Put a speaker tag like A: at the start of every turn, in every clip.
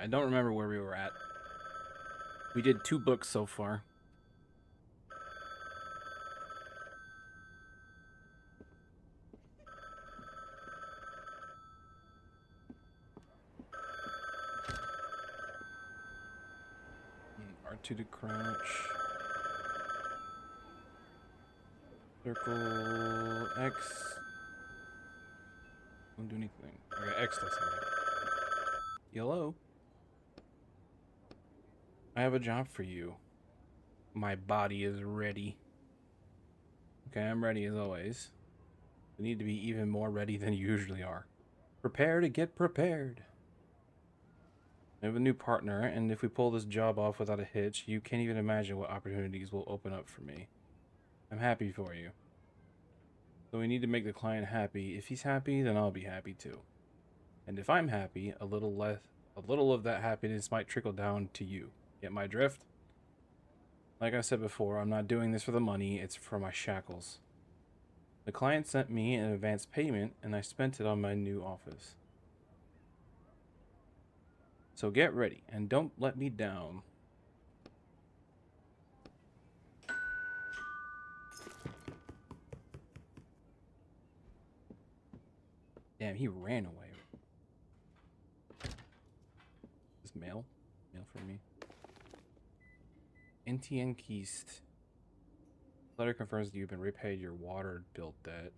A: I don't remember where we were at. We did 2 books so far. R2 to crouch. Circle X. Don't do anything. Okay, X does something. Hello? I have a job for you. My body is ready. Okay, I'm ready as always. I need to be even more ready than you usually are. Prepare to get prepared. I have a new partner, and if we pull this job off without a hitch, you can't even imagine what opportunities will open up for me. I'm happy for you. So we need to make the client happy. If he's happy, then I'll be happy too. And if I'm happy, a little of that happiness might trickle down to you. Get my drift? Like I said before, I'm not doing this for the money, it's for my shackles. The client sent me an advance payment, and I spent it on my new office. So get ready, and don't let me down. Damn, he ran away. This mail? Mail for me. NTN Keist. Letter confirms that you've been repaid your water bill debt.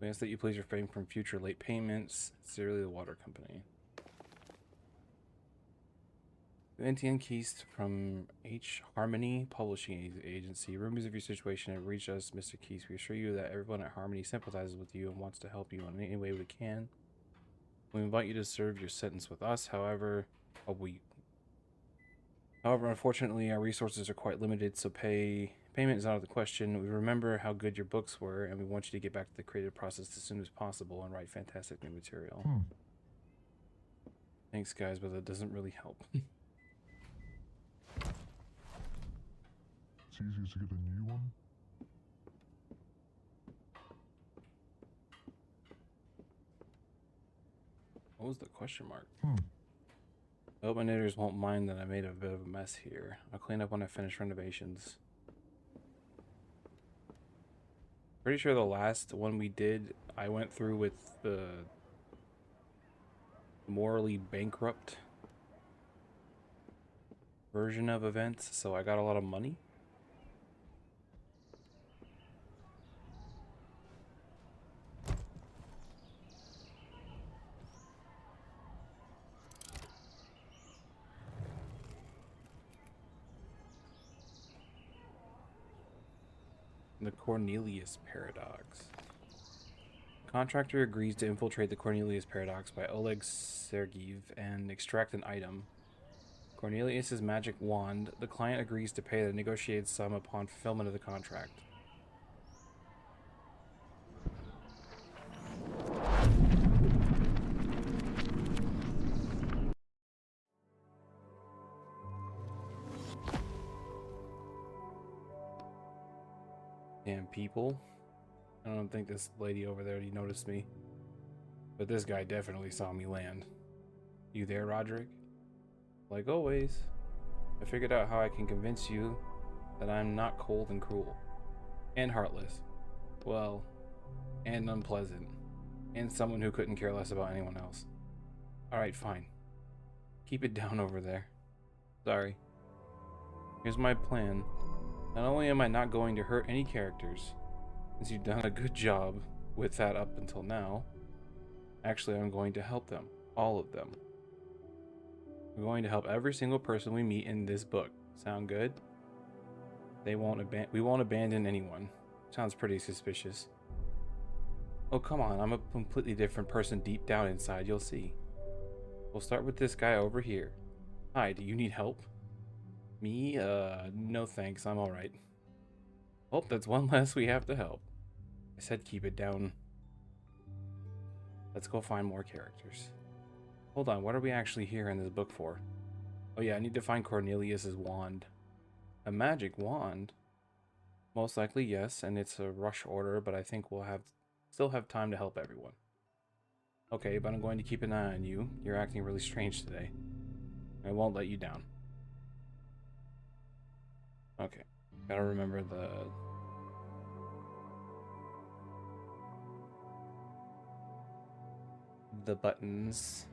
A: We ask that you please refrain from future late payments. Sincerely, the water company. NTN Keist from H Harmony Publishing Agency. Rumors of your situation have reached us, Mr. Keist. We assure you that everyone at Harmony sympathizes with you and wants to help you in any way we can. We invite you to serve your sentence with us. However, unfortunately, our resources are quite limited, so payment is out of the question. We remember how good your books were, and we want you to get back to the creative process as soon as possible and write fantastic new material. Thanks, guys, but that doesn't really help.
B: It's easier to get a new one.
A: What was the question mark? I hope my knitters won't mind that I made a bit of a mess here. I'll clean up when I finish renovations. Pretty sure the last one we did, I went through with the morally bankrupt version of events, so I got a lot of money. The Cornelius Paradox. Contractor agrees to infiltrate the Cornelius Paradox by Oleg Sergeev and extract an item. Cornelius's magic wand. The client agrees to pay the negotiated sum upon fulfillment of the contract. Damn people. I don't think this lady over there noticed me. But this guy definitely saw me land. You there, Roderick? Like always. I figured out how I can convince you that I'm not cold and cruel. And heartless. Well, and unpleasant. And someone who couldn't care less about anyone else. Alright, fine. Keep it down over there. Sorry. Here's my plan. Not only am I not going to hurt any characters, since you've done a good job with that up until now, actually I'm going to help them. All of them. I'm going to help every single person we meet in this book. Sound good? We won't abandon anyone. Sounds pretty suspicious. Oh, come on. I'm a completely different person deep down inside. You'll see. We'll start with this guy over here. Hi, do you need help? Me? No thanks. I'm alright. Oh, that's one less we have to help. I said keep it down. Let's go find more characters. Hold on, what are we actually here in this book for? Oh yeah, I need to find Cornelius's wand. A magic wand? Most likely, yes, and it's a rush order, but I think we'll still have time to help everyone. Okay, but I'm going to keep an eye on you. You're acting really strange today. I won't let you down. Okay. Gotta remember the buttons.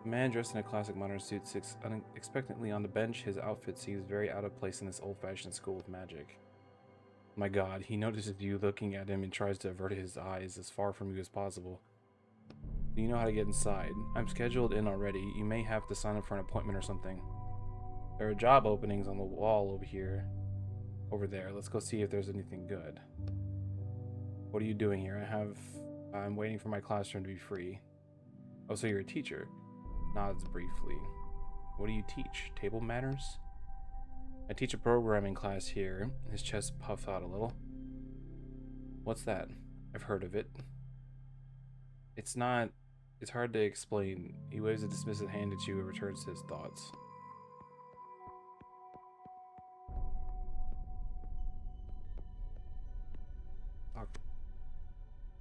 A: A man dressed in a classic modern suit sits unexpectedly on the bench. His outfit seems very out of place in this old-fashioned school of magic. My god, he notices you looking at him and tries to avert his eyes as far from you as possible. Do you know how to get inside? I'm scheduled in already. You may have to sign up for an appointment or something. There are job openings on the wall over there. Let's go see if there's anything good. What are you doing here? I'm waiting for my classroom to be free. Oh, so you're a teacher? Nods briefly. What do you teach? Table manners? I teach a programming class here. His chest puffed out a little. What's that? I've heard of it. It's hard to explain. He waves a dismissive hand at you and returns to his thoughts.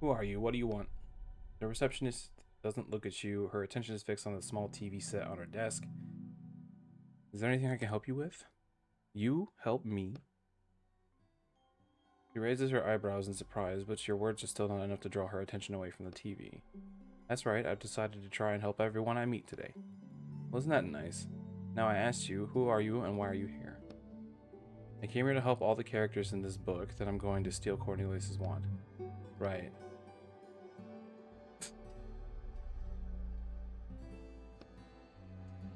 A: Who are you? What do you want? The receptionist doesn't look at you. Her attention is fixed on the small TV set on her desk. Is there anything I can help you with? You help me? She raises her eyebrows in surprise, but your words are still not enough to draw her attention away from the TV. That's right, I've decided to try and help everyone I meet today. Wasn't that nice? Now I asked you, who are you and why are you here? I came here to help all the characters in this book that I'm going to steal Cornelius's wand. Right.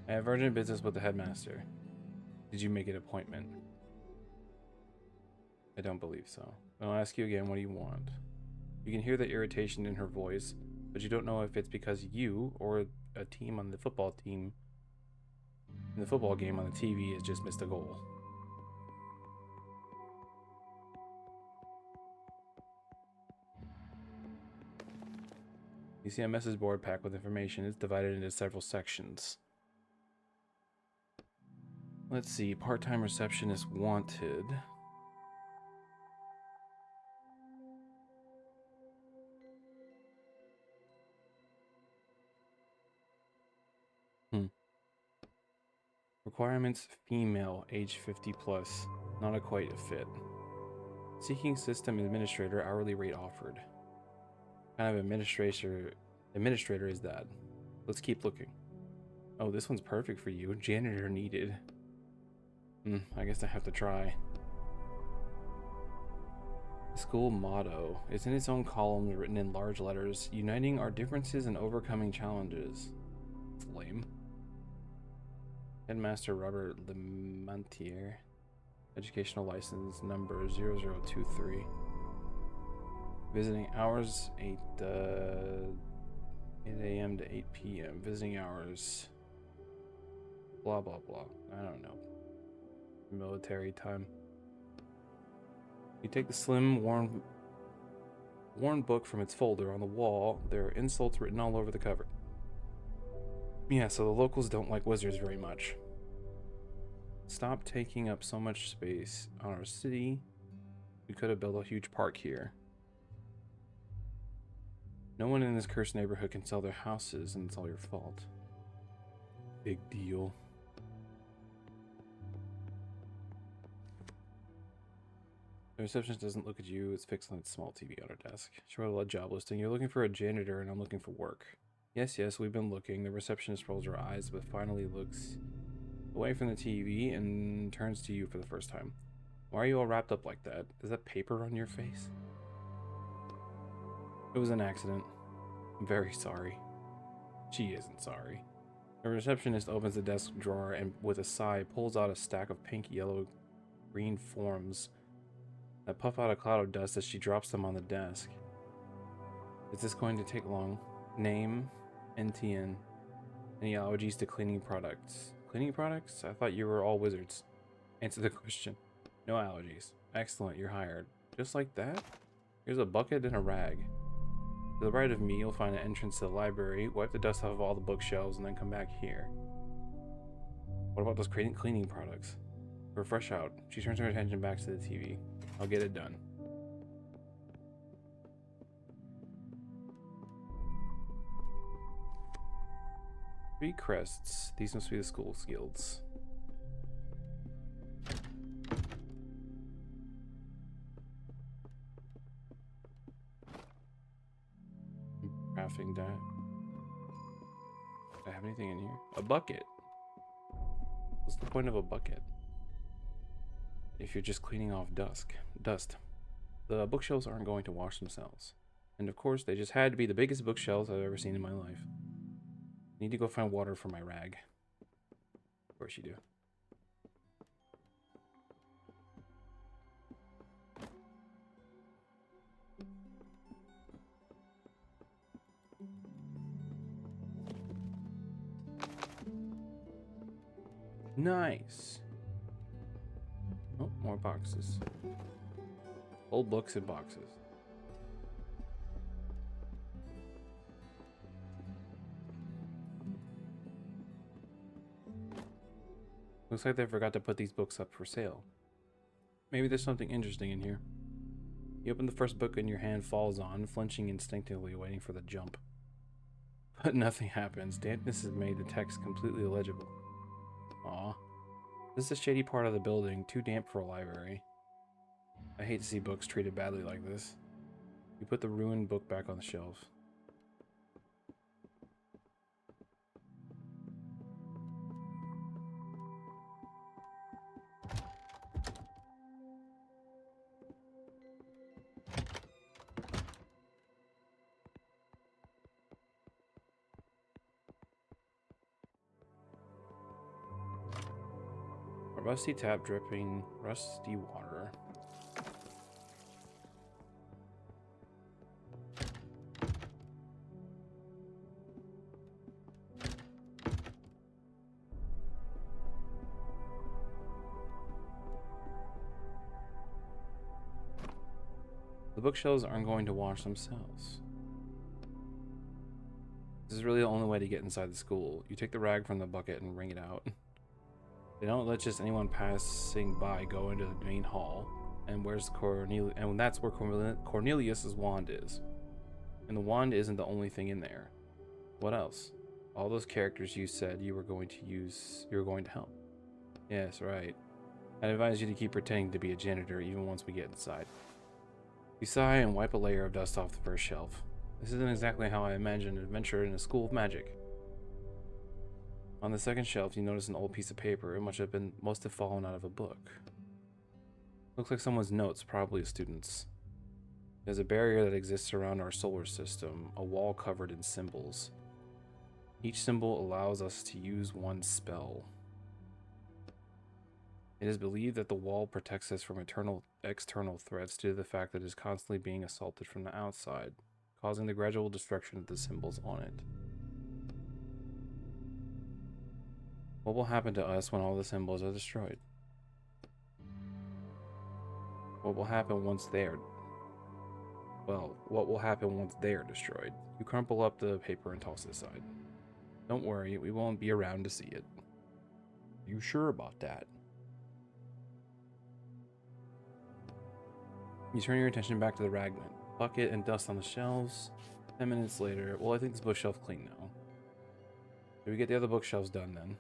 A: I have urgent business with the headmaster. Did you make an appointment? I don't believe so. I'll ask you again, what do you want? You can hear the irritation in her voice, but you don't know if it's because you or a team on the football team in the football game on the TV has just missed a goal. You see a message board packed with information. It's divided into several sections. Let's see, part-time receptionist wanted. Requirements, female, age 50 plus, not quite a fit. Seeking system administrator, hourly rate offered. What kind of administrator is that? Let's keep looking. Oh, this one's perfect for you. Janitor needed. I guess I have to try. The school motto is in its own column written in large letters, uniting our differences and overcoming challenges. It's lame. Headmaster Robert Lemontier. Educational license number 0023. Visiting hours 8 a.m. to 8 p.m. Visiting hours blah blah blah. I don't know. Military time. You take the slim worn book from its folder on the wall. There are insults written all over the cover. Yeah, so the locals don't like wizards very much. Stop taking up so much space on our city. We could have built a huge park here. No one in this cursed neighborhood can sell their houses, and it's all your fault. Big deal. The receptionist doesn't look at you. It's fixed on its small TV on her desk. She wrote a job listing. You're looking for a janitor, and I'm looking for work. Yes, we've been looking. The receptionist rolls her eyes, but finally looks away from the TV and turns to you for the first time. Why are you all wrapped up like that? Is that paper on your face? It was an accident. I'm very sorry. She isn't sorry. The receptionist opens the desk drawer and, with a sigh, pulls out a stack of pink, yellow, green forms that puff out a cloud of dust as she drops them on the desk. Is this going to take long? Name, NTN. Any allergies to cleaning products? Cleaning products? I thought you were all wizards. Answer the question. No allergies. Excellent, you're hired. Just like that? Here's a bucket and a rag. To the right of me, you'll find an entrance to the library. Wipe the dust off of all the bookshelves and then come back here. What about those cleaning products? We're fresh out. She turns her attention back to the TV. I'll get it done. Three crests. These must be the school guilds. Crafting that. Do I have anything in here? A bucket. What's the point of a bucket if you're just cleaning off dust? The bookshelves aren't going to wash themselves. And of course, they just had to be the biggest bookshelves I've ever seen in my life. I need to go find water for my rag. Of course you do. Nice. Oh, more boxes. Old books and boxes. Looks like they forgot to put these books up for sale. Maybe there's something interesting in here. You open the first book and your hand falls on, flinching instinctively, waiting for the jump. But nothing happens. Dampness has made the text completely illegible. Aw. This is a shady part of the building, too damp for a library. I hate to see books treated badly like this. You put the ruined book back on the shelf. A rusty tap dripping rusty water. The bookshelves aren't going to wash themselves. This is really the only way to get inside the school. You take the rag from the bucket and wring it out. They don't let just anyone passing by go into the main hall. And that's where Cornelius's wand is. And the wand isn't the only thing in there. What else? All those characters you said you were going to help. Yes, right. I'd advise you to keep pretending to be a janitor even once we get inside. You sigh and wipe a layer of dust off the first shelf. This isn't exactly how I imagined an adventure in a school of magic. On the second shelf, you notice an old piece of paper. It must have fallen out of a book. Looks like someone's notes, probably a student's. There's a barrier that exists around our solar system, a wall covered in symbols. Each symbol allows us to use one spell. It is believed that the wall protects us from external threats due to the fact that it is constantly being assaulted from the outside, causing the gradual destruction of the symbols on it. What will happen to us when all the symbols are destroyed? What will happen once they're... Well, what will happen once they're destroyed? You crumple up the paper and toss it aside. Don't worry, we won't be around to see it. You sure about that? You turn your attention back to the rag bucket and dust on the shelves. 10 minutes later, well, I think this bookshelf's clean now. Did we get the other bookshelves done then?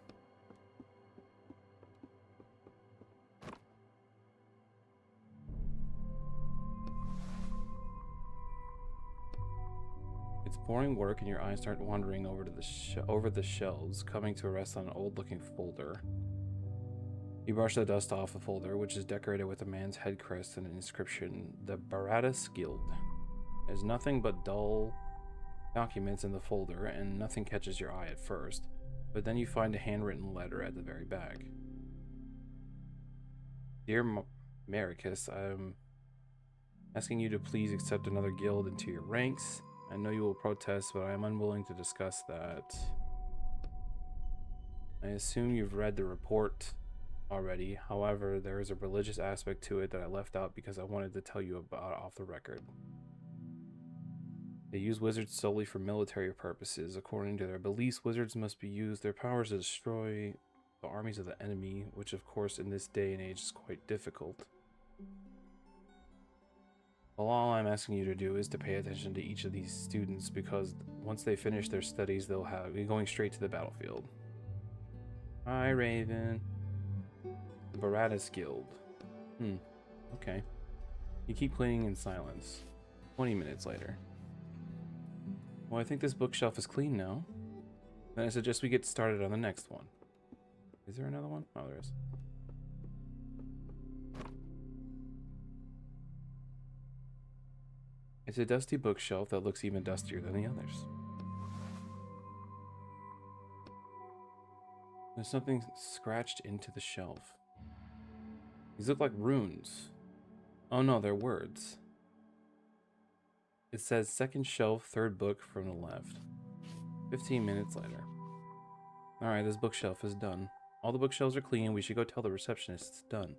A: It's boring work and your eyes start wandering over the shelves, coming to rest on an old-looking folder. You brush the dust off the folder, which is decorated with a man's head crest and an inscription, the Baratus Guild. There's nothing but dull documents in the folder, and nothing catches your eye at first, but then you find a handwritten letter at the very back. Dear Maricus, I'm asking you to please accept another guild into your ranks. I know you will protest, but I am unwilling to discuss that. I assume you've read the report already. However, there is a religious aspect to it that I left out because I wanted to tell you about off the record. They use wizards solely for military purposes. According to their beliefs, wizards must be used their powers to destroy the armies of the enemy, which of course in this day and age is quite difficult. Well, all I'm asking you to do is to pay attention to each of these students, because once they finish their studies, they'll be going straight to the battlefield. Hi, Raven. The Baratus Guild. Okay. You keep cleaning in silence. 20 minutes later. Well, I think this bookshelf is clean now. Then I suggest we get started on the next one. Is there another one? Oh, there is. It's a dusty bookshelf that looks even dustier than the others. There's something scratched into the shelf. These look like runes. Oh no, they're words. It says second shelf, third book from the left. 15 minutes later. Alright, this bookshelf is done. All the bookshelves are clean. We should go tell the receptionist it's done.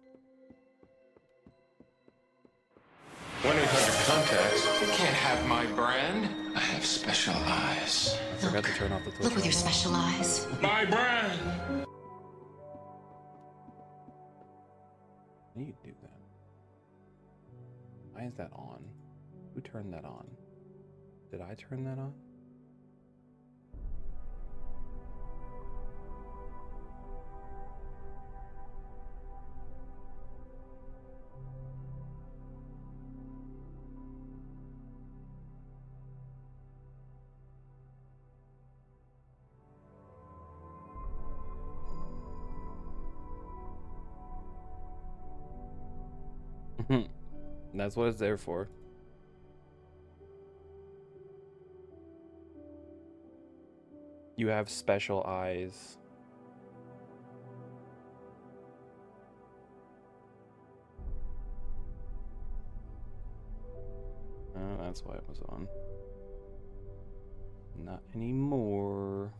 B: 1-800-CONTACTS. You can't have my brand. I have special eyes.
A: I forgot to turn off the torch.
C: Look with your special eyes.
B: My brand!
A: You do that. Why is that on? Who turned that on? Did I turn that on? That's what it's there for. You have special eyes. Oh, that's why it was on. Not anymore.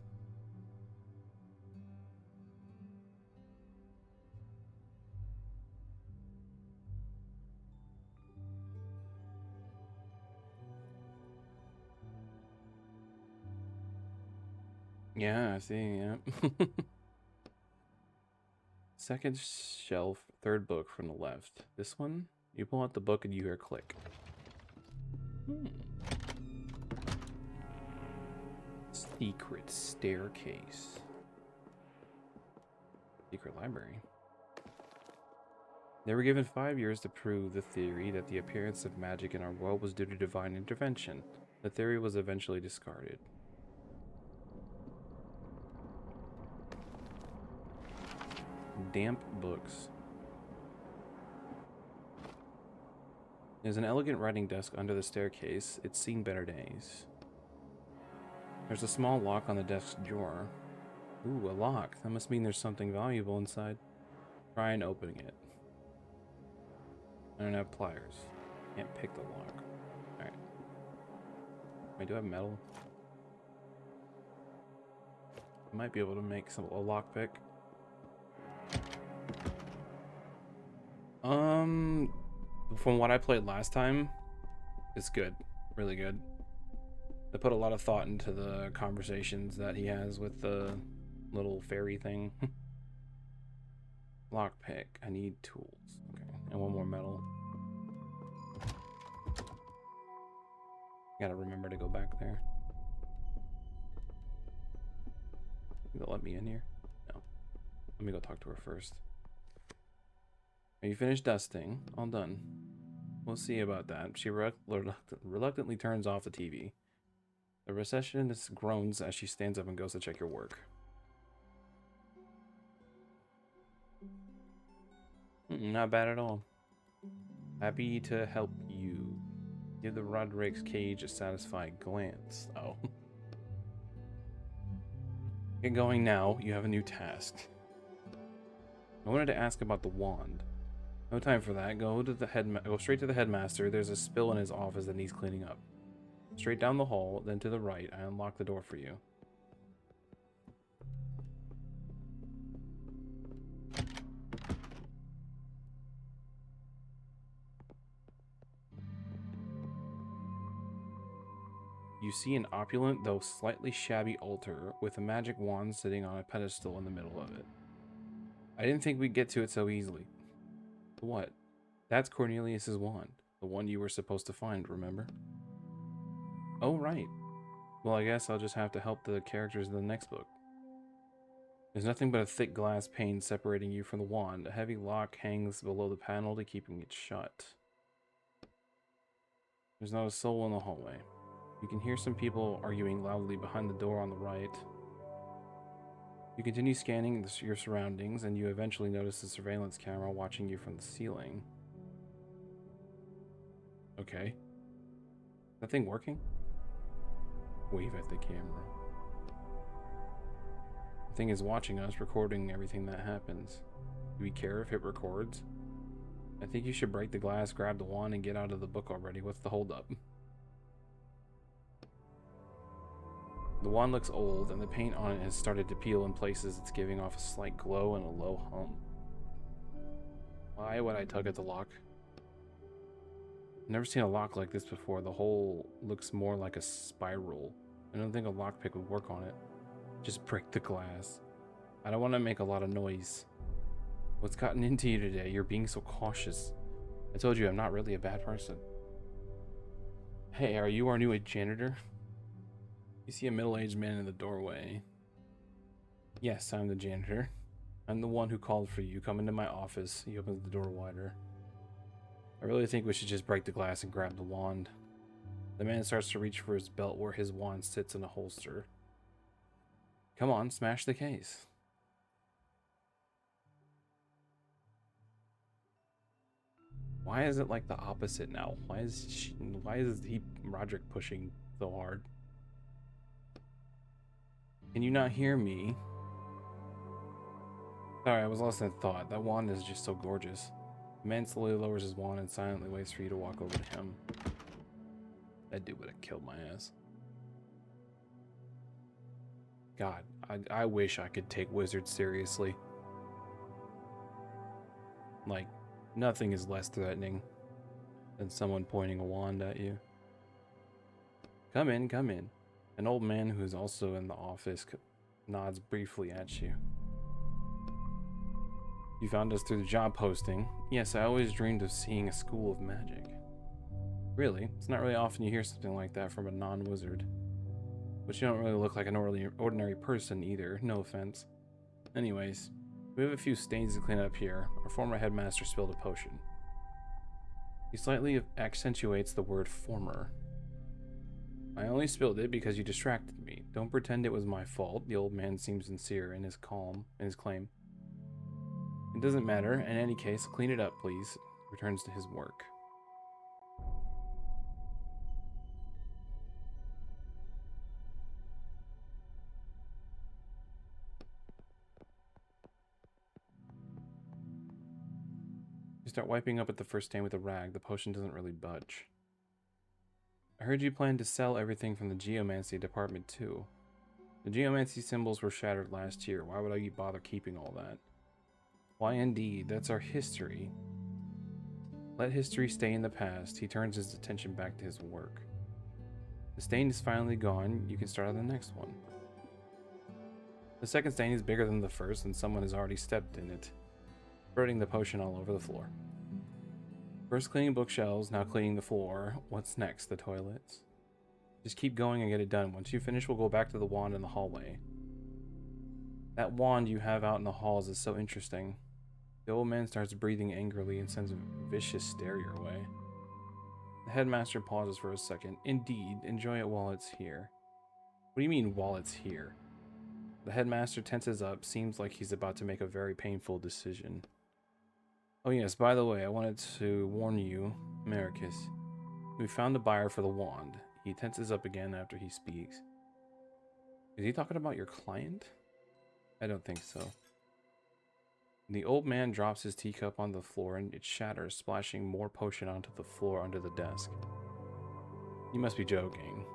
A: Yeah, I see, yeah. Second shelf, third book from the left. This one, you pull out the book and you hear click. Secret staircase. Secret library. They were given 5 years to prove the theory that the appearance of magic in our world was due to divine intervention. The theory was eventually discarded. Damp books. There's an elegant writing desk under the staircase. It's seen better days. There's a small lock on the desk drawer. Ooh, a lock. That must mean there's something valuable inside. Try and opening it. I don't have pliers. Can't pick the lock. Alright. I do have metal. I might be able to make a lockpick. From what I played last time, it's good. Really good. They put a lot of thought into the conversations that he has with the little fairy thing. Lockpick. I need tools. Okay. And one more metal. Gotta remember to go back there. They'll let me in here? No. Let me go talk to her first. Are you finished dusting? All done. We'll see about that. She reluctantly turns off the TV. The receptionist groans as she stands up and goes to check your work. Not bad at all. Happy to help you. Give the Roderick's cage a satisfied glance. Oh. Get going now. You have a new task. I wanted to ask about the wand. No time for that. Go straight to the headmaster. There's a spill in his office that needs cleaning up. Straight down the hall, then to the right. I unlock the door for you. You see an opulent, though slightly shabby altar with a magic wand sitting on a pedestal in the middle of it. I didn't think we'd get to it so easily. What? That's Cornelius's wand. The one you were supposed to find, remember? Oh, right. Well, I guess I'll just have to help the characters in the next book. There's nothing but a thick glass pane separating you from the wand. A heavy lock hangs below the panel to keeping it shut. There's not a soul in the hallway. You can hear some people arguing loudly behind the door on the right. You continue scanning your surroundings, and you eventually notice the surveillance camera watching you from the ceiling. Okay. Is that thing working? Wave at the camera. The thing is watching us, recording everything that happens. Do we care if it records? I think you should break the glass, grab the wand, and get out of the book already. What's the holdup? The wand looks old, and the paint on it has started to peel in places. It's giving off a slight glow and a low hum. Why would I tug at the lock? I've never seen a lock like this before. The hole looks more like a spiral. I don't think a lockpick would work on it. Just break the glass. I don't want to make a lot of noise. What's gotten into you today? You're being so cautious. I told you I'm not really a bad person. Hey, are you our new janitor? You see a middle-aged man in the doorway. Yes, I'm the janitor. I'm the one who called for you. Come into my office. He opens the door wider. I really think we should just break the glass and grab the wand. The man starts to reach for his belt where his wand sits in a holster. Come on, smash the case. Why is it like the opposite now? Why is Roderick pushing so hard? Can you not hear me? Sorry, I was lost in thought. That wand is just so gorgeous. The man slowly lowers his wand and silently waits for you to walk over to him. That dude would have killed my ass. God, I wish I could take wizards seriously. Like, nothing is less threatening than someone pointing a wand at you. Come in, come in. An old man who's also in the office nods briefly at you. You found us through the job posting. Yes, I always dreamed of seeing a school of magic. Really? It's not really often you hear something like that from a non-wizard. But you don't really look like an ordinary person either, no offense. Anyways, we have a few stains to clean up here. Our former headmaster spilled a potion. He slightly accentuates the word former. I only spilled it because you distracted me. Don't pretend it was my fault. The old man seems sincere in his claim. It doesn't matter. In any case, clean it up, please. Returns to his work. You start wiping up at the first stain with a rag. The potion doesn't really budge. I heard you plan to sell everything from the geomancy department too. The geomancy symbols were shattered last year. Why would I bother keeping all that? Why indeed, that's our history. Let history stay in the past. He turns his attention back to his work. The stain is finally gone. You can start on the next one. The second stain is bigger than the first, and someone has already stepped in it, spreading the potion all over the floor. First cleaning bookshelves, now cleaning the floor. What's next? The toilets? Just keep going and get it done. Once you finish, we'll go back to the wand in the hallway. That wand you have out in the halls is so interesting. The old man starts breathing angrily and sends a vicious stare your way. The headmaster pauses for a second. Indeed, enjoy it while it's here. What do you mean, while it's here? The headmaster tenses up, seems like he's about to make a very painful decision. Oh yes, by the way, I wanted to warn you, Maricus. We found a buyer for the wand. He tenses up again after he speaks. Is he talking about your client? I don't think so. The old man drops his teacup on the floor and it shatters, splashing more potion onto the floor under the desk. You must be joking.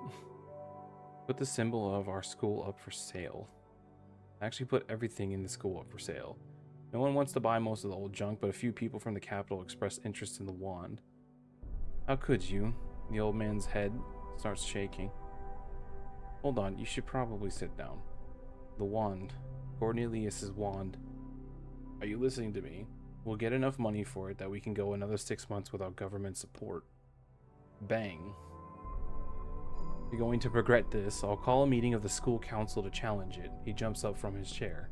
A: Put the symbol of our school up for sale. I actually put everything in the school up for sale. No one wants to buy most of the old junk, but a few people from the capital expressed interest in the wand. How could you? The old man's head starts shaking. Hold on, you should probably sit down. The wand. Cornelius's wand. Are you listening to me? We'll get enough money for it that we can go another 6 months without government support. Bang. You're going to regret this. I'll call a meeting of the school council to challenge it. He jumps up from his chair.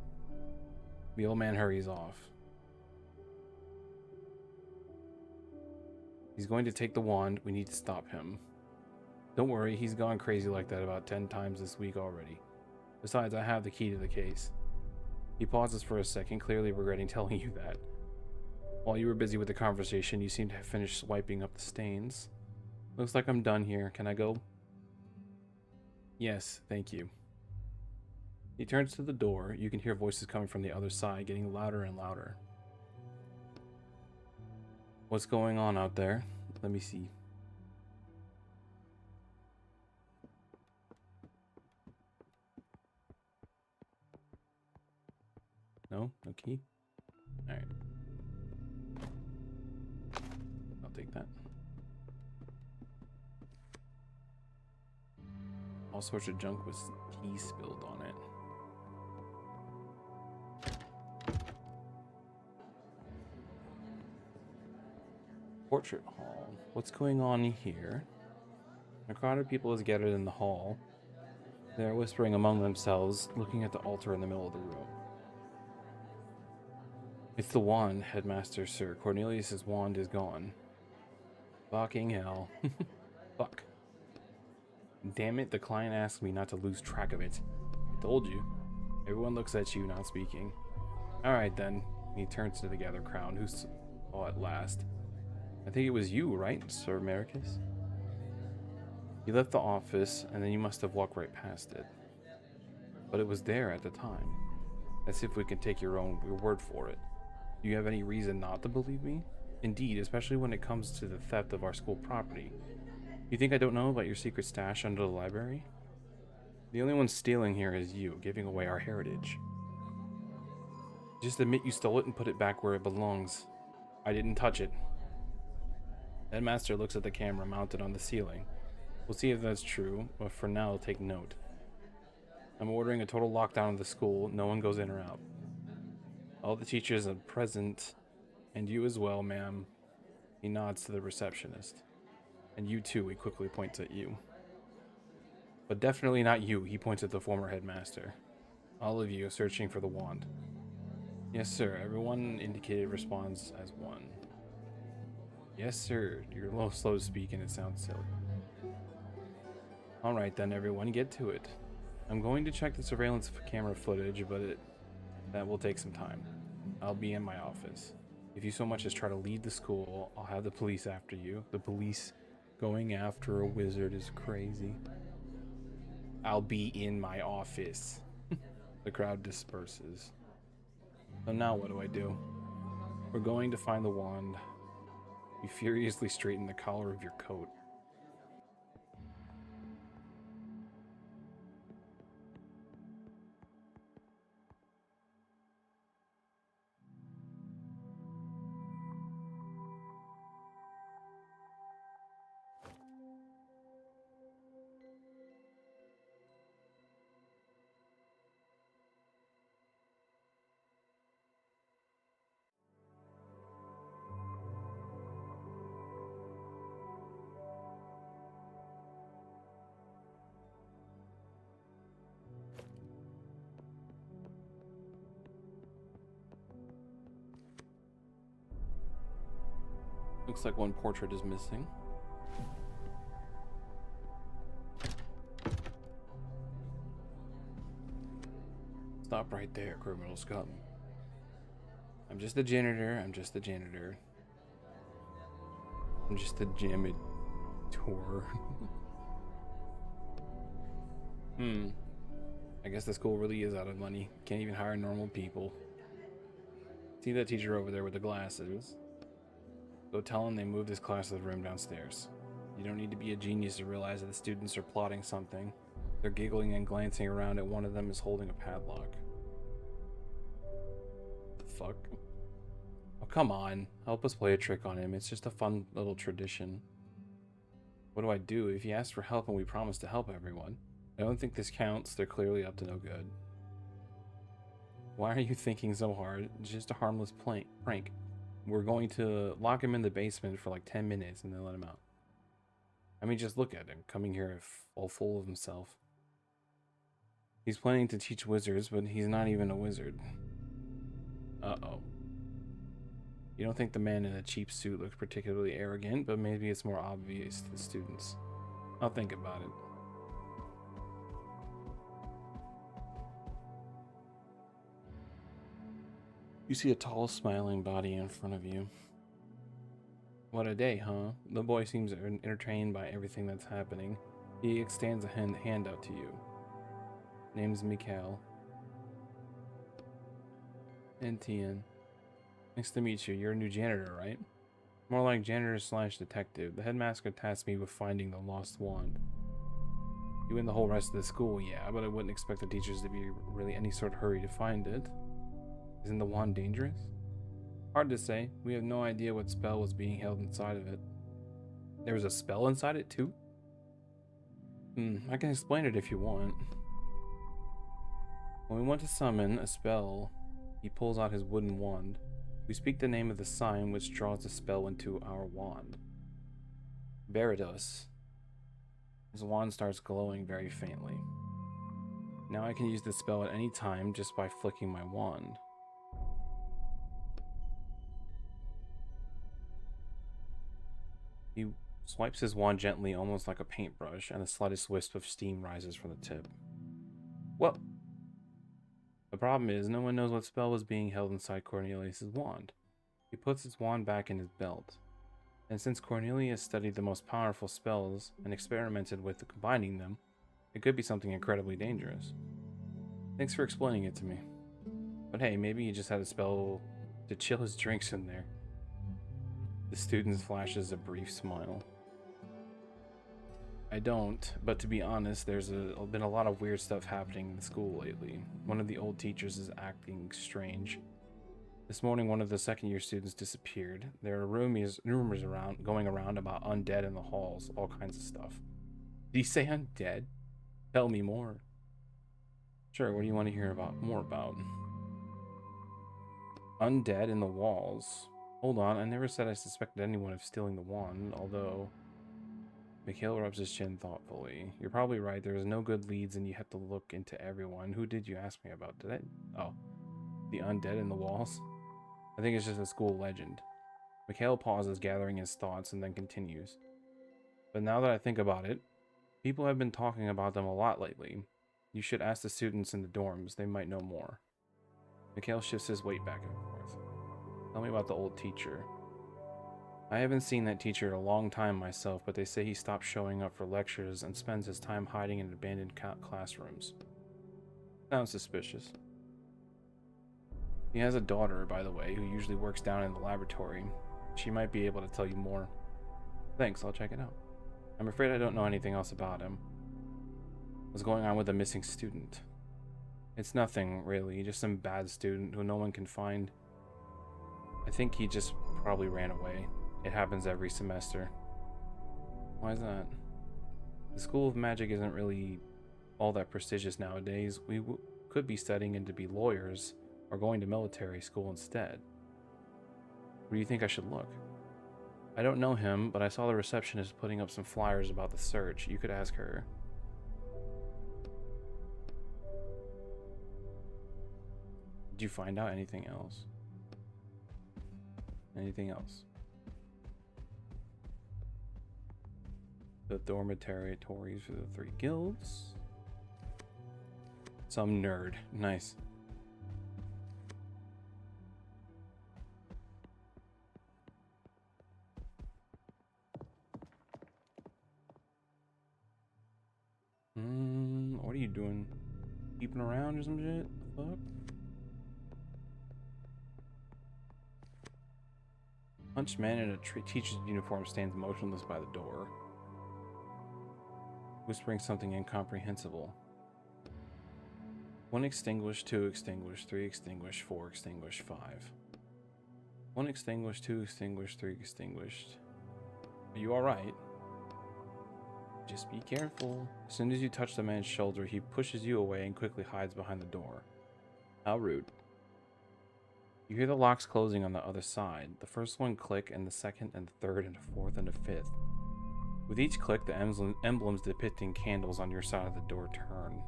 A: The old man hurries off. He's going to take the wand. We need to stop him. Don't worry, he's gone crazy like that about 10 times this week already. Besides, I have the key to the case. He pauses for a second, clearly regretting telling you that. While you were busy with the conversation, you seem to have finished wiping up the stains. Looks like I'm done here. Can I go? Yes, thank you. He turns to the door. You can hear voices coming from the other side, getting louder and louder. What's going on out there? Let me see. No? No key? Alright. I'll take that. All sorts of junk with tea spilled on it. Portrait hall. What's going on here? A crowd of people is gathered in the hall. They are whispering among themselves, looking at the altar in the middle of the room. It's the wand, headmaster, sir. Cornelius's wand is gone. Fucking hell. Fuck. Damn it, the client asked me not to lose track of it. I told you. Everyone looks at you, not speaking. Alright then. He turns to the gathered crowd, who saw at last. I think it was you, right, Sir Maricus? You left the office, and then you must have walked right past it. But it was there at the time. As if we can take your word for it. Do you have any reason not to believe me? Indeed, especially when it comes to the theft of our school property. You think I don't know about your secret stash under the library? The only one stealing here is you, giving away our heritage. Just admit you stole it and put it back where it belongs. I didn't touch it. Headmaster looks at the camera mounted on the ceiling. We'll see if that's true, but for now, take note. I'm ordering a total lockdown of the school. No one goes in or out. All the teachers are present, and you as well, ma'am. He nods to the receptionist. And you too, he quickly points at you. But definitely not you, he points at the former headmaster. All of you are searching for the wand. Yes, sir. Everyone indicated responds as one. Yes, sir. You're a little slow to speak and it sounds silly. Alright then, everyone, get to it. I'm going to check the surveillance camera footage, but that will take some time. I'll be in my office. If you so much as try to leave the school, I'll have the police after you. The police going after a wizard is crazy. I'll be in my office. The crowd disperses. So now what do I do? We're going to find the wand. You furiously straighten the collar of your coat. Looks like one portrait is missing. Stop right there, criminal scum. I'm just the janitor. I'm just the janitor. I'm just the janitor. I guess the school really is out of money. Can't even hire normal people. See that teacher over there with the glasses? Go tell him they moved his class to the room downstairs. You don't need to be a genius to realize that the students are plotting something. They're giggling and glancing around at one of them is holding a padlock. The fuck? Oh, come on. Help us play a trick on him. It's just a fun little tradition. What do I do? If he asks for help and we promise to help everyone. I don't think this counts. They're clearly up to no good. Why are you thinking so hard? It's just a harmless prank. We're going to lock him in the basement for like 10 minutes and then let him out. I mean, just look at him, coming here all full of himself. He's planning to teach wizards, but he's not even a wizard. Uh-oh. You don't think the man in a cheap suit looks particularly arrogant, but maybe it's more obvious to the students. I'll think about it. You see a tall, smiling body in front of you. What a day, huh? The boy seems entertained by everything that's happening. He extends a hand out to you. Name's Mikhail. And Tian. Nice to meet you. You're a new janitor, right? More like janitor / detective. The headmaster tasked me with finding the lost wand. You and the whole rest of the school, yeah, but I wouldn't expect the teachers to be really any sort of hurry to find it. Isn't the wand dangerous? Hard to say. We have no idea what spell was being held inside of it. There was a spell inside it too? I can explain it if you want. When we want to summon a spell, he pulls out his wooden wand. We speak the name of the sign which draws the spell into our wand. Veritas. His wand starts glowing very faintly. Now I can use the spell at any time just by flicking my wand. He swipes his wand gently, almost like a paintbrush, and the slightest wisp of steam rises from the tip. Well, the problem is, no one knows what spell was being held inside Cornelius' wand. He puts his wand back in his belt. And since Cornelius studied the most powerful spells and experimented with combining them, it could be something incredibly dangerous. Thanks for explaining it to me. But hey, maybe he just had a spell to chill his drinks in there. The student flashes a brief smile. I don't, but to be honest, there's been a lot of weird stuff happening in the school lately. One of the old teachers is acting strange. This morning, one of the second-year students disappeared. There are rumors going around about undead in the halls, all kinds of stuff. Did he say undead? Tell me more. Sure, what do you want to hear more about? Undead in the walls. Hold on, I never said I suspected anyone of stealing the wand, although... Mikhail rubs his chin thoughtfully. You're probably right, there is no good leads and you have to look into everyone. Who did you ask me about? Did I? Oh. The undead in the walls? I think it's just a school legend. Mikhail pauses, gathering his thoughts, and then continues. But now that I think about it, people have been talking about them a lot lately. You should ask the students in the dorms, they might know more. Mikhail shifts his weight back and forth. Tell me about the old teacher. I haven't seen that teacher in a long time myself, but they say he stopped showing up for lectures and spends his time hiding in abandoned classrooms. Sounds suspicious. He has a daughter, by the way, who usually works down in the laboratory. She might be able to tell you more. Thanks, I'll check it out. I'm afraid I don't know anything else about him. What's going on with the missing student? It's nothing, really, just some bad student who no one can find. I think he just probably ran away. It happens every semester. Why is that? The School of Magic isn't really all that prestigious nowadays. We could be studying to be lawyers, or going to military school instead. Where do you think I should look? I don't know him, but I saw the receptionist putting up some flyers about the search. You could ask her. Did you find out anything else? Anything else? The dormitories for the 3 guilds. Some nerd. Nice. What are you doing? Peeping around or some shit? The fuck? Hunched man in a teacher's uniform stands motionless by the door, whispering something incomprehensible. 1 extinguished, 2 extinguished, 3 extinguished, 4 extinguished, 5. 1 extinguished, 2 extinguished, 3 extinguished. Are you alright? Just be careful. As soon as you touch the man's shoulder, he pushes you away and quickly hides behind the door. How rude. You hear the locks closing on the other side. The first one click, and the second, and the third, and the fourth, and the fifth. With each click, the emblems depicting candles on your side of the door turn.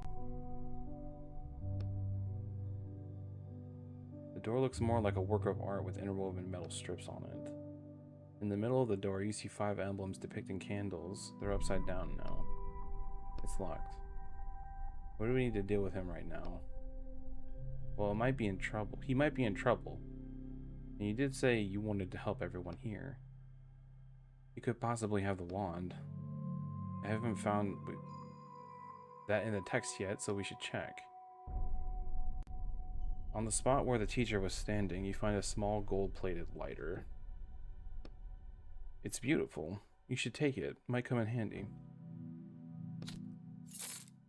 A: The door looks more like a work of art with interwoven metal strips on it. In the middle of the door, you see 5 emblems depicting candles. They're upside down now. It's locked. What do we need to deal with him right now? Well, it might be in trouble. He might be in trouble. And you did say you wanted to help everyone here. You could possibly have the wand. I haven't found that in the text yet, so we should check. On the spot where the teacher was standing, you find a small gold-plated lighter. It's beautiful. You should take it. Might come in handy.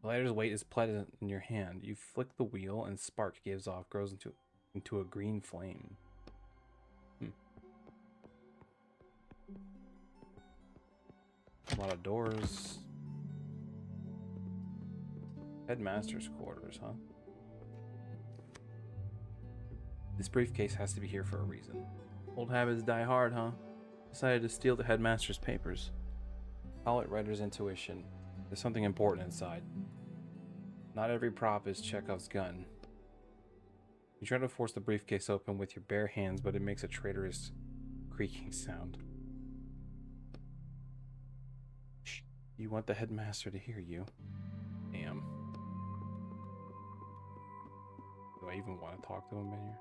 A: The lighter's weight is pleasant in your hand. You flick the wheel and spark gives off, grows into a green flame. A lot of doors. Headmaster's quarters, huh? This briefcase has to be here for a reason. Old habits die hard, huh? Decided to steal the headmaster's papers. Call it writer's intuition. There's something important inside. Not every prop is Chekhov's gun. You try to force the briefcase open with your bare hands, but it makes a traitorous creaking sound. Shh. You want the headmaster to hear you. Damn. Do I even want to talk to him in here?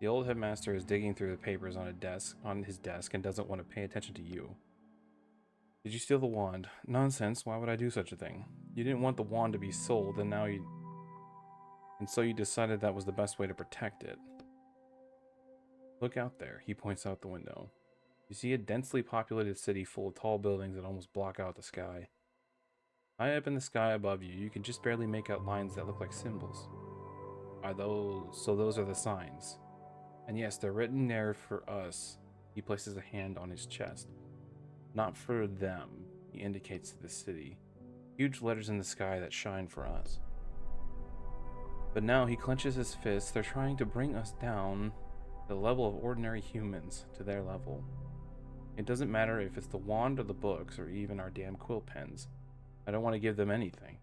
A: The old headmaster is digging through the papers on his desk and doesn't want to pay attention to you. Did you steal the wand? Nonsense, why would I do such a thing? You didn't want the wand to be sold, and so you decided that was the best way to protect it. Look out there, he points out the window. You see a densely populated city full of tall buildings that almost block out the sky. High up in the sky above you, you can just barely make out lines that look like symbols. Those are the signs. And yes, they're written there for us. He places a hand on his chest. Not for them, he indicates to the city. Huge letters in the sky that shine for us. But now he clenches his fists. They're trying to bring us down to the level of ordinary humans, to their level. It doesn't matter if it's the wand or the books or even our damn quill pens. I don't want to give them anything.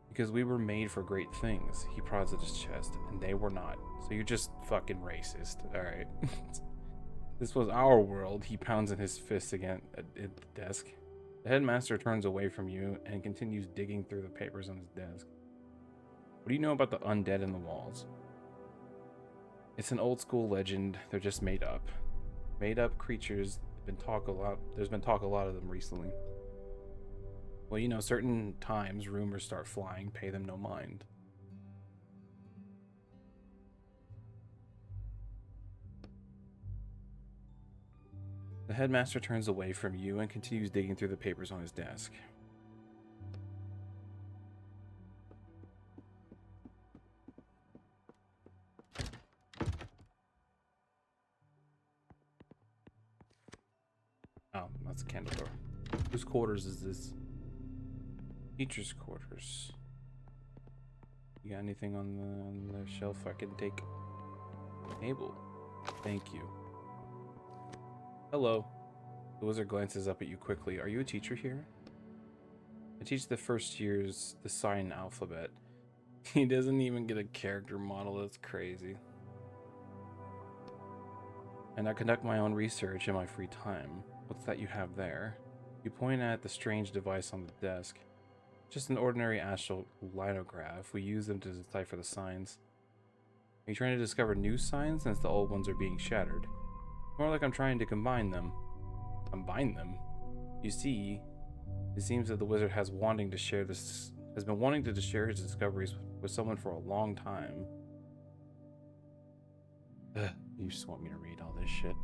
A: Because we were made for great things, he prods at his chest, and they were not. So you're just fucking racist, alright? This was our world, he pounds in his fist again at the desk. The headmaster turns away from you and continues digging through the papers on his desk. What do you know about the undead in the walls? It's an old school legend, they're just made up. Made up creatures, there's been talk a lot of them recently. Well, you know, certain times rumors start flying, pay them no mind. The headmaster turns away from you and continues digging through the papers on his desk. Oh, that's a candle door. Whose quarters is this? Teacher's quarters. You got anything on the shelf I can take? Table. Thank you. Hello. The wizard glances up at you quickly. Are you a teacher here? I teach the first years the sign alphabet. He doesn't even get a character model. That's crazy. And I conduct my own research in my free time. What's that you have there? You point at the strange device on the desk. Just an ordinary astral lithograph. We use them to decipher the signs. Are you trying to discover new signs since the old ones are being shattered? More like I'm trying to combine them. Combine them? You see, it seems that the wizard has been wanting to share his discoveries with someone for a long time. You just want me to read all this shit.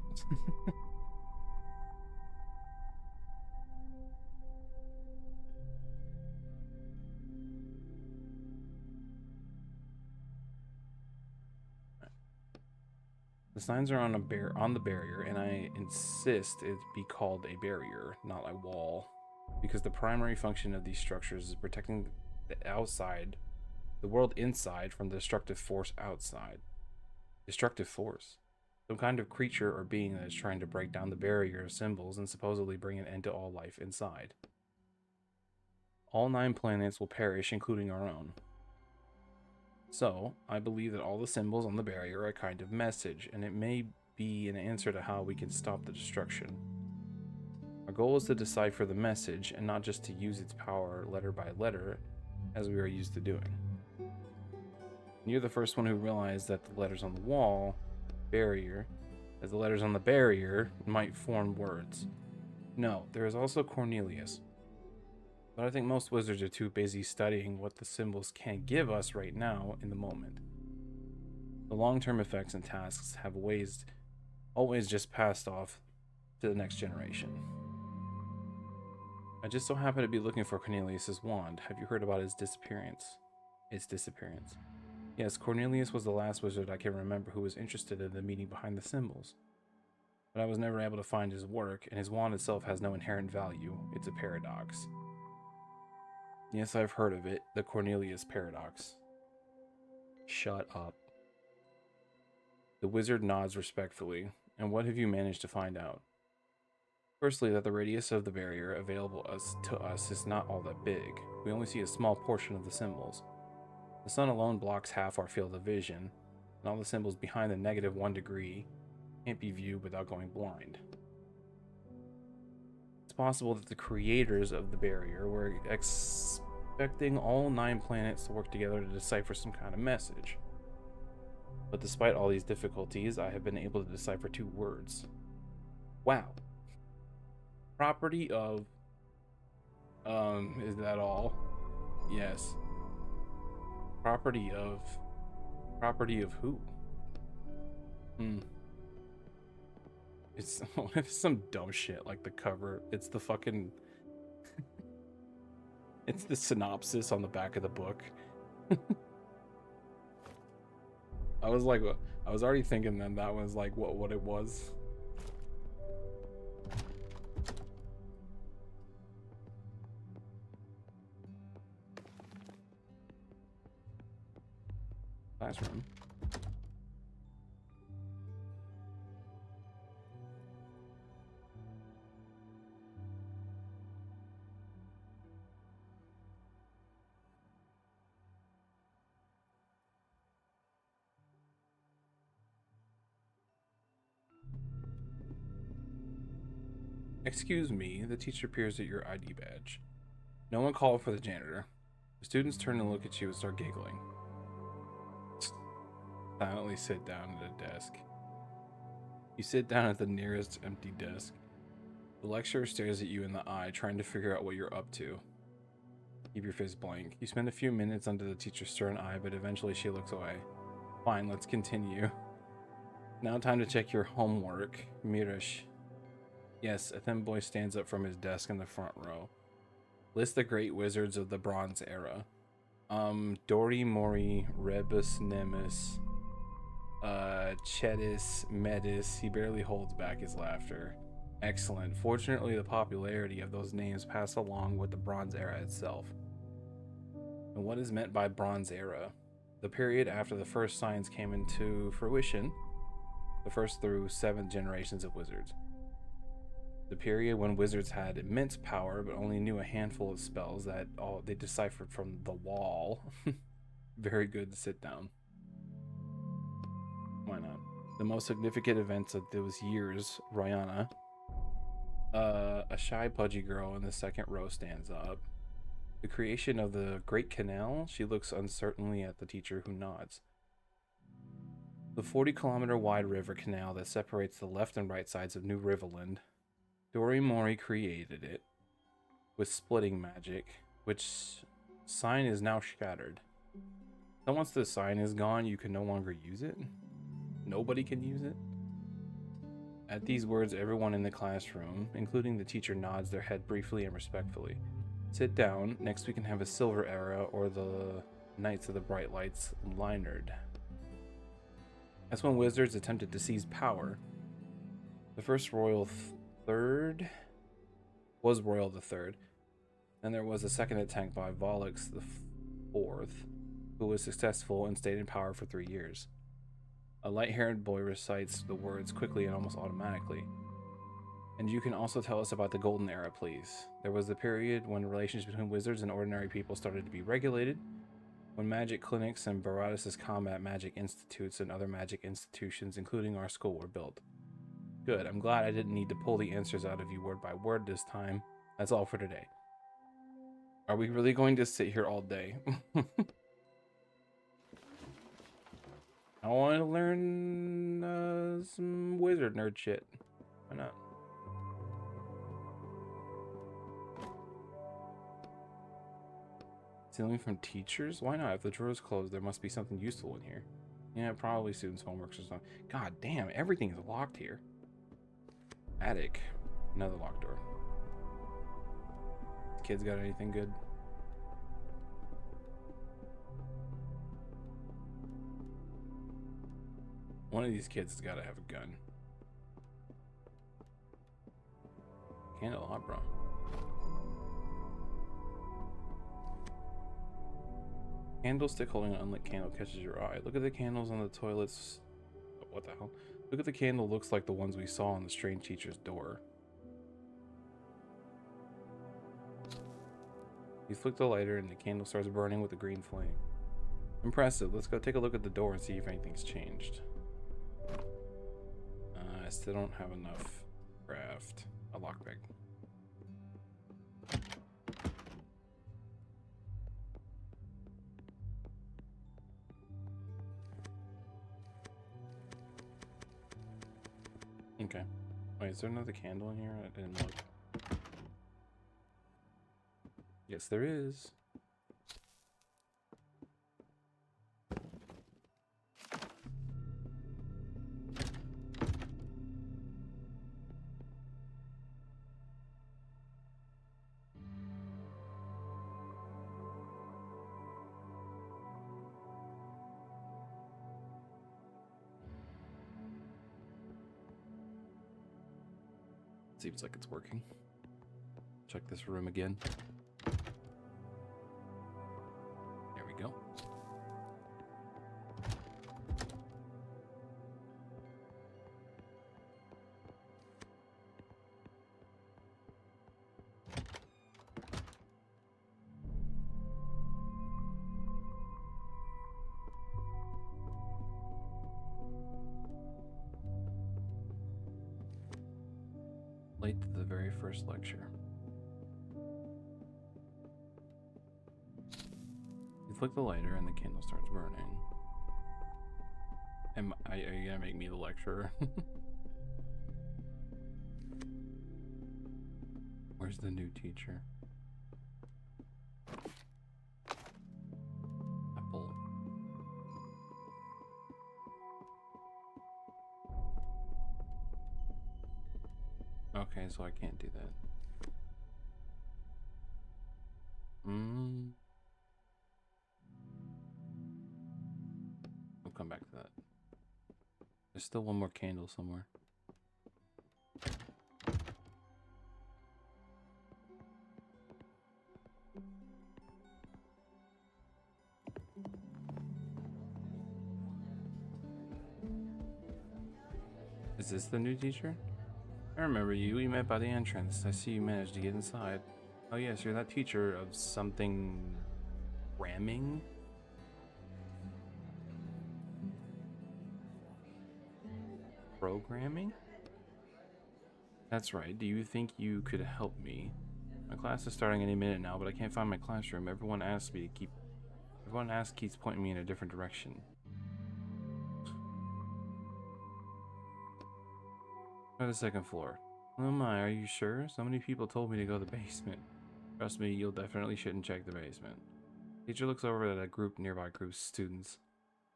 A: The signs are on the barrier, and I insist it be called a barrier, not a wall, because the primary function of these structures is protecting the outside The world inside from the destructive force outside. Destructive force. Some kind of creature or being that is trying to break down the barrier of symbols and supposedly bring an end to all life inside. All 9 planets will perish, including our own. So, I believe that all the symbols on the barrier are a kind of message, and it may be an answer to how we can stop the destruction. Our goal is to decipher the message, and not just to use its power letter by letter, as we are used to doing. You're the first one who realized that the letters on the wall, barrier, as the letters on the barrier might form words. No, there is also Cornelius. But I think most wizards are too busy studying what the symbols can give us right now in the moment. The long-term effects and tasks have always just passed off to the next generation. I just so happen to be looking for Cornelius's wand. Have you heard about his disappearance? Its disappearance. Yes, Cornelius was the last wizard I can remember who was interested in the meaning behind the symbols. But I was never able to find his work, and his wand itself has no inherent value. It's a paradox. Yes, I've heard of it, the Cornelius paradox. Shut up. The wizard nods respectfully. And what have you managed to find out? Firstly, that the radius of the barrier available to us is not all that big. We only see a small portion of the symbols. The sun alone blocks half our field of vision, and all the symbols behind the -1 degree can't be viewed without going blind. It's possible that the creators of the barrier were expecting all 9 planets to work together to decipher some kind of message. But despite all these difficulties, I have been able to decipher 2 words. Wow. Property of... is that all? Yes. Property of who? It's what if some dumb shit like the cover? It's the fucking it's the synopsis on the back of the book. I was already thinking then that was like what it was. Classroom. Excuse me, the teacher peers at your ID badge. No one called for the janitor. The students turn to look at you and start giggling. Silently sit down at a desk. You sit down at the nearest empty desk. The lecturer stares at you in the eye, trying to figure out what you're up to. Keep your face blank. You spend a few minutes under the teacher's stern eye, but eventually she looks away. Fine, let's continue. Now time to check your homework, Mirish. Yes, a thin boy stands up from his desk in the front row. List the great wizards of the Bronze Era. Dori, Mori, Rebus, Nemes, Chetis, Metis. He barely holds back his laughter. Excellent. Fortunately, the popularity of those names passed along with the Bronze Era itself. And what is meant by Bronze Era? The period after the first science came into fruition, the first through 7th generations of wizards. The period when wizards had immense power but only knew a handful of spells that they deciphered from the wall. Very good to sit down. Why not? The most significant events of those years, Rihanna. A shy, pudgy girl in the second row stands up. The creation of the Great Canal, she looks uncertainly at the teacher who nods. The 40-kilometer wide river canal that separates the left and right sides of New Riverland. Dori Mori created it with splitting magic, which sign is now shattered. So once the sign is gone, you can no longer use it. Nobody can use it. At these words, everyone in the classroom, including the teacher, nods their head briefly and respectfully. Sit down. Next we can have a Silver Era or the Knights of the Bright Lights, Lynard. That's when wizards attempted to seize power. The first Royal Third was Royal the Third. Then there was a second attempt by Volux the Fourth, who who was successful and stayed in power for 3 years. A light-haired boy recites the words quickly and almost automatically. And you can also tell us about the Golden Era, please. There was the period when relations between wizards and ordinary people started to be regulated, when magic clinics and Baratus' combat magic institutes and other magic institutions, including our school, were built. Good, I'm glad I didn't need to pull the answers out of you word by word this time. That's all for today. Are we really going to sit here all day? I want to learn some wizard nerd shit. Why not? Stealing from teachers? Why not? If the drawer is closed, there must be something useful in here. Yeah, probably students' homeworks or something. God damn, everything is locked here. Attic. Another locked door. Kids got anything good? One of these kids has got to have a gun. Candelabra. Candlestick holding an unlit candle catches your eye. Look at the candles on the toilets. What the hell? Look at the candle, looks like the ones we saw on the strange teacher's door. You flick the lighter and the candle starts burning with a green flame. Impressive. Let's go take a look at the door and see if anything's changed. I still don't have enough craft. A lockpick. Okay. Wait, is there another candle in here? I didn't look. Yes, there is. Seems like it's working. Check this room again. There we go. Late to the very first lecture. You flick the lighter and the candle starts burning. Are you gonna make me the lecturer? Where's the new teacher? Apple. Okay, so I can't do that. We'll come back to that. There's still one more candle somewhere. Is this the new teacher? I remember you. We met by the entrance. I see you managed to get inside. Oh yes, you're that teacher of something... ramming? Programming? That's right. Do you think you could help me? My class is starting any minute now, but I can't find my classroom. Everyone keeps pointing me in a different direction. Try the second floor. Oh my, are you sure? So many people told me to go to the basement. Trust me, you'll definitely shouldn't check the basement. Teacher looks over at a nearby group of students.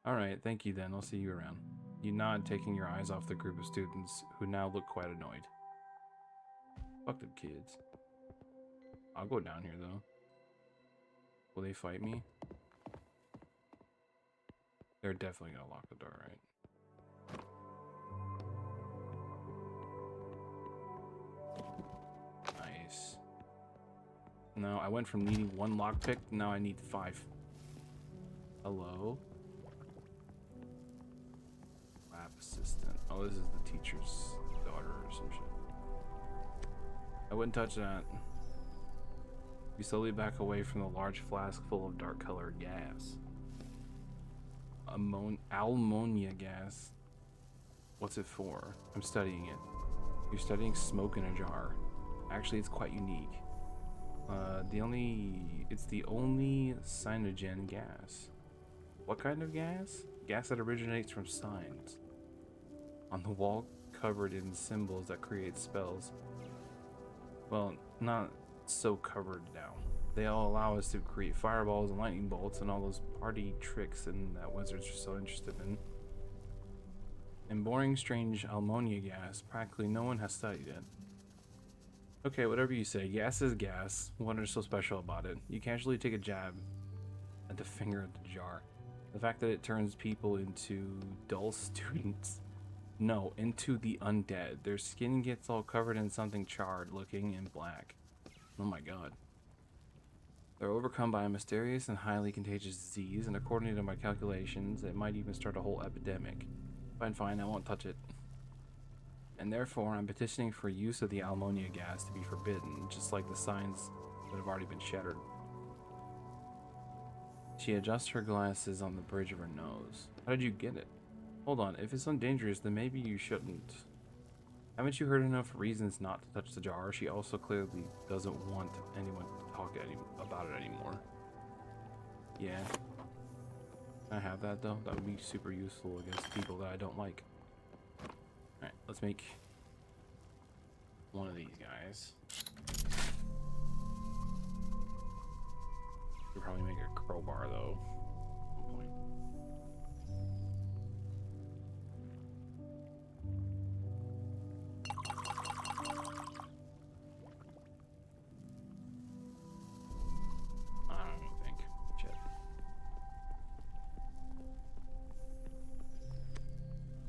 A: Alright, thank you then. I'll see you around. You nod, taking your eyes off the group of students, who now look quite annoyed. Fuck them kids. I'll go down here though. Will they fight me? They're definitely gonna lock the door, right? Nice. Now I went from needing one lockpick, now I need 5. Hello? Lab assistant. Oh, this is the teacher's daughter or some shit. I wouldn't touch that. You slowly back away from the large flask full of dark colored gas. Ammonia gas. What's it for? I'm studying it. You're studying smoke in a jar. Actually, it's quite unique. It's the only cyanogen gas. What kind of gas? Gas that originates from signs. On the wall covered in symbols that create spells. Well, not so covered now. They all allow us to create fireballs and lightning bolts and all those party tricks and that wizards are so interested in. And boring, strange ammonia gas, practically no one has studied it. Okay, whatever you say, gas is gas. What is so special about it? You casually take a jab at the finger of the jar. The fact that it turns people into dull students. No, into the undead. Their skin gets all covered in something charred looking and black. Oh my god. They're overcome by a mysterious and highly contagious disease, and according to my calculations, it might even start a whole epidemic. Fine, I won't touch it. And therefore, I'm petitioning for use of the ammonia gas to be forbidden, just like the signs that have already been shattered. She adjusts her glasses on the bridge of her nose. How did you get it? Hold on, if it's undangerous, then maybe you shouldn't. Haven't you heard enough reasons not to touch the jar? She also clearly doesn't want anyone to talk about it anymore. Yeah. Can I have that though? That would be super useful against people that I don't like. Alright, let's make one of these guys. Could probably make a crowbar though. At some point. I don't think. Shit.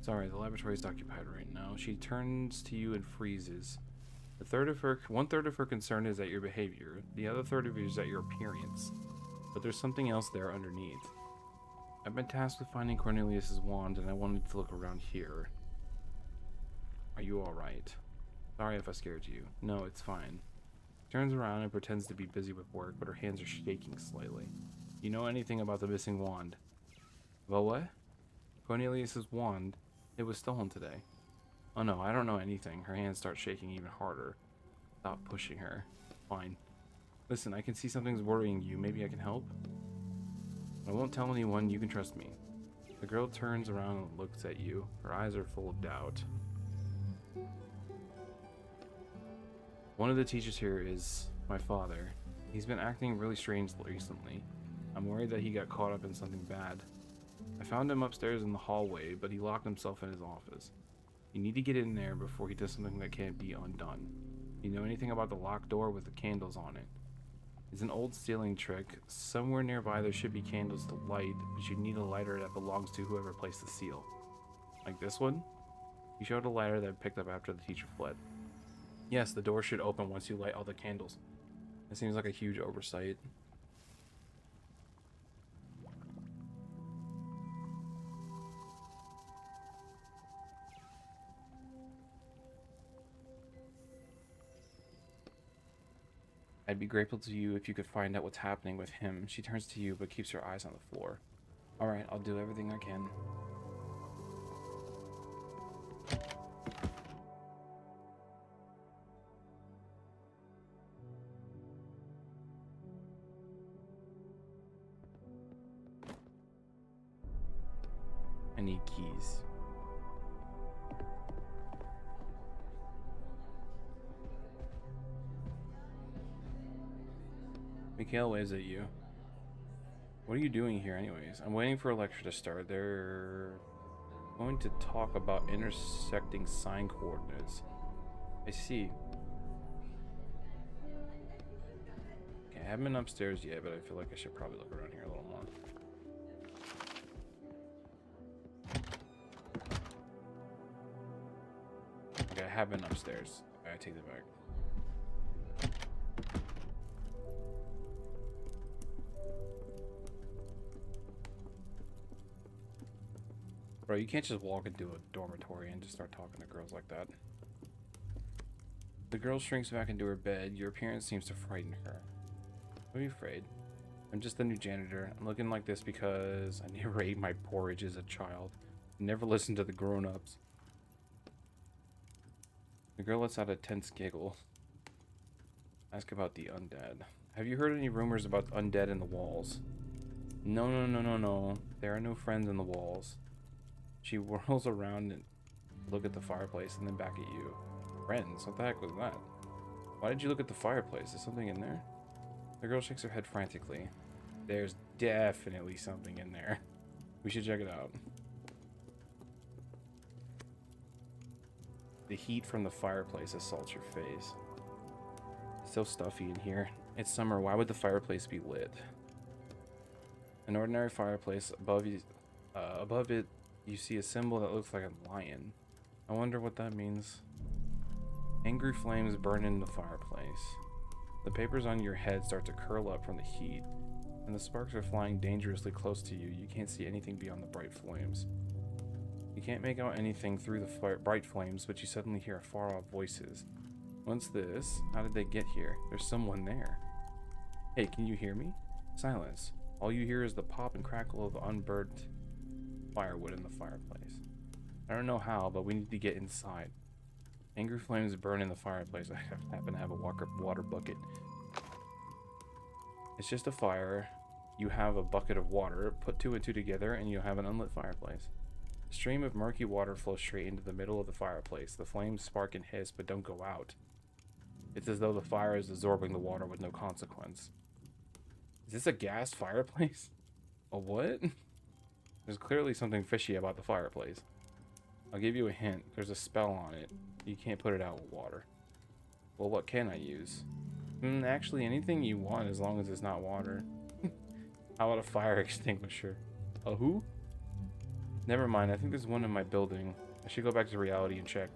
A: Sorry, the laboratory is occupied right now. She turns to you and freezes. One third of her concern is at your behavior. The other third of it is at your appearance. But there's something else there underneath. I've been tasked with finding Cornelius's wand, and I wanted to look around here. Are you alright? Sorry if I scared you. No, it's fine. She turns around and pretends to be busy with work, but her hands are shaking slightly. You know anything about the missing wand? Well, what? Cornelius's wand. It was stolen today. Oh no, I don't know anything. Her hands start shaking even harder. Stop pushing her. Fine. Listen, I can see something's worrying you. Maybe I can help? I won't tell anyone. You can trust me. The girl turns around and looks at you. Her eyes are full of doubt. One of the teachers here is my father. He's been acting really strange recently. I'm worried that he got caught up in something bad. I found him upstairs in the hallway, but he locked himself in his office. You need to get in there before he does something that can't be undone. You know anything about the locked door with the candles on it? It's an old stealing trick. Somewhere nearby there should be candles to light, but you need a lighter that belongs to whoever placed the seal. Like this one? You showed a lighter that I picked up after the teacher fled. Yes, the door should open once you light all the candles. It seems like a huge oversight. I'd be grateful to you if you could find out what's happening with him. She turns to you, but keeps her eyes on the floor. Alright, I'll do everything I can. I need keys. Mikhail waves at you. What are you doing here anyways? I'm waiting for a lecture to start. They're going to talk about intersecting sign coordinates. I see. Okay, I haven't been upstairs yet, but I feel like I should probably look around here a little more. Okay, I have been upstairs. I take it back. Bro, you can't just walk into a dormitory and just start talking to girls like that. The girl shrinks back into her bed. Your appearance seems to frighten her. Are you afraid? I'm just the new janitor. I'm looking like this because I never ate my porridge as a child. Never listened to the grown-ups. The girl lets out a tense giggle. Ask about the undead. Have you heard any rumors about undead in the walls? No, no, no, no, no. There are no friends in the walls. She whirls around and look at the fireplace and then back at you. Friends? What the heck was that? Why did you look at the fireplace? Is something in there? The girl shakes her head frantically. There's definitely something in there. We should check it out. The heat from the fireplace assaults your face. It's so stuffy in here. It's summer. Why would the fireplace be lit? An ordinary fireplace. Above it, you see a symbol that looks like a lion. I wonder what that means. Angry flames burn in the fireplace. The papers on your head start to curl up from the heat, and the sparks are flying dangerously close to you. You can't see anything beyond the bright flames. You can't make out anything through the bright flames, but you suddenly hear far-off voices. What's this? How did they get here? There's someone there. Hey, can you hear me? Silence. All you hear is the pop and crackle of unburnt firewood in the fireplace. I don't know how, but we need to get inside. Angry flames burn in the fireplace. I happen to have a water bucket. It's just a fire. You have a bucket of water. Put two and two together and you have an unlit fireplace. A stream of murky water flows straight into the middle of the fireplace. The flames spark and hiss, but don't go out. It's as though the fire is absorbing the water with no consequence. Is this a gas fireplace? A what? There's clearly something fishy about the fireplace. I'll give you a hint. There's a spell on it. You can't put it out with water. Well, what can I use? Actually, anything you want as long as it's not water. How about a fire extinguisher? A who? Never mind, I think there's one in my building. I should go back to reality and check.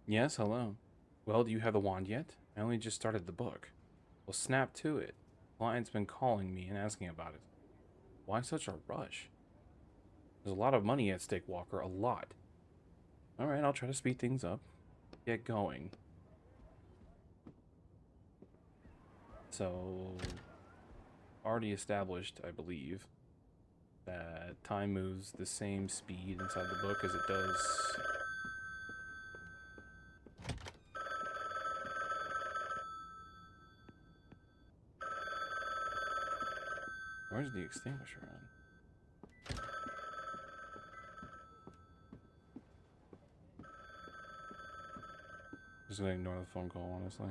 A: Yes, hello. Well, do you have the wand yet? I only just started the book. Well, snap to it. The client's been calling me and asking about it. Why such a rush? There's a lot of money at stake, Walker. A lot. Alright, I'll try to speed things up. Get going. So, already established, I believe, that time moves the same speed inside the book as it does... Where's the extinguisher on? Just gonna ignore the phone call, honestly.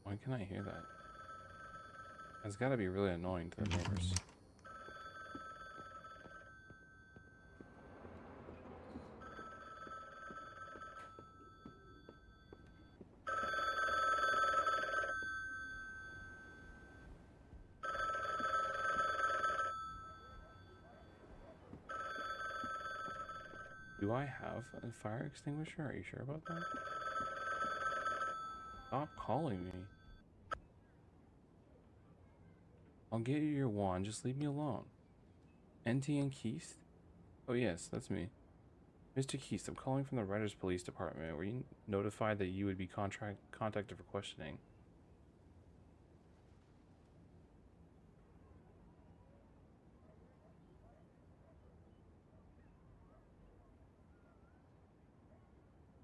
A: Why can I hear that? That's gotta be really annoying to the neighbors. Do I have a fire extinguisher? Are you sure about that? Stop calling me. I'll get you your wand, just leave me alone. NT and Keist? Oh yes, that's me. Mr. Keist, I'm calling from the Writers Police Department. Were you notified that you would be contacted for questioning?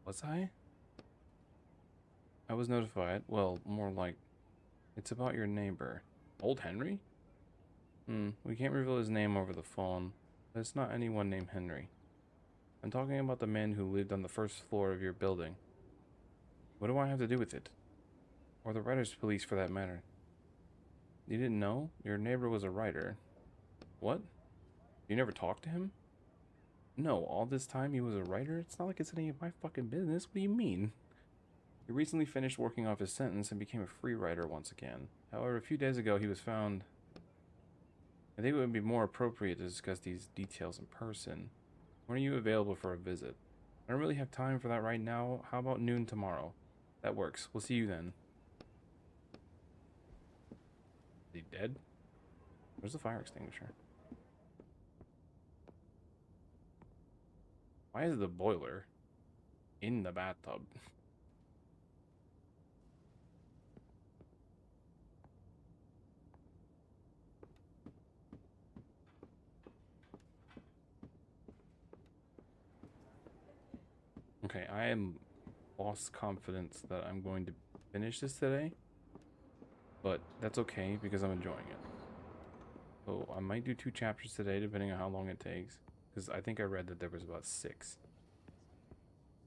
A: Was I? I was notified. Well, more like, it's about your neighbor. Old Henry? We can't reveal his name over the phone, but it's not anyone named Henry. I'm talking about the man who lived on the first floor of your building. What do I have to do with it? Or the writers' police, for that matter. You didn't know? Your neighbor was a writer. What? You never talked to him? No, all this time he was a writer? It's not like it's any of my fucking business. What do you mean? He recently finished working off his sentence and became a free writer once again. However, a few days ago he was found... I think it would be more appropriate to discuss these details in person. When are you available for a visit? I don't really have time for that right now. How about noon tomorrow? That works. We'll see you then. Is he dead? Where's the fire extinguisher? Why is the boiler in the bathtub? Okay, I am lost confidence that I'm going to finish this today, but that's okay because I'm enjoying it. So I might do 2 chapters today depending on how long it takes, because I think I read that there was about 6.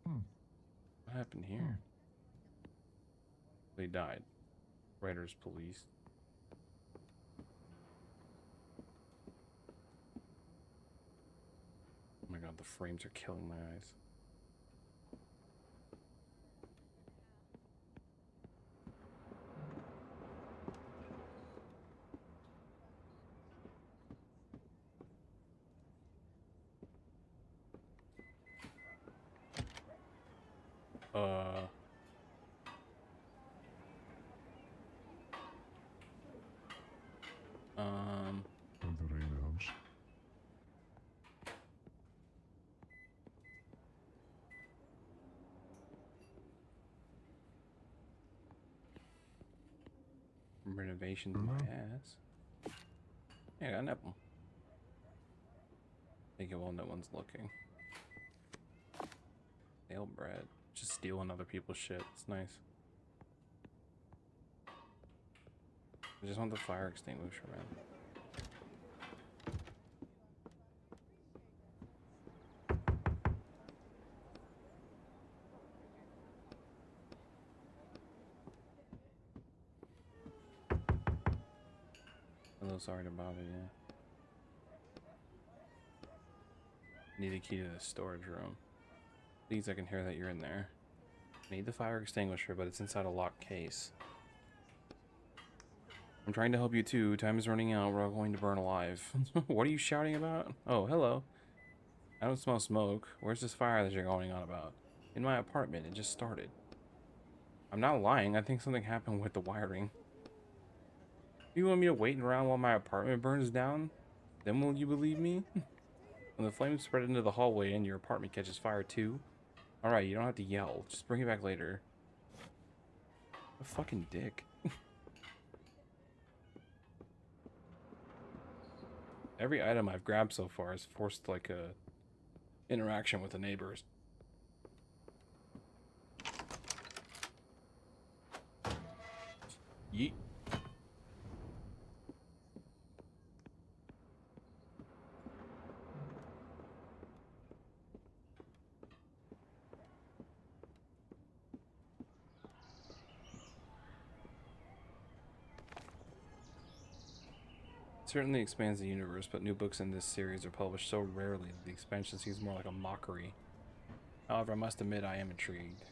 A: What happened here? They died. Writers, police. Oh my god, the frames are killing my eyes. Renovations in my ass. Yeah, I got an apple. Take it while no one's looking. Stale bread. Just stealing other people's shit. It's nice. I just want the fire extinguisher, man. A little sorry to bother you. Need a key to the storage room. Please, I can hear that you're in there. Need the fire extinguisher, but it's inside a locked case. I'm trying to help you too. Time is running out. We're all going to burn alive. What are you shouting about? Oh, hello. I don't smell smoke. Where's this fire that you're going on about? In my apartment. It just started. I'm not lying. I think something happened with the wiring. You want me to wait around while my apartment burns down? Then will you believe me? When the flames spread into the hallway and your apartment catches fire too? Alright, you don't have to yell. Just bring it back later. A fucking dick. Every item I've grabbed so far has forced like a interaction with the neighbors. Yeet. It certainly expands the universe, but new books in this series are published so rarely that the expansion seems more like a mockery. However, I must admit I am intrigued.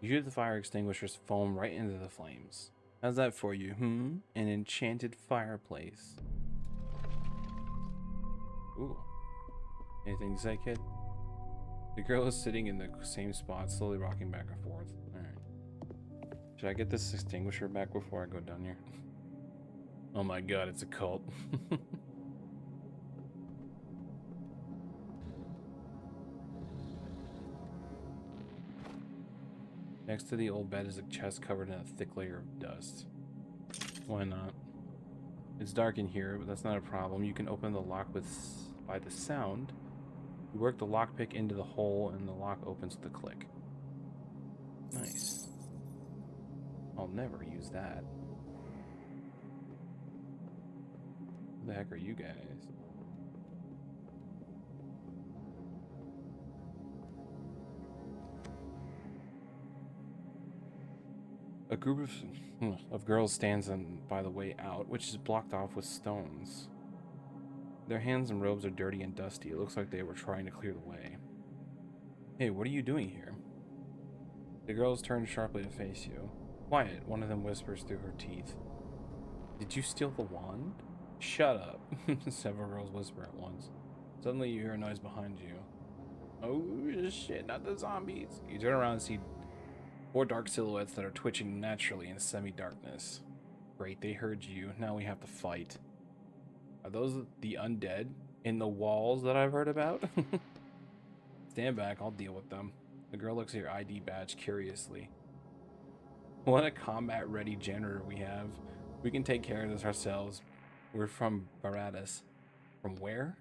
A: You shoot the fire extinguisher's foam right into the flames. How's that for you, An enchanted fireplace. Ooh. Anything to say, kid? The girl is sitting in the same spot, slowly rocking back and forth. Alright. Should I get this extinguisher back before I go down here? Oh my god, it's a cult. Next to the old bed is a chest covered in a thick layer of dust. Why not? It's dark in here, but that's not a problem. You can open the lock with by the sound. You work the lockpick into the hole and the lock opens with a click. Nice. I'll never use that. Who the heck are you guys? A group of girls stands by the way out, which is blocked off with stones. Their hands and robes are dirty and dusty. It looks like they were trying to clear the way. Hey, what are you doing here? The girls turn sharply to face you. Quiet, one of them whispers through her teeth. Did you steal the wand? Shut up, several girls whisper at once. Suddenly you hear a noise behind you. Oh shit, not the zombies. You turn around and see 4 dark silhouettes that are twitching naturally in semi-darkness. Great, they heard you. Now we have to fight. Are those the undead in the walls that I've heard about? Stand back, I'll deal with them. The girl looks at your ID badge curiously. What a combat-ready janitor we have. We can take care of this ourselves. We're from Baratus. From where?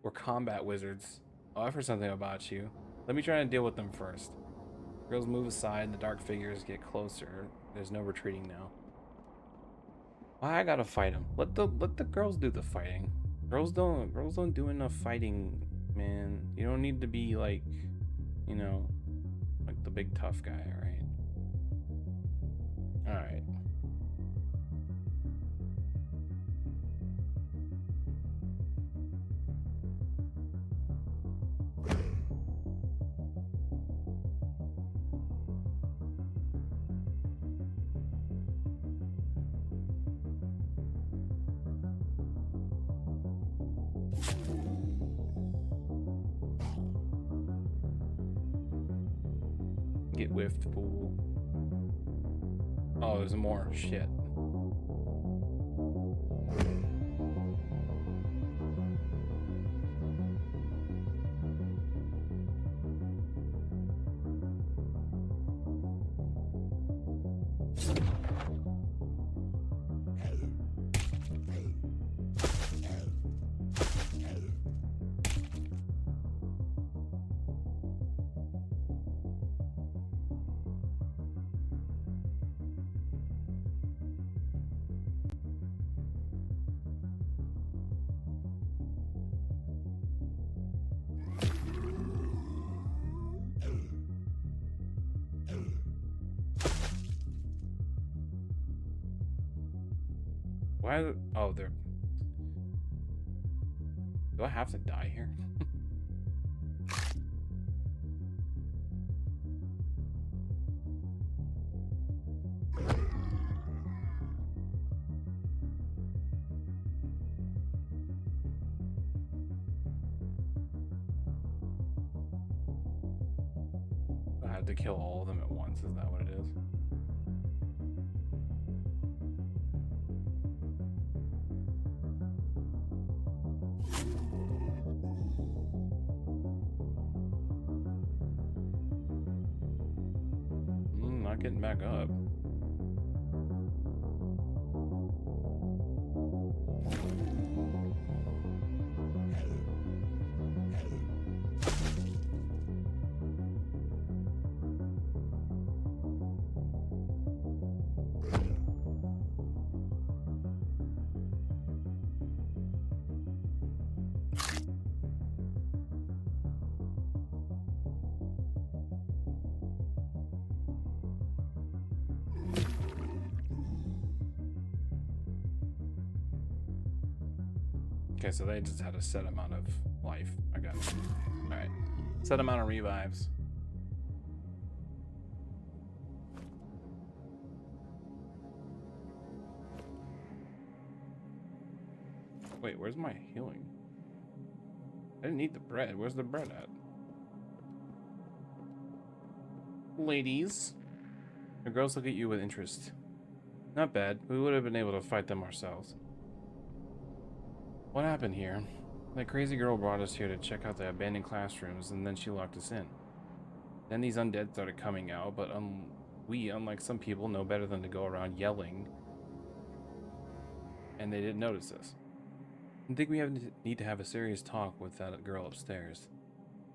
A: We're combat wizards. Oh, I've heard something about you. Let me try and deal with them first. Girls move aside and the dark figures get closer. There's no retreating now. Why I gotta fight them? Let the girls do the fighting. Girls don't do enough fighting, man. You don't need to be like, you know, like the big tough guy, right? Alright. Get whiffed, fool. Oh, there's more shit. Why? Oh, they're. Do I have to die here? I have to kill all of them at once. Is that what it is? Not getting back up. Okay, so they just had a set amount of life. I got it. Alright. Set amount of revives. Wait, where's my healing? I didn't eat the bread. Where's the bread at? Ladies. The girls look at you with interest. Not bad. We would have been able to fight them ourselves. What happened here? That crazy girl brought us here to check out the abandoned classrooms, and then she locked us in. Then these undead started coming out, but we, unlike some people, know better than to go around yelling. And they didn't notice us. I think we need to have a serious talk with that girl upstairs.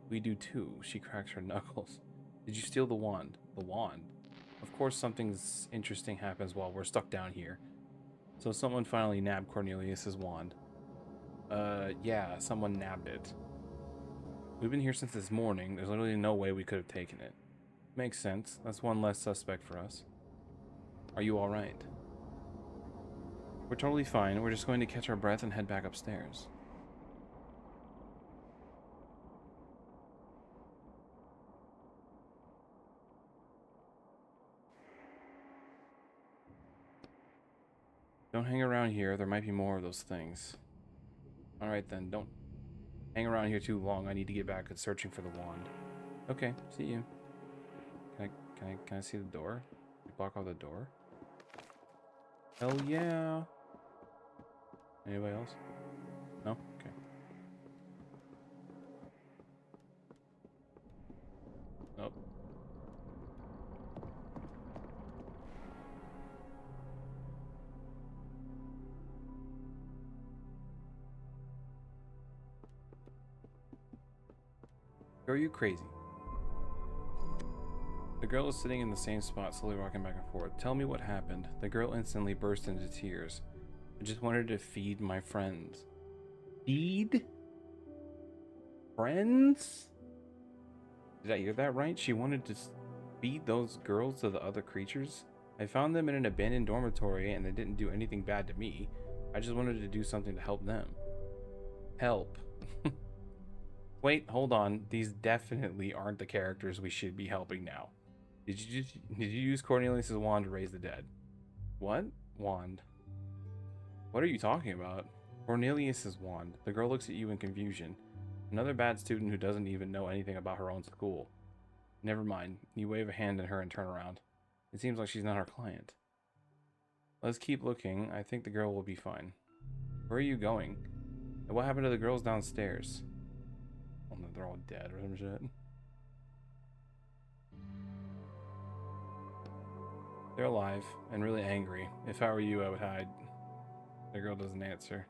A: We do too. She cracks her knuckles. Did you steal the wand? The wand? Of course something's interesting happens while we're stuck down here. So someone finally nabbed Cornelius's wand. Yeah, someone nabbed it. We've been here since this morning. There's literally no way we could have taken it. Makes sense. That's one less suspect for us. Are you alright? We're totally fine. We're just going to catch our breath and head back upstairs. Don't hang around here. There might be more of those things. Alright then, don't hang around here too long. I need to get back to searching for the wand. Okay, see you. Can I see the door? Block off the door? Hell yeah. Anybody else? No? Okay. Nope. Are you crazy? The girl is sitting in the same spot, slowly rocking back and forth. Tell me what happened. The girl instantly burst into tears. I just wanted to feed my friends. Feed? Friends? Did I hear that right? She wanted to feed those girls to the other creatures? I found them in an abandoned dormitory and they didn't do anything bad to me. I just wanted to do something to help them. Help. Wait, hold on. These definitely aren't the characters we should be helping now. Did you use Cornelius' wand to raise the dead? What? Wand? What are you talking about? Cornelius' wand. The girl looks at you in confusion. Another bad student who doesn't even know anything about her own school. Never mind. You wave a hand at her and turn around. It seems like she's not our client. Let's keep looking. I think the girl will be fine. Where are you going? And what happened to the girls downstairs? Oh no, they're all dead or some shit. They're alive and really angry. If I were you, I would hide. The girl doesn't answer.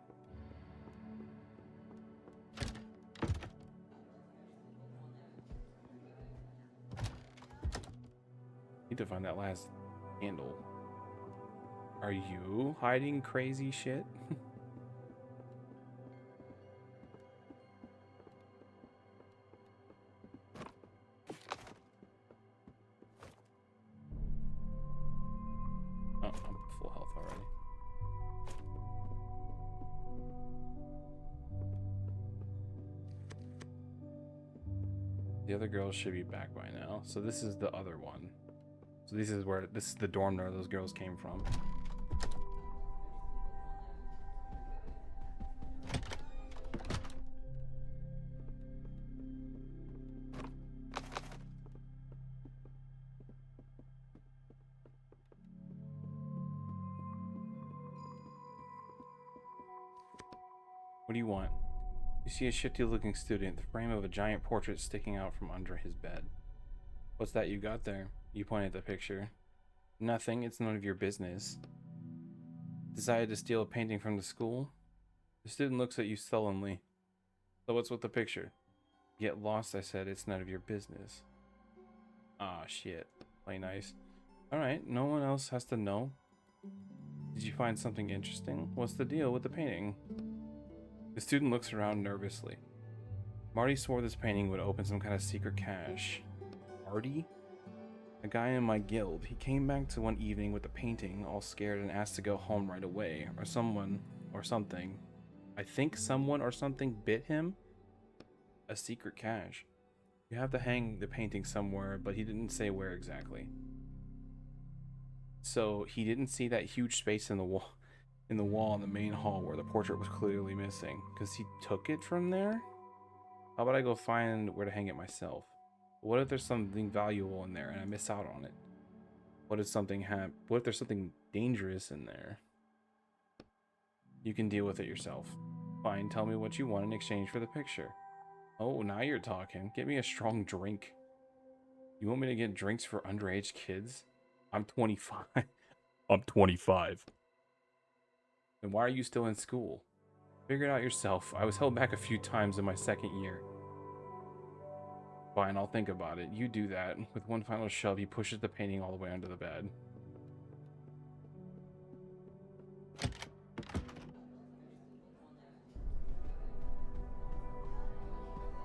A: Need to find that last handle. Are you hiding crazy shit? Oh, I'm full health already. The other girls should be back by now. So this is the other one. So this is the dorm where those girls came from. What do you want? You see a shifty looking student, the frame of a giant portrait sticking out from under his bed. What's that you got there? You point at the picture. Nothing, it's none of your business. Decided to steal a painting from the school? The student looks at you sullenly. So what's with the picture? Get lost, I said, it's none of your business. Ah, shit. Play nice. Alright, no one else has to know. Did you find something interesting? What's the deal with the painting? The student looks around nervously. Marty swore this painting would open some kind of secret cache. Marty? A guy in my guild. He came back to one evening with the painting, all scared, and asked to go home right away. Or someone, or something. I think someone or something bit him? A secret cache. You have to hang the painting somewhere, but he didn't say where exactly. So he didn't see that huge space in the wall in the main hall where the portrait was clearly missing, because he took it from there? How about I go find where to hang it myself? What if there's something valuable in there and I miss out on it? What if there's something dangerous in there? You can deal with it yourself. Fine, tell me what you want in exchange for the picture. Oh, now you're talking. Get me a strong drink. You want me to get drinks for underage kids? I'm 25. I'm 25. Then why are you still in school? Figure it out yourself. I was held back a few times in my second year. Fine, I'll think about it. You do that. With one final shove, he pushes the painting all the way under the bed.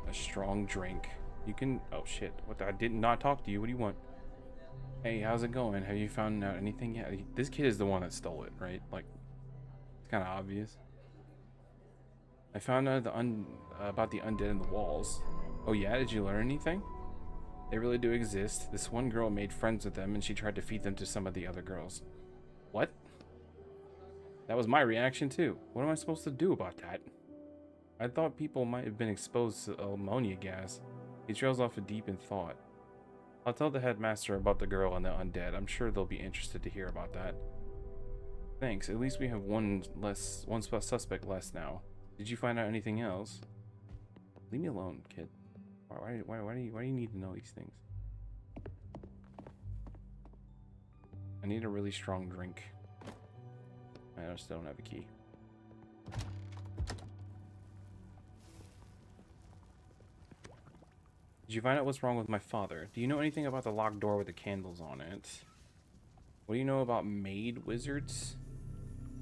A: A strong drink. You can... Oh, shit. What the... I did not talk to you. What do you want? Hey, how's it going? Have you found out anything yet? This kid is the one that stole it, right? Like, it's kind of obvious. I found out about the undead in the walls. Oh yeah? Did you learn anything? They really do exist. This one girl made friends with them and she tried to feed them to some of the other girls. What? That was my reaction too. What am I supposed to do about that? I thought people might have been exposed to ammonia gas. He trails off deep in thought. I'll tell the headmaster about the girl and the undead. I'm sure they'll be interested to hear about that. Thanks. At least we have one suspect less now. Did you find out anything else? Leave me alone, kid. Why do you need to know these things? I need a really strong drink. I still don't have a key. Did you find out what's wrong with my father? Do you know anything about the locked door with the candles on it? What do you know about maid wizards?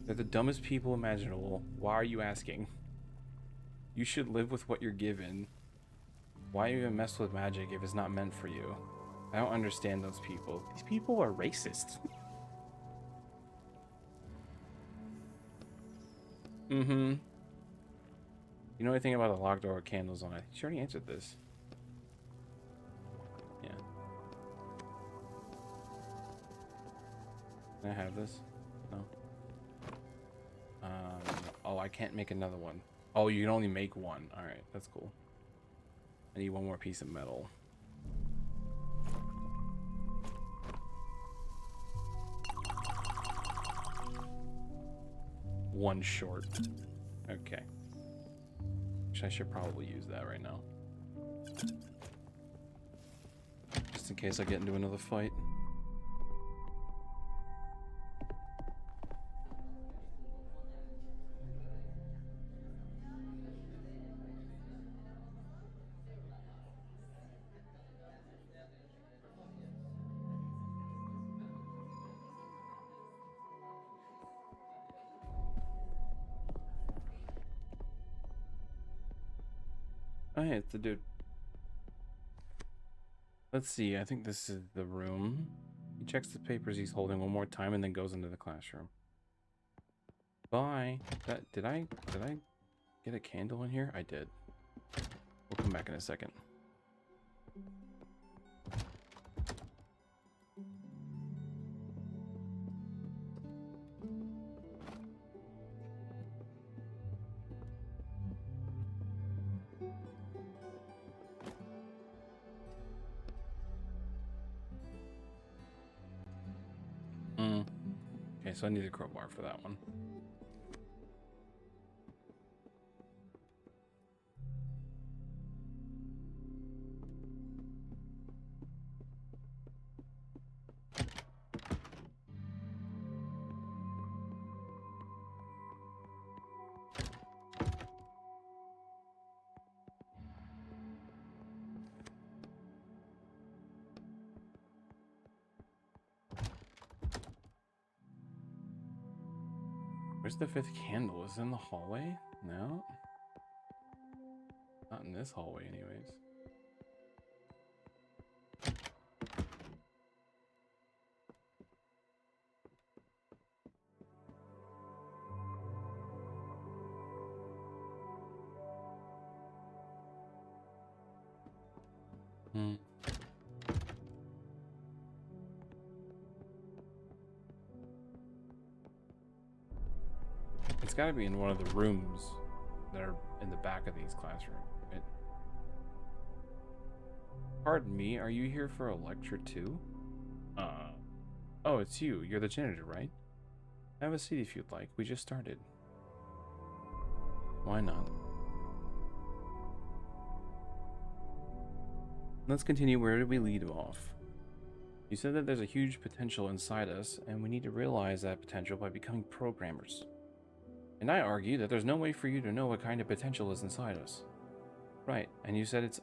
A: They're the dumbest people imaginable. Why are you asking? You should live with what you're given. Why even mess with magic if it's not meant for you? I don't understand those people. These people are racist. Mm-hmm. You know anything about the locked door with candles on it? She already answered this. Yeah. Can I have this? No. Oh, I can't make another one. Oh, you can only make one. Alright, that's cool. I need one more piece of metal. One short. Okay. Which I should probably use that right now. Just in case I get into another fight. Oh, hey, it's the dude. Let's see, I think this is the room. He checks the papers he's holding one more time and then goes into the classroom. Bye. Did I get a candle in here? I did. We'll come back in a second. Okay, so I need a crowbar for that one. Where's the fifth candle? Is it in the hallway? No. Not in this hallway anyways. It's got to be in one of the rooms that are in the back of these classrooms. Right? Pardon me, are you here for a lecture too? Oh, it's you. You're the janitor, right? Have a seat if you'd like. We just started. Why not? Let's continue. Where did we leave off? You said that there's a huge potential inside us, and we need to realize that potential by becoming programmers. And I argue that there's no way for you to know what kind of potential is inside us. Right, and you said it's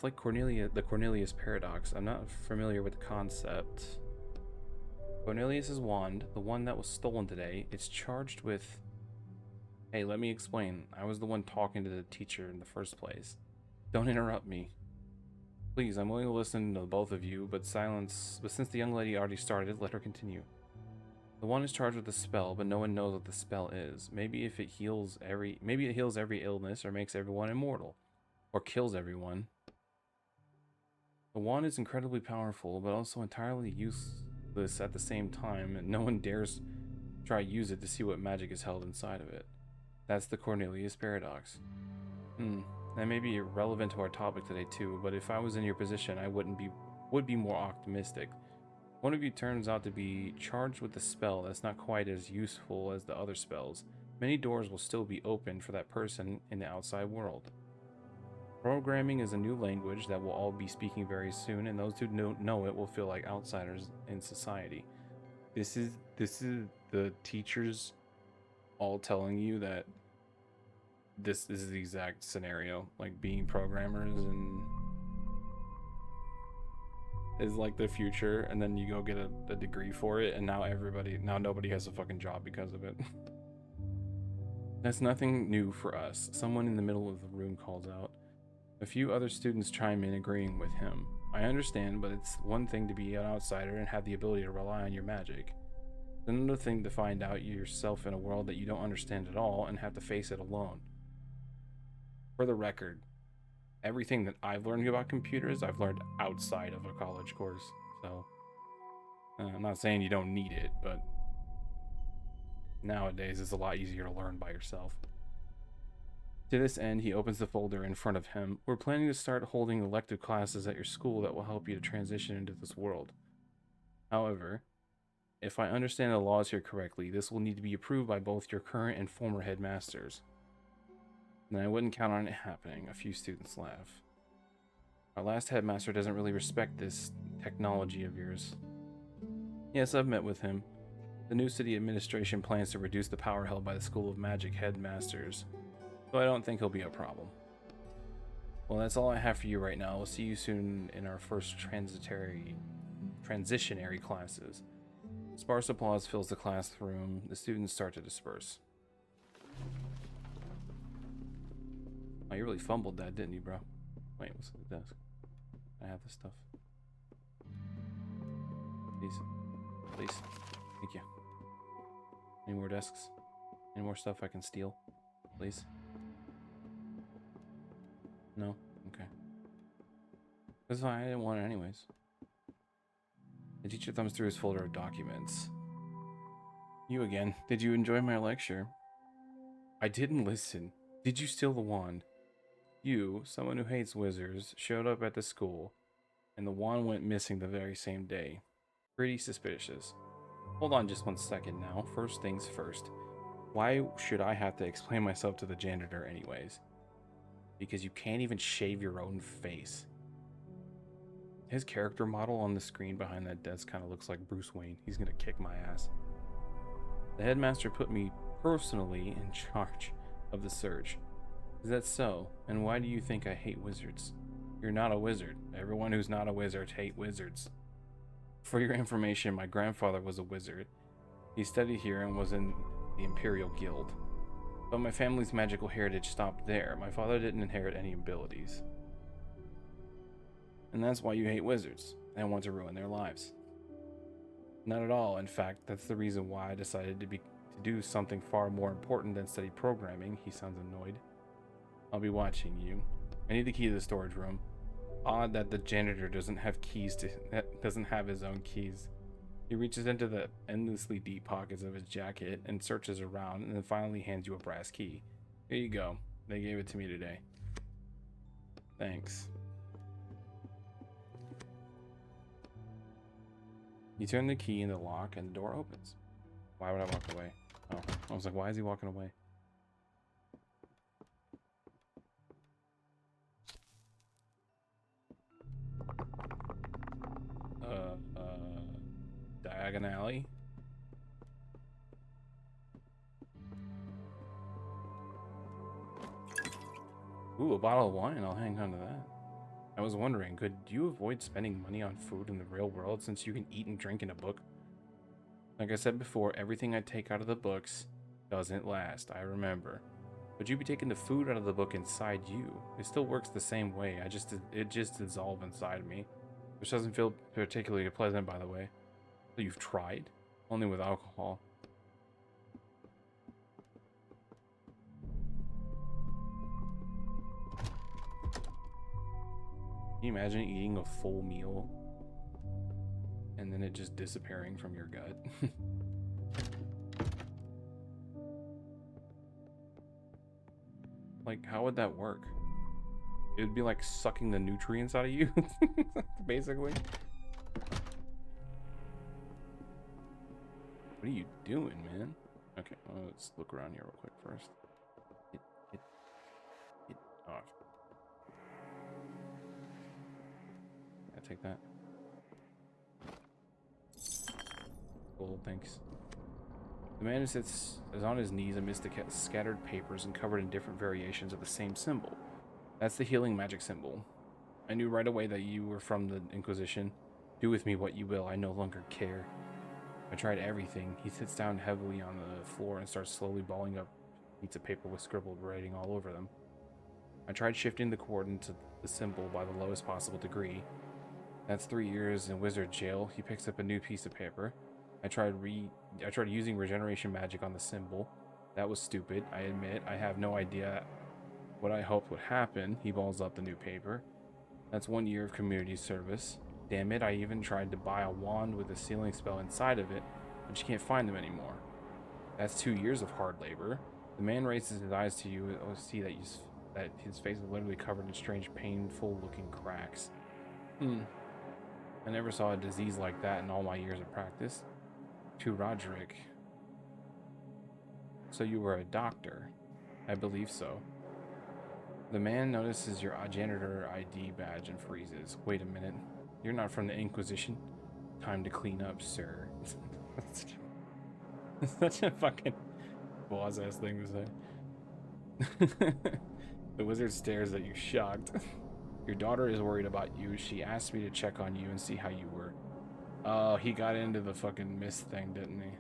A: like the Cornelius paradox. I'm not familiar with the concept. Cornelius's wand, the one that was stolen today, it's charged with... Hey, let me explain. I was the one talking to the teacher in the first place. Don't interrupt me. Please, I'm willing to listen to both of you, but since the young lady already started, let her continue. The one is charged with a spell, but no one knows what the spell is. Maybe it heals every illness or makes everyone immortal. Or kills everyone. The wand is incredibly powerful, but also entirely useless at the same time, and no one dares try to use it to see what magic is held inside of it. That's the Cornelius paradox. That may be relevant to our topic today too, but if I was in your position, I would be more optimistic. One of you turns out to be charged with a spell that's not quite as useful as the other spells. Many doors will still be open for that person in the outside world. Programming is a new language that we'll all be speaking very soon, and those who don't know it will feel like outsiders in society. This is the teachers all telling you that this is the exact scenario, like being programmers and is like the future, and then you go get a degree for it, and now nobody has a fucking job because of it. That's nothing new for us. Someone in the middle of the room calls out. A few other students chime in, agreeing with him. I understand, but it's one thing to be an outsider and have the ability to rely on your magic. It's another thing to find out yourself in a world that you don't understand at all and have to face it alone. For the record, everything that I've learned about computers, I've learned outside of a college course. So, I'm not saying you don't need it, but nowadays it's a lot easier to learn by yourself. To this end, he opens the folder in front of him. We're planning to start holding elective classes at your school that will help you to transition into this world. However, if I understand the laws here correctly, this will need to be approved by both your current and former headmasters. And I wouldn't count on it happening. A few students laugh. Our last headmaster doesn't really respect this technology of yours. Yes, I've met with him. The new city administration plans to reduce the power held by the School of Magic headmasters. So I don't think he'll be a problem. Well, that's all I have for you right now. We'll see you soon in our first transitionary classes. Sparse applause fills the classroom. The students start to disperse. Oh, you really fumbled that, didn't you, bro? Wait, what's at the desk? I have this stuff. Please. Please. Thank you. Any more desks? Any more stuff I can steal? Please? No? Okay. That's fine, I didn't want it anyways. The teacher thumbs through his folder of documents. You again. Did you enjoy my lecture? I didn't listen. Did you steal the wand? You, someone who hates wizards, showed up at the school, and the wand went missing the very same day. Pretty suspicious. Hold on just 1 second now. First things first. Why should I have to explain myself to the janitor anyways? Because you can't even shave your own face. His character model on the screen behind that desk kind of looks like Bruce Wayne. He's gonna kick my ass. The headmaster put me personally in charge of the search. Is that so? And why do you think I hate wizards? You're not a wizard. Everyone who's not a wizard hate wizards. For your information, my grandfather was a wizard. He studied here and was in the Imperial Guild. But my family's magical heritage stopped there. My father didn't inherit any abilities. And that's why you hate wizards and want to ruin their lives. Not at all. In fact, that's the reason why I decided to do something far more important than study programming. He sounds annoyed. I'll be watching you. I need the key to the storage room. Odd that the janitor doesn't have his own keys. He reaches into the endlessly deep pockets of his jacket and searches around, and then finally hands you a brass key. Here you go. They gave it to me today. Thanks. You turn the key in the lock and the door opens. Why would I walk away? Oh, I was like, why is he walking away? Diagon alley. Ooh, a bottle of wine. I'll hang on to that. I was wondering, could you avoid spending money on food in the real world since you can eat and drink in a book? Like I said before, everything I take out of the books doesn't last, I remember. Would you be taking the food out of the book inside you? It still works the same way, it just dissolves inside me. Which doesn't feel particularly pleasant, by the way. So you've tried? Only with alcohol. Can you imagine eating a full meal and then it just disappearing from your gut? Like, how would that work? It would be like sucking the nutrients out of you, basically. What are you doing, man? Okay, well, let's look around here real quick first. Get off. Yeah, take that. Cool, thanks. The man who sits is on his knees amidst the scattered papers and covered in different variations of the same symbol. That's the healing magic symbol. I knew right away that you were from the Inquisition. Do with me what you will, I no longer care. I tried everything. He sits down heavily on the floor and starts slowly balling up sheets of paper with scribbled writing all over them. I tried shifting the coordinates of the symbol by the lowest possible degree. That's 3 years in wizard jail. He picks up a new piece of paper. I tried using regeneration magic on the symbol. That was stupid, I admit. I have no idea what I hoped would happen. He balls up the new paper. That's 1 year of community service. Damn it, I even tried to buy a wand with a sealing spell inside of it, but you can't find them anymore. That's 2 years of hard labor. The man raises his eyes to you and see that his face is literally covered in strange, painful-looking cracks. I never saw a disease like that in all my years of practice. To Roderick. So you were a doctor? I believe so. The man notices your janitor ID badge and freezes. Wait a minute. You're not from the Inquisition. Time to clean up, sir. Such a fucking boss-ass thing to say. The wizard stares at you, shocked. Your daughter is worried about you. She asked me to check on you and see how you were. Oh, he got into the fucking mist thing, didn't he?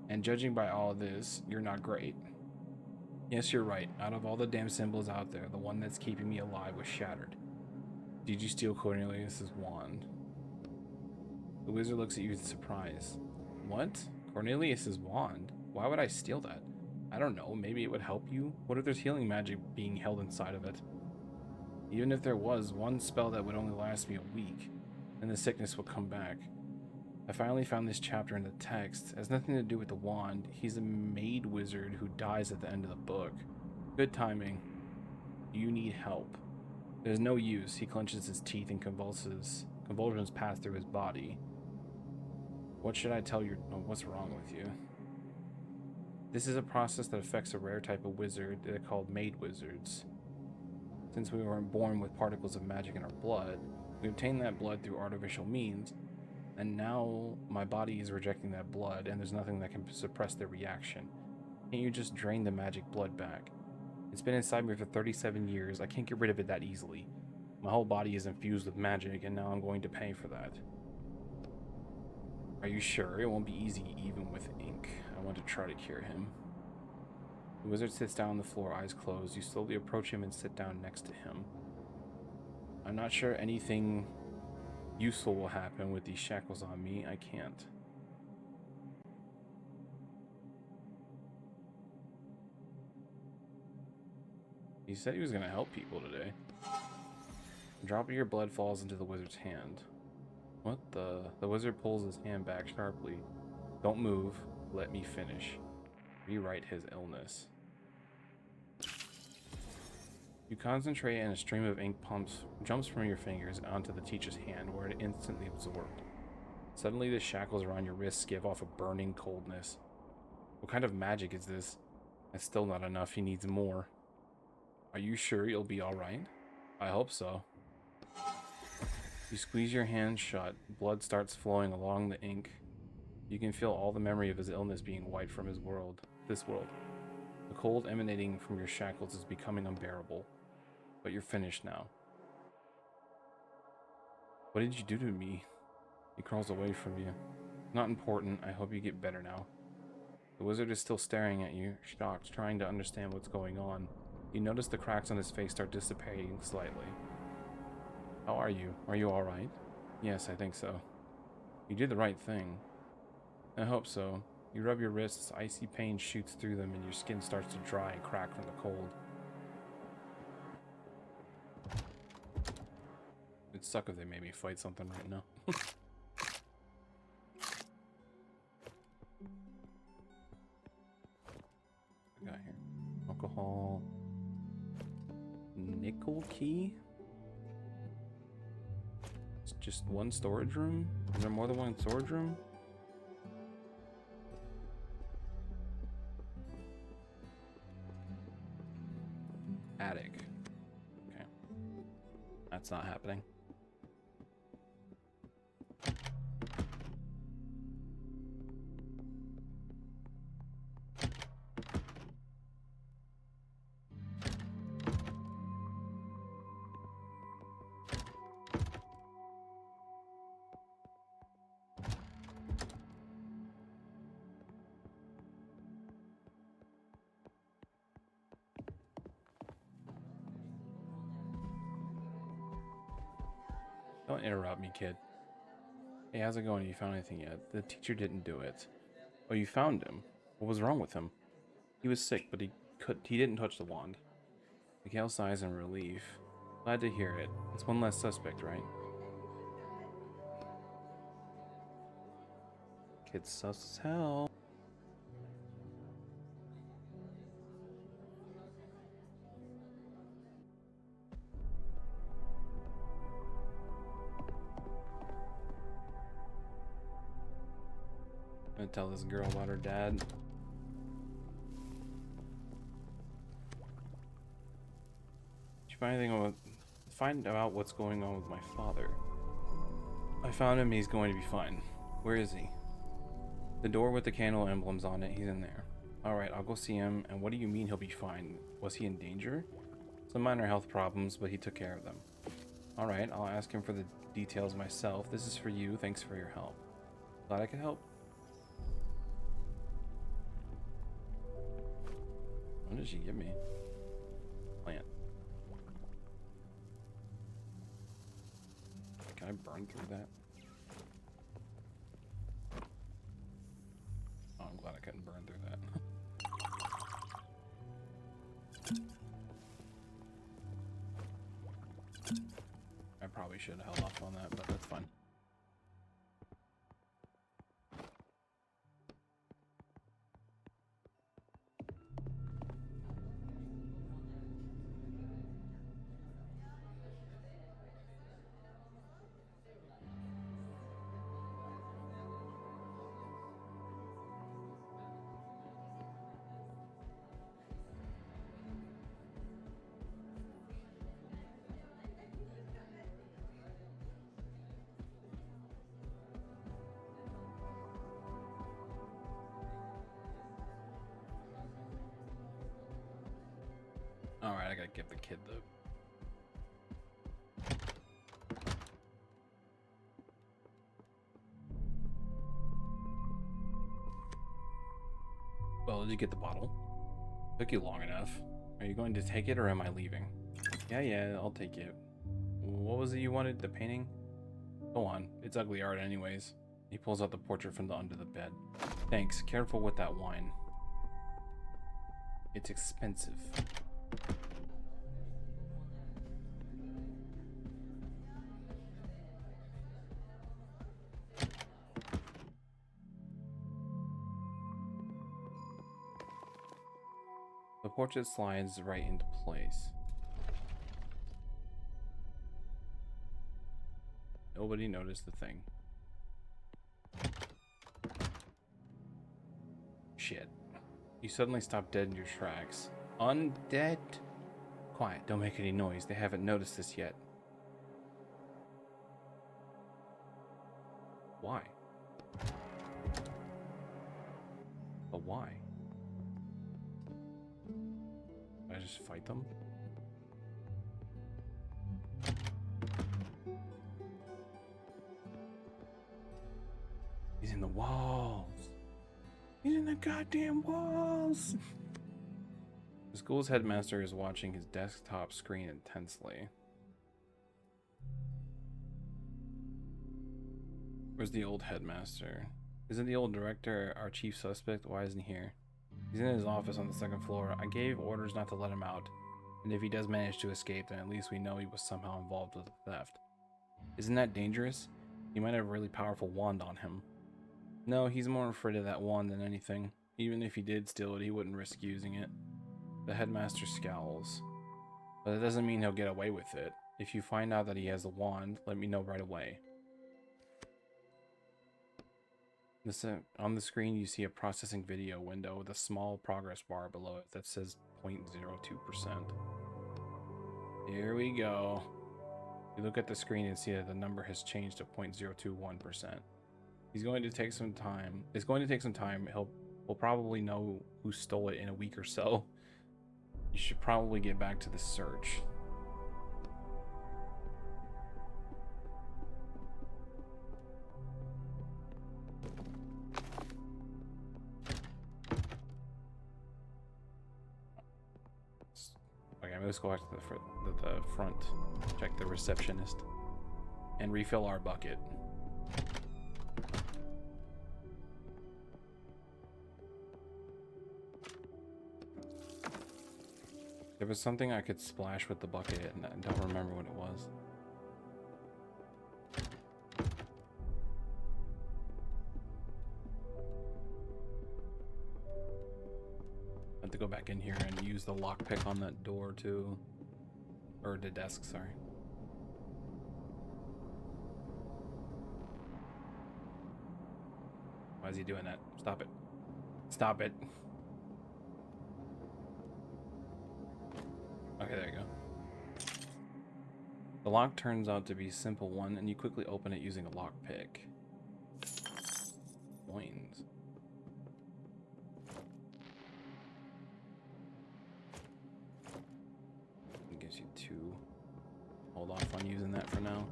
A: And judging by all of this, you're not great. Yes, you're right. Out of all the damn symbols out there, the one that's keeping me alive was shattered. Did you steal Cornelius's wand? The wizard looks at you with surprise. What? Cornelius's wand? Why would I steal that? I don't know, maybe it would help you? What if there's healing magic being held inside of it? Even if there was, one spell that would only last me a week, and the sickness would come back. I finally found this chapter in the text. It has nothing to do with the wand. He's a maid wizard who dies at the end of the book. Good timing. You need help. There's no use. He clenches his teeth and convulsions pass through his body. What should I tell you? Oh, what's wrong with you? This is a process that affects a rare type of wizard. They're called maid wizards. Since we weren't born with particles of magic in our blood, we obtained that blood through artificial means, and now my body is rejecting that blood, and there's nothing that can suppress the reaction. Can't you just drain the magic blood back? It's been inside me for 37 years. I can't get rid of it that easily. My whole body is infused with magic, and now I'm going to pay for that. Are you sure? It won't be easy even with ink. I want to try to cure him. The wizard sits down on the floor, eyes closed. You slowly approach him and sit down next to him. I'm not sure anything useful will happen with these shackles on me. I can't. He said he was going to help people today. A drop of your blood falls into the wizard's hand. What the? The wizard pulls his hand back sharply. Don't move. Let me finish. Rewrite his illness. You concentrate and a stream of ink jumps from your fingers onto the teacher's hand where it instantly absorbed. Suddenly the shackles around your wrists give off a burning coldness. What kind of magic is this? That's still not enough. He needs more. Are you sure you'll be alright? I hope so. You squeeze your hand shut. Blood starts flowing along the ink. You can feel all the memory of his illness being wiped from his world. This world. The cold emanating from your shackles is becoming unbearable. But you're finished now. What did you do to me? He crawls away from you. Not important. I hope you get better now. The wizard is still staring at you, shocked, trying to understand what's going on. You notice the cracks on his face start dissipating slightly. How are you? Are you alright? Yes, I think so. You did the right thing. I hope so. You rub your wrists, icy pain shoots through them, and your skin starts to dry and crack from the cold. It'd suck if they made me fight something right now. What we got here? Alcohol. Nickel key? It's just one storage room? Is there more than one storage room? Attic. Okay. That's not happening. Don't interrupt me, kid. Hey, how's it going? You found anything yet? The teacher didn't do it. Oh, you found him? What was wrong with him? He was sick, but he didn't touch the wand. Mikhail sighs in relief. Glad to hear it. It's one less suspect, right? Kid's sus as hell. I'm gonna tell this girl about her dad. Did you find out what's going on with my father? I found him. He's going to be fine. Where is he? The door with the candle emblems on it. He's in there. Alright, I'll go see him. And what do you mean he'll be fine? Was he in danger? Some minor health problems, but he took care of them. Alright, I'll ask him for the details myself. This is for you. Thanks for your help. Glad I could help. What did she give me? Plant. Can I burn through that? Oh, I'm glad I couldn't burn through that. I probably should have held off on that, but that's fine. Alright, I gotta give the kid the... Well, did you get the bottle? Took you long enough. Are you going to take it or am I leaving? Yeah, I'll take it. What was it you wanted? The painting? Go on. It's ugly art anyways. He pulls out the portrait from under the bed. Thanks. Careful with that wine. It's expensive. The portrait slides right into place. Nobody noticed the thing. Shit. You suddenly stop dead in your tracks. Undead? Quiet, don't make any noise. They haven't noticed this yet. Why? But why? I just fight them? He's in the walls. He's in the goddamn walls. The school's headmaster is watching his desktop screen intensely. Where's the old headmaster? Isn't the old director our chief suspect? Why isn't he here? He's in his office on the second floor. I gave orders not to let him out. And if he does manage to escape, then at least we know he was somehow involved with the theft. Isn't that dangerous? He might have a really powerful wand on him. No, he's more afraid of that wand than anything. Even if he did steal it, he wouldn't risk using it. The headmaster scowls. But that doesn't mean he'll get away with it. If you find out that he has a wand, let me know right away. On the screen, you see a processing video window with a small progress bar below it that says 0.02%. Here we go. You look at the screen and see that the number has changed to 0.021%. He's going to take some time. It's going to take some time. We'll probably know who stole it in a week or so. You should probably get back to the search. Okay, let's go back to the front. Check the receptionist. And refill our bucket. There was something I could splash with the bucket, and I don't remember what it was. I have to go back in here and use the lockpick on that door too. Or the desk, sorry. Why is he doing that? Stop it. Stop it. Okay, there you go. The lock turns out to be a simple one, and you quickly open it using a lockpick. Coins. It gives you 2. Hold off on using that for now.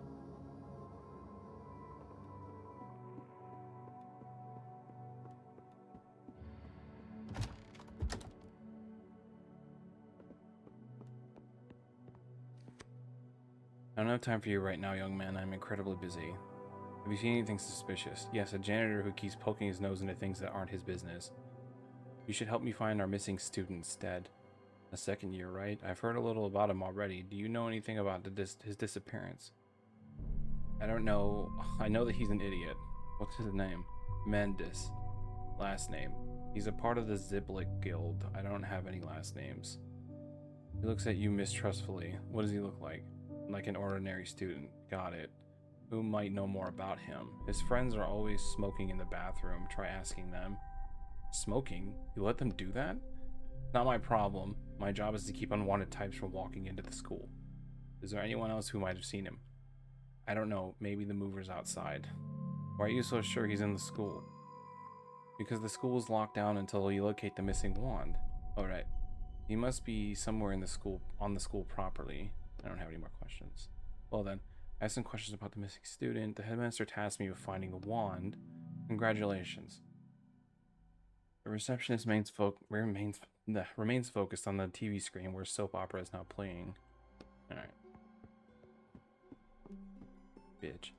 A: I don't have time for you right now, young man. I'm incredibly busy. Have you seen anything suspicious? Yes, a janitor who keeps poking his nose into things that aren't his business. You should help me find our missing student instead. A second year, right? I've heard a little about him already. Do you know anything about his disappearance? I don't know. I know that he's an idiot. What's his name? Mendes. Last name. He's a part of the Ziblik Guild. I don't have any last names. He looks at you mistrustfully. What does he look like? Like an ordinary student. Got it. Who might know more about him? His friends are always smoking in the bathroom. Try asking them. Smoking? You let them do that? Not my problem. My job is to keep unwanted types from walking into the school. Is there anyone else who might have seen him? I don't know. Maybe the mover's outside. Why are you so sure he's in the school? Because the school is locked down until you locate the missing wand. Alright. He must be somewhere in the school, on the school property. I don't have any more questions. Well then, I have some questions about the missing student. The headmaster tasked me with finding the wand. Congratulations. The receptionist remains focused on the TV screen where soap opera is now playing. Alright. Bitch.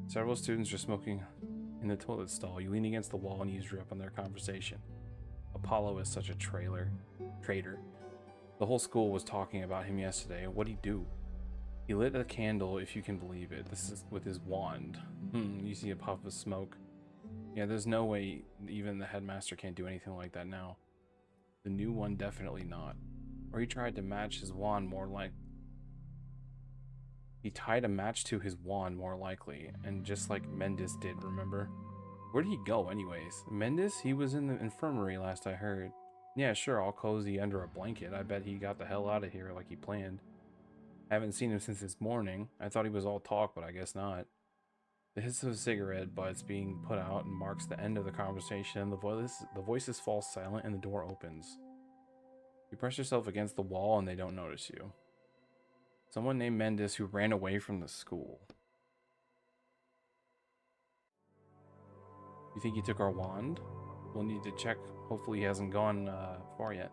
A: Several students are smoking in the toilet stall. You lean against the wall and eavesdrop on their conversation. Apollo is such a traitor. The whole school was talking about him yesterday. What'd he do? He lit a candle, if you can believe it. This is with his wand. You see a puff of smoke. Yeah, there's no way even the headmaster can't do anything like that now. The new one, definitely not. Or he tried to match his wand more like... He tied a match to his wand more likely, and just like Mendes did, remember? Where did he go anyways? Mendes? He was in the infirmary last I heard. Yeah, sure, all cozy under a blanket. I bet he got the hell out of here like he planned. I haven't seen him since this morning. I thought he was all talk, but I guess not. The hiss of cigarette butts being put out marks the end of the conversation. The voices fall silent and the door opens. You press yourself against the wall and they don't notice you. Someone named Mendes who ran away from the school. You think he took our wand? We'll need to check. Hopefully he hasn't gone far yet.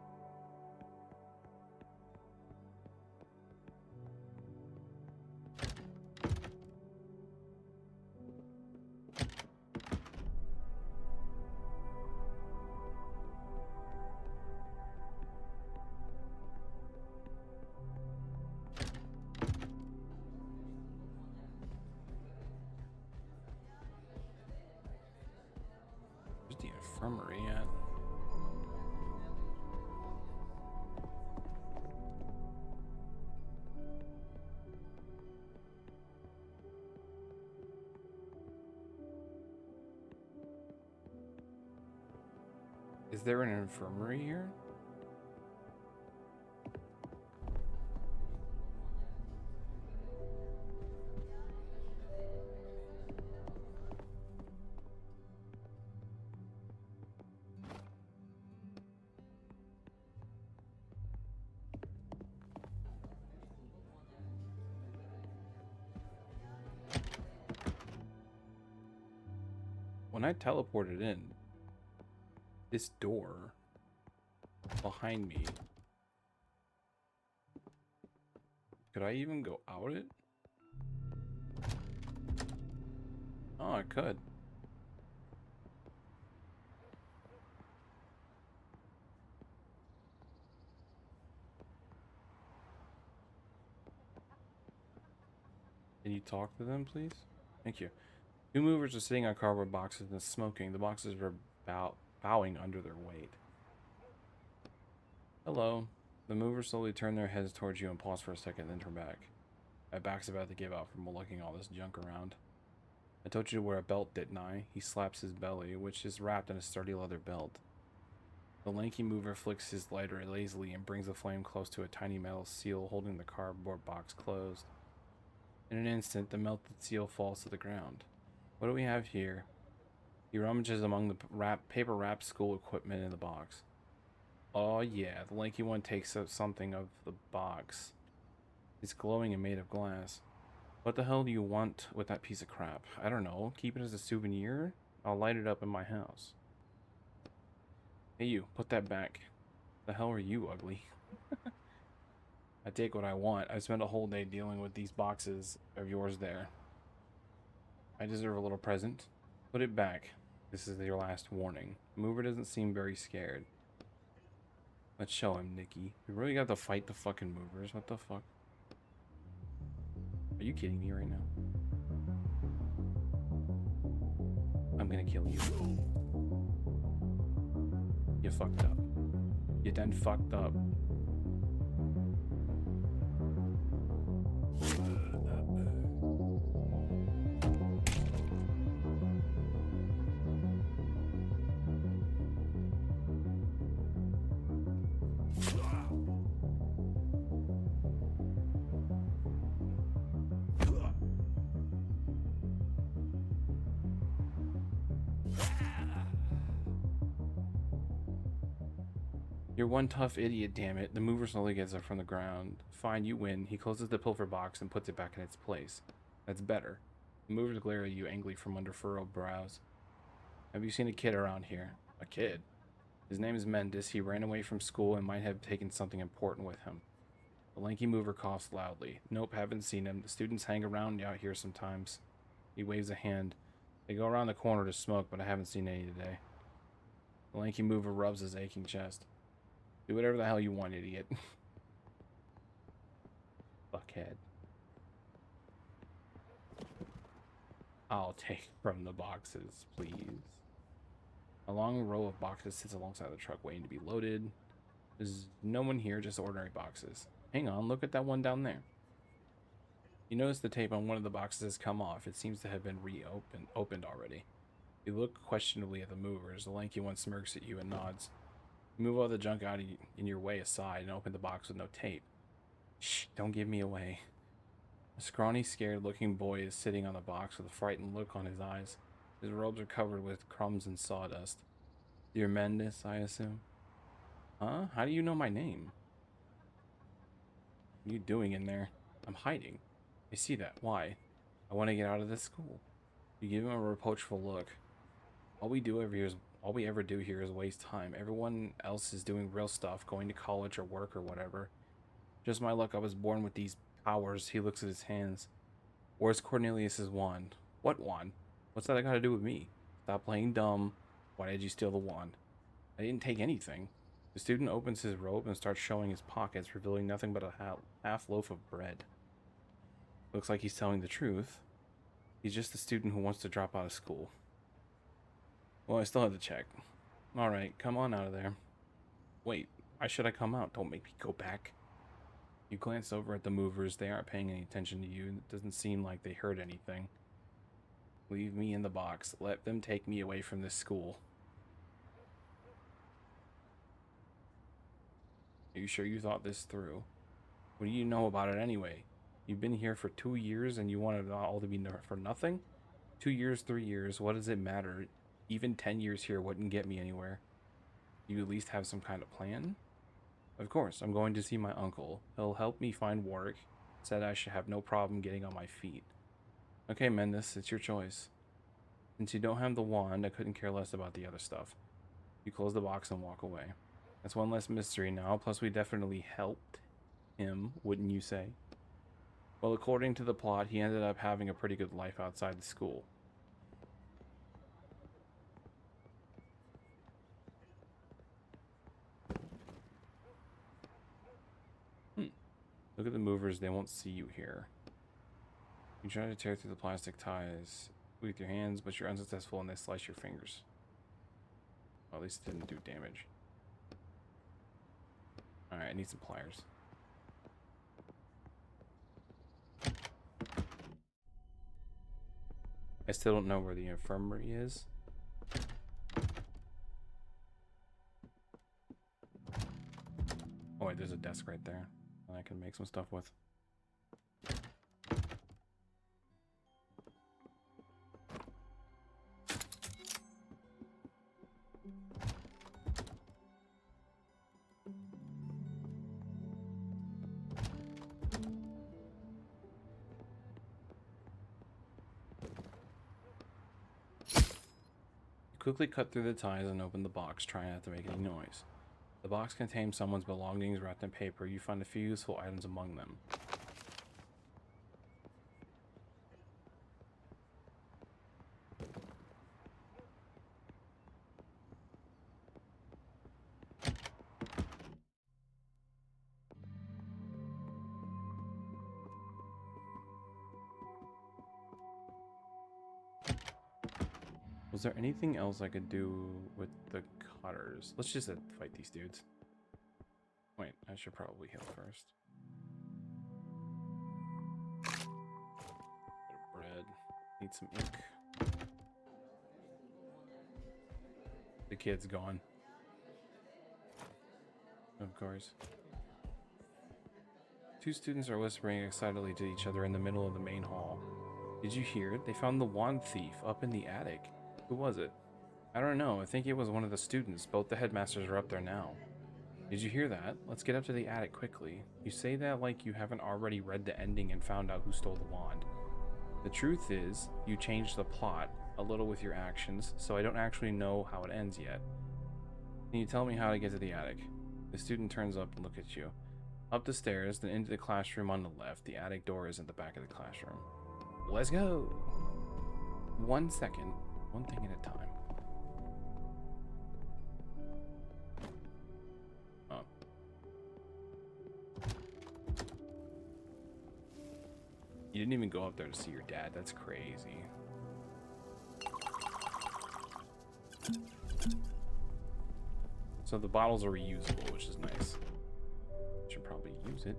A: Where's the infirmary at? Is there an infirmary here? When I teleported in, this door behind me, could I even go out it? Oh, I could. Can you talk to them, please? Thank you. Two movers are sitting on cardboard boxes and smoking. The boxes were bowing under their weight. Hello. The movers slowly turn their heads towards you and pause for a second, then turn back. My back's about to give out from looking all this junk around. I told you to wear a belt, didn't I? He slaps his belly, which is wrapped in a sturdy leather belt. The lanky mover flicks his lighter lazily and brings the flame close to a tiny metal seal holding the cardboard box closed. In an instant, the melted seal falls to the ground. What do we have here? He rummages among the paper wrapped school equipment in the box. Oh yeah, the lanky one takes up something of the box. It's glowing and made of glass. What the hell do you want with that piece of crap? I don't know. Keep it as a souvenir? I'll light it up in my house. Hey you, put that back. The hell are you, ugly? I take what I want. I spent a whole day dealing with these boxes of yours there. I deserve a little present. Put it back. This is your last warning. The mover doesn't seem very scared. Let's show him, Nikki. We really got to fight the fucking movers. What the fuck? Are you kidding me right now? I'm gonna kill you. You fucked up. You done fucked up. You're one tough idiot, damn it. The mover slowly gets up from the ground. Fine, you win. He closes the pilfer box and puts it back in its place. That's better. The movers glare at you angrily from under furrowed brows. Have you seen a kid around here? A kid? His name is Mendes. He ran away from school and might have taken something important with him. The lanky mover coughs loudly. Nope, haven't seen him. The students hang around out here sometimes. He waves a hand. They go around the corner to smoke, but I haven't seen any today. The lanky mover rubs his aching chest. Do whatever the hell you want, idiot. Fuckhead. I'll take from the boxes, please. A long row of boxes sits alongside the truck waiting to be loaded. There's no one here, just ordinary boxes. Hang on, look at that one down there. You notice the tape on one of the boxes has come off. It seems to have been opened already. You look questionably at the movers. The lanky one smirks at you and nods. You move all the junk out in your way aside and open the box with no tape. Shh, don't give me away. A scrawny, scared-looking boy is sitting on the box with a frightened look on his eyes. His robes are covered with crumbs and sawdust. Dear Mendes, I assume. Huh? How do you know my name? What are you doing in there? I'm hiding. I see that. Why? I want to get out of this school. You give him a reproachful look. All we ever do here is waste time. Everyone else is doing real stuff, going to college or work or whatever. Just my luck, I was born with these powers. He looks at his hands. Where's Cornelius's wand? What wand? What's that got to do with me? Stop playing dumb. Why did you steal the wand? I didn't take anything. The student opens his robe and starts showing his pockets, revealing nothing but a half loaf of bread. Looks like he's telling the truth. He's just a student who wants to drop out of school. Well, I still have to check. Alright, come on out of there. Wait, why should I come out? Don't make me go back. You glance over at the movers. They aren't paying any attention to you. It doesn't seem like they heard anything. Leave me in the box. Let them take me away from this school. Are you sure you thought this through? What do you know about it anyway? You've been here for 2 years and you want it all to be for nothing? 2 years, 3 years, what does it matter? Even 10 years here wouldn't get me anywhere. Do you at least have some kind of plan? Of course, I'm going to see my uncle. He'll help me find work. Said I should have no problem getting on my feet. Okay, Mendes, it's your choice. Since you don't have the wand, I couldn't care less about the other stuff. You close the box and walk away. That's one less mystery now, plus we definitely helped him, wouldn't you say? Well, according to the plot, he ended up having a pretty good life outside the school. Look at the movers, they won't see you here. You try to tear through the plastic ties with your hands, but you're unsuccessful and they slice your fingers. Well, at least it didn't do damage. Alright, I need some pliers. I still don't know where the infirmary is. Oh wait, there's a desk right there that I can make some stuff with. Quickly cut through the ties and open the box, trying not to make any noise. The box contains someone's belongings wrapped in paper. You find a few useful items among them. Was there anything else I could do with the cutters? Let's just fight these dudes. Wait, I should probably heal first. Bit of bread. Need some ink. The kid's gone. Of course. Two students are whispering excitedly to each other in the middle of the main hall. Did you hear it? They found the wand thief up in the attic. Who was it? I don't know. I think it was one of the students. Both the headmasters are up there now. Did you hear that? Let's get up to the attic quickly. You say that like you haven't already read the ending and found out who stole the wand. The truth is, you changed the plot a little with your actions, so I don't actually know how it ends yet. Can you tell me how to get to the attic? The student turns up and looks at you. Up the stairs, then into the classroom on the left. The attic door is at the back of the classroom. Let's go! 1 second. One thing at a time. Oh. You didn't even go up there to see your dad. That's crazy. So the bottles are reusable, which is nice. Should probably use it.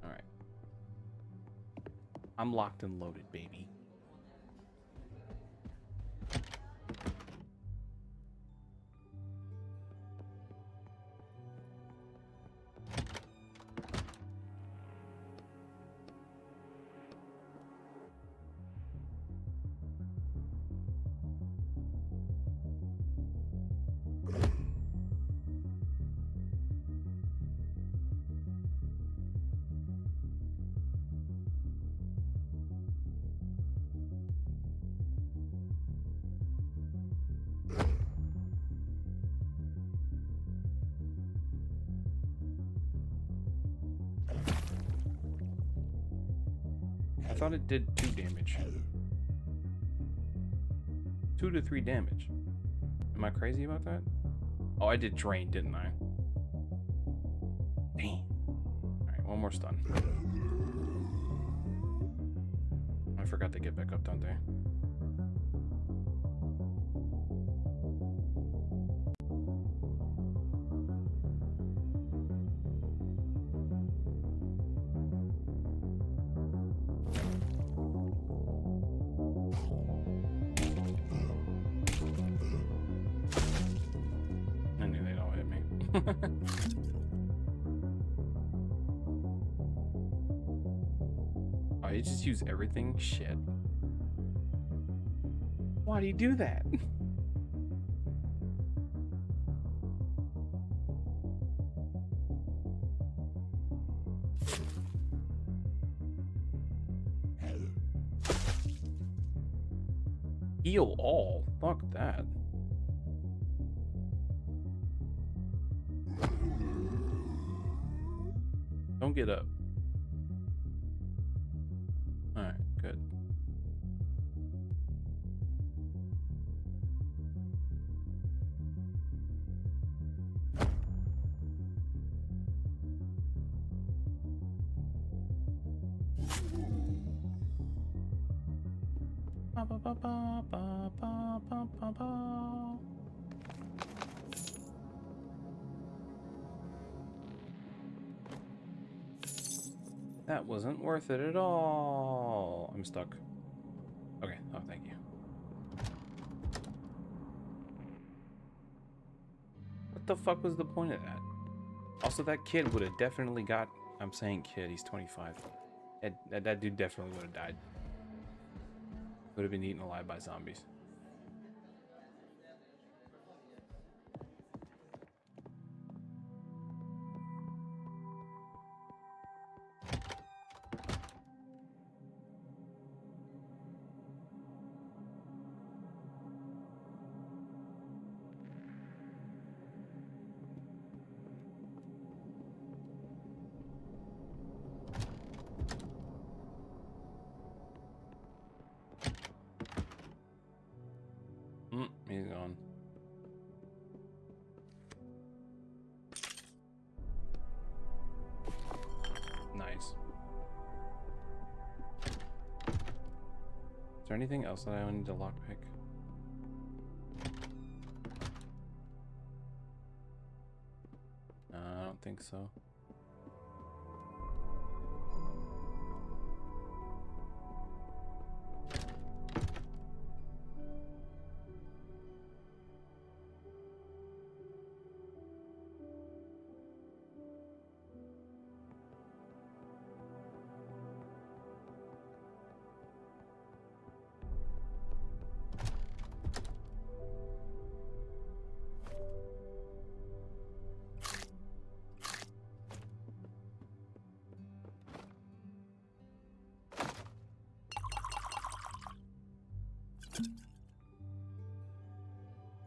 A: Alright. I'm locked and loaded, baby. thought it did 2 damage. 2 to 3 damage. Am I crazy about that? Oh, I did drain, didn't I? Dang. Alright, one more stun. I forgot they get back up, don't they? I knew they'd all hit me. Oh, you just use everything? Shit. Why do you do that? Heal all? Fuck that. Don't get up. Alright, good. Ba, ba, ba, ba, ba, ba, ba, ba, ba. That wasn't worth it at all. I'm stuck. Okay. Oh, thank you. What the fuck was the point of that? Also, that kid would have definitely got... I'm saying kid, he's 25. That dude definitely would have died. Would have been eaten alive by zombies. He's gone. Nice. Is there anything else that I need to lockpick? I don't think so.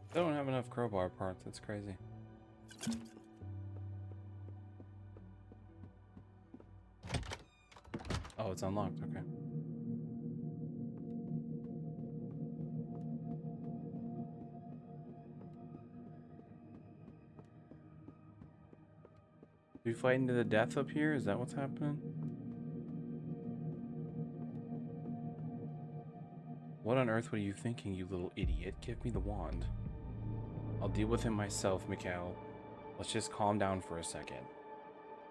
A: I don't have enough crowbar parts, that's crazy. Oh, it's unlocked, okay. We fighting to the death up here? Is that what's happening? What on earth were you thinking, you little idiot? Give me the wand. I'll deal with him myself, Mikhail. Let's just calm down for a second.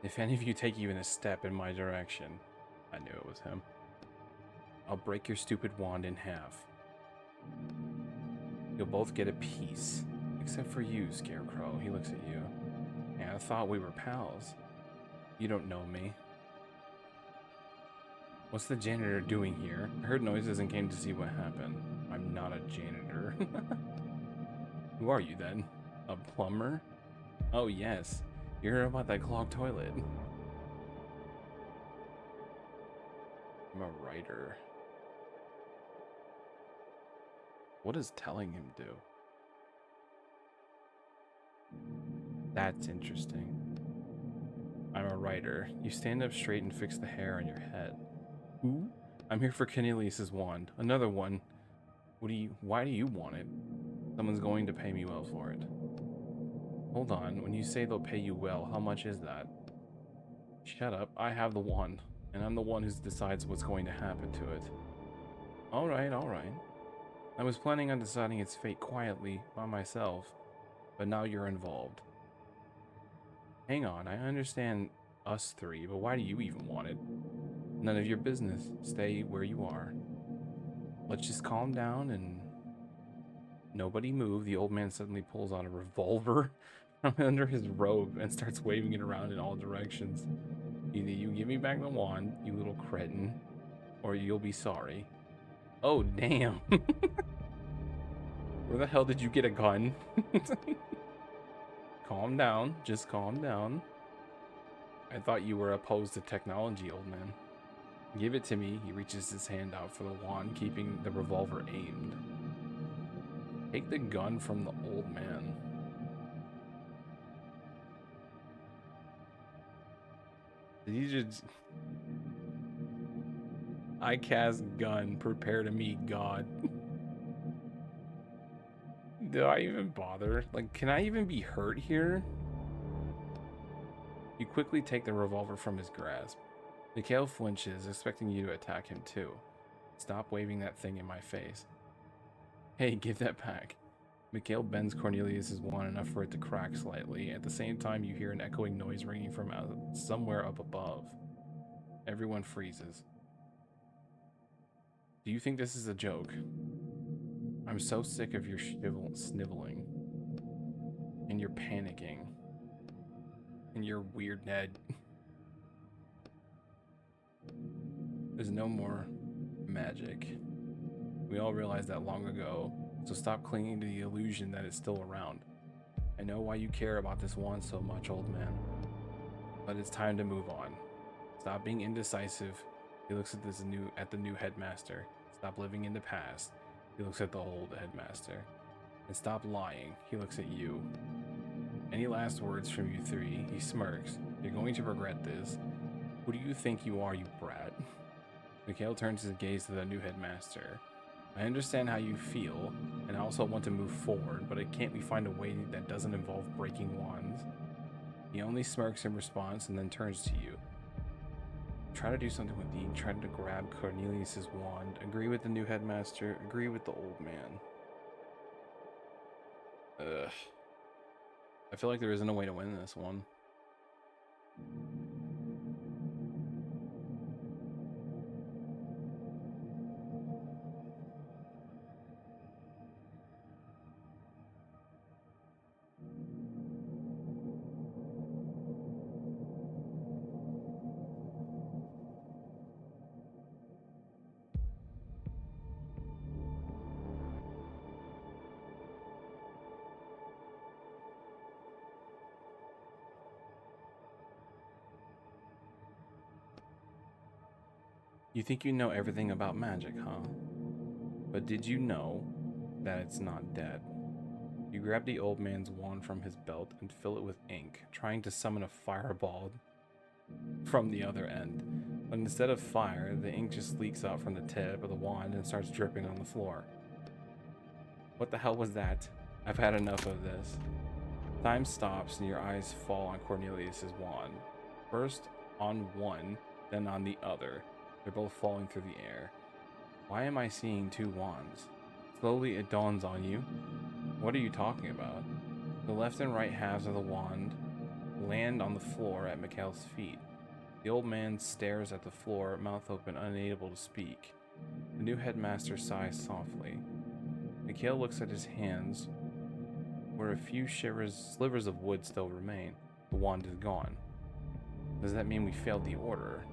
A: If any of you take even a step in my direction, I knew it was him. I'll break your stupid wand in half. You'll both get a piece. Except for you, Scarecrow. He looks at you. Yeah, I thought we were pals. You don't know me. What's the janitor doing here? I heard noises and came to see what happened. I'm not a janitor. Who are you then? A plumber? Oh yes. You heard about that clogged toilet. I'm a writer. What does telling him do? That's interesting. I'm a writer. You stand up straight and fix the hair on your head. Who? I'm here for Cornelius's wand. Another one. Why do you want it? Someone's going to pay me well for it. Hold on, when you say they'll pay you well, how much is that? Shut up, I have the wand, and I'm the one who decides what's going to happen to it. Alright, alright. I was planning on deciding its fate quietly by myself, but now you're involved. Hang on, I understand us three, but why do you even want it? None of your business. Stay where you are. Let's just calm down and nobody move. The old man suddenly pulls out a revolver from under his robe and starts waving it around in all directions. Either you give me back the wand, you little cretin, or you'll be sorry. Oh, damn. Where the hell did you get a gun? Calm down. Just calm down. I thought you were opposed to technology, old man. Give it to me. He reaches his hand out for the wand, keeping the revolver aimed. Take the gun from the old man. Did he just... I cast gun, prepare to meet God. Do I even bother? Like, can I even be hurt here? You quickly take the revolver from his grasp. Mikhail flinches, expecting you to attack him too. Stop waving that thing in my face. Hey, give that back. Mikhail bends Cornelius's wand enough for it to crack slightly. At the same time, you hear an echoing noise ringing from somewhere up above. Everyone freezes. Do you think this is a joke? I'm so sick of your sniveling. And you're panicking. And you're weird, Ned. There's no more magic. We all realized that long ago, so stop clinging to the illusion that it's still around. I know why you care about this wand so much, old man. But it's time to move on. Stop being indecisive. He looks at the new headmaster. Stop living in the past. He looks at the old headmaster. And stop lying. He looks at you. Any last words from you three? He smirks. You're going to regret this. Who do you think you are, you brat? Mikhail turns his gaze to the new headmaster. I understand how you feel, and I also want to move forward, but can't we find a way that doesn't involve breaking wands? He only smirks in response and then turns to you. Try to do something with the ink, try to grab Cornelius's wand, agree with the new headmaster, agree with the old man. Ugh. I feel like there isn't a way to win this one. You think you know everything about magic, huh? But did you know that it's not dead? You grab the old man's wand from his belt and fill it with ink, trying to summon a fireball from the other end. But instead of fire, the ink just leaks out from the tip of the wand and starts dripping on the floor. What the hell was that? I've had enough of this. Time stops and your eyes fall on Cornelius's wand. First on one, then on the other. They're both falling through the air. Why am I seeing two wands? Slowly it dawns on you. What are you talking about? The left and right halves of the wand land on the floor at Mikhail's feet. The old man stares at the floor, mouth open, unable to speak. The new headmaster sighs softly. Mikhail looks at his hands, where a few slivers of wood still remain. The wand is gone. Does that mean we failed the order?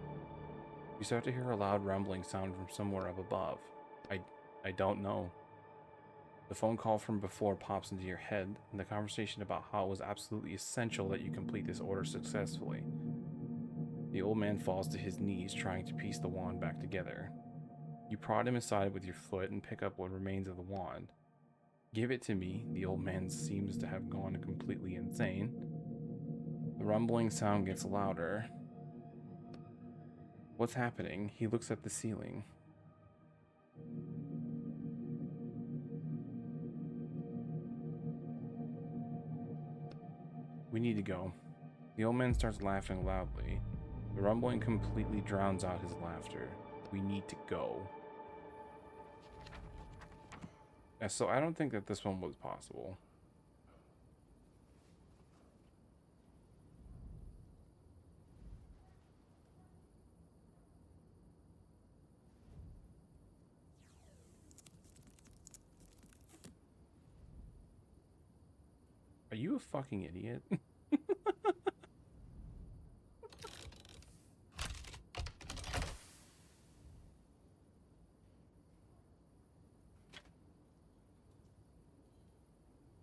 A: You start to hear a loud rumbling sound from somewhere up above. I don't know. The phone call from before pops into your head, and the conversation about how it was absolutely essential that you complete this order successfully. The old man falls to his knees, trying to piece the wand back together. You prod him aside with your foot and pick up what remains of the wand. Give it to me. The old man seems to have gone completely insane. The rumbling sound gets louder. What's happening? He looks at the ceiling. We need to go. The old man starts laughing loudly. The rumbling completely drowns out his laughter. We need to go. Yeah, so I don't think that this one was possible. Are you a fucking idiot?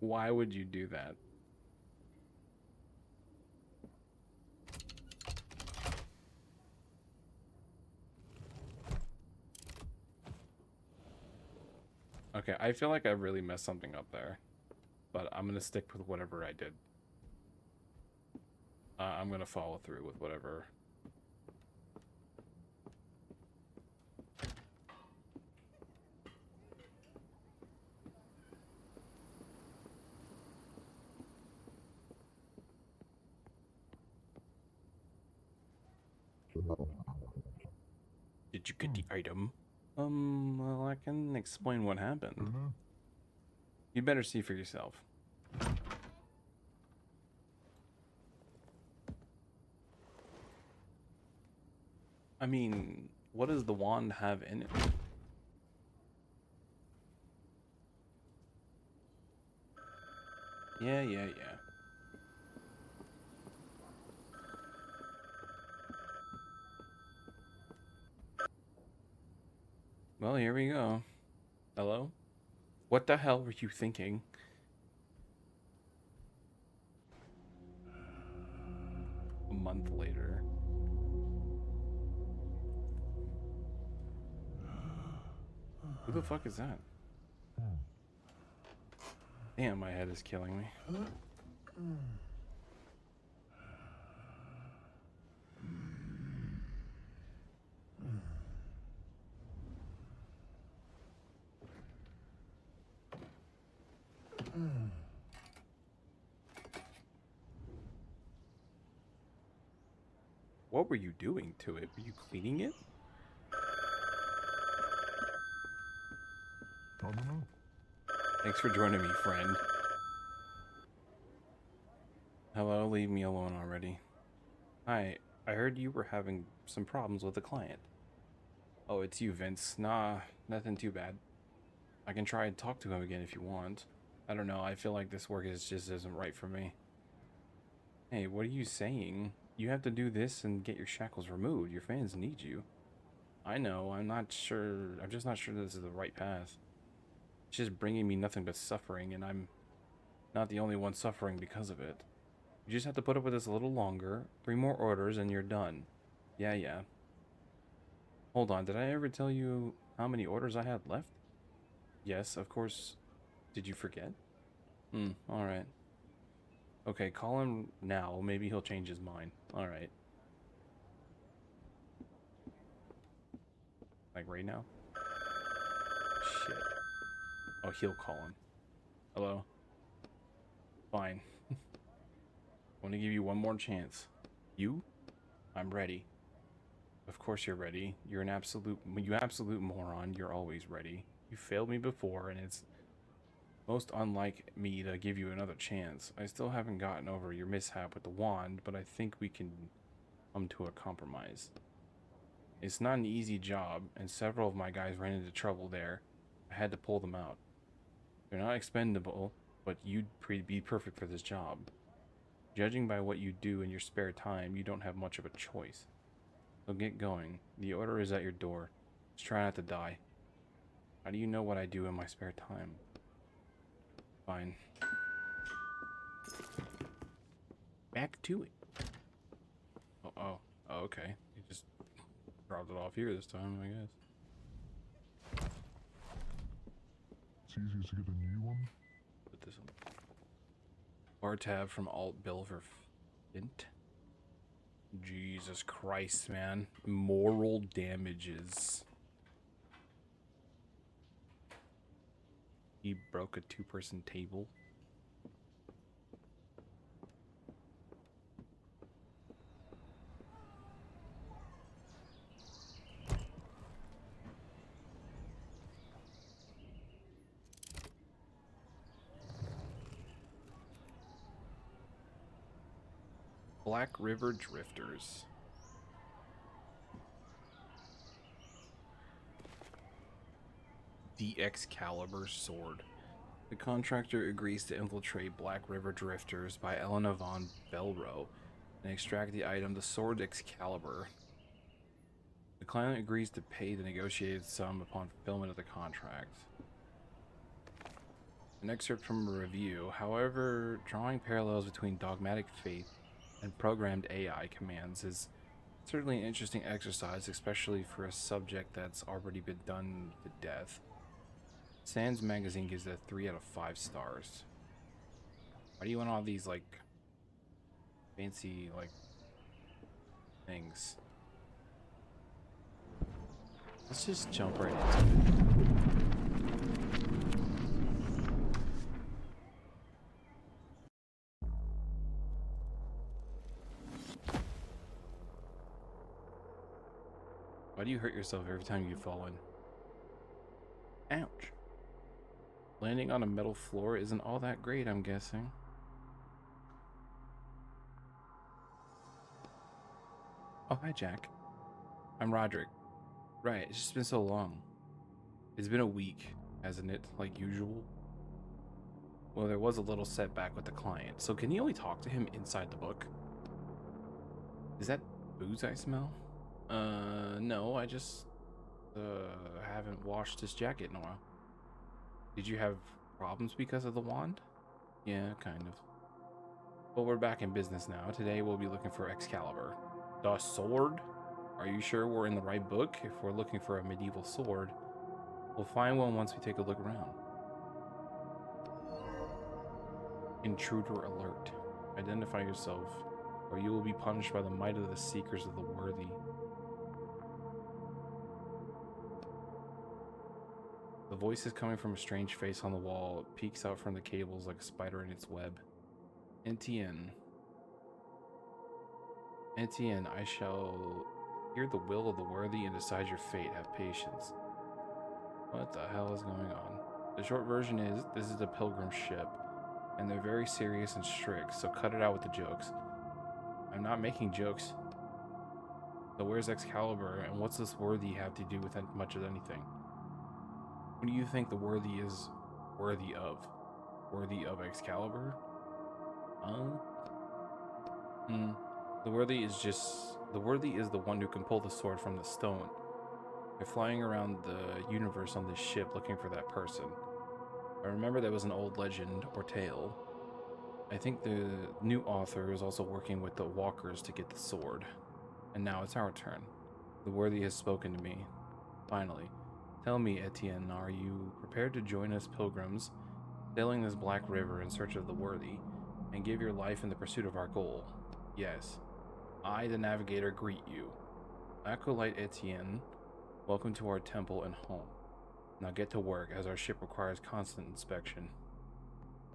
A: Why would you do that? Okay, I feel like I really messed something up there. But I'm gonna stick with whatever I did. I'm gonna follow through with whatever. Did you get the item? Well, I can explain what happened. You'd better see for yourself. I mean, what does the wand have in it? Yeah. Well, here we go. Hello? What the hell were you thinking? A month later. Who the fuck is that? Damn, my head is killing me. What were you doing to it? Were you cleaning it? Thanks for joining me, friend. Hello, leave me alone already. Hi, I heard you were having some problems with a client. Oh, it's you, Vince. Nah, nothing too bad. I can try and talk to him again if you want. I don't know, I feel like this work just isn't right for me. Hey, what are you saying? You have to do this and get your shackles removed. Your fans need you. I know, I'm just not sure this is the right path. It's just bringing me nothing but suffering, and I'm not the only one suffering because of it. You just have to put up with this a little longer. 3 more orders and you're done. Yeah. Hold on, did I ever tell you how many orders I had left? Yes, of course. Did you forget? Alright. Okay, call him now. Maybe he'll change his mind. Alright. Like right now? Shit. Oh, he'll call him. Hello? Fine. I want to give you one more chance. You? I'm ready. Of course you're ready. You absolute moron. You're always ready. You failed me before, and it's most unlike me to give you another chance. I still haven't gotten over your mishap with the wand, but I think we can come to a compromise. It's not an easy job, and several of my guys ran into trouble there. I had to pull them out. They're not expendable, but you'd be perfect for this job. Judging by what you do in your spare time, you don't have much of a choice. So get going. The order is at your door. Just try not to die. How do you know what I do in my spare time? Fine. Back to it. Oh, okay. You just dropped it off here this time, I guess.
C: It's easier to get a new one.
A: Put this on. Bar tab from Alt Bilver Fint. Jesus Christ, man. Moral damages. He broke a two-person table. Black River Drifters. The Excalibur Sword. The contractor agrees to infiltrate Black River Drifters by Elena von Belro and extract the item, the Sword Excalibur. The client agrees to pay the negotiated sum upon fulfillment of the contract. An excerpt from a review. However, drawing parallels between dogmatic faith and programmed AI commands is certainly an interesting exercise, especially for a subject that's already been done to death. Sands magazine gives it a 3 out of 5 stars. Why do you want all these like fancy like things? Let's just jump right into it. Why do you hurt yourself every time you fall in? Ouch. Landing on a metal floor isn't all that great, I'm guessing. Oh, hi, Jack. I'm Roderick. Right, it's just been so long. It's been a week, hasn't it? Like usual. Well, there was a little setback with the client, so can you only talk to him inside the book? Is that booze I smell? No, I just haven't washed this jacket in a while. Did you have problems because of the wand? Yeah, kind of. But we're back in business now. Today we'll be looking for Excalibur. The sword? Are you sure we're in the right book? If we're looking for a medieval sword, we'll find one once we take a look around. Intruder alert. Identify yourself, or you will be punished by the might of the seekers of the worthy. The voice is coming from a strange face on the wall. It peeks out from the cables like a spider in its web. Etienne. Etienne, I shall hear the will of the worthy and decide your fate. Have patience. What the hell is going on? The short version is, this is a pilgrim ship, and they're very serious and strict, so cut it out with the jokes. I'm not making jokes. So where's Excalibur, and what's this worthy have to do with much of anything? What do you think the worthy is worthy of? Worthy of Excalibur? The worthy is the one who can pull the sword from the stone. They're flying around the universe on this ship looking for that person. I remember that was an old legend or tale. I think the new author is also working with the walkers to get the sword. And now it's our turn. The worthy has spoken to me. Finally. Tell me, Etienne, are you prepared to join us pilgrims, sailing this black river in search of the worthy, and give your life in the pursuit of our goal? Yes. I, the navigator, greet you. Acolyte Etienne, welcome to our temple and home. Now get to work, as our ship requires constant inspection.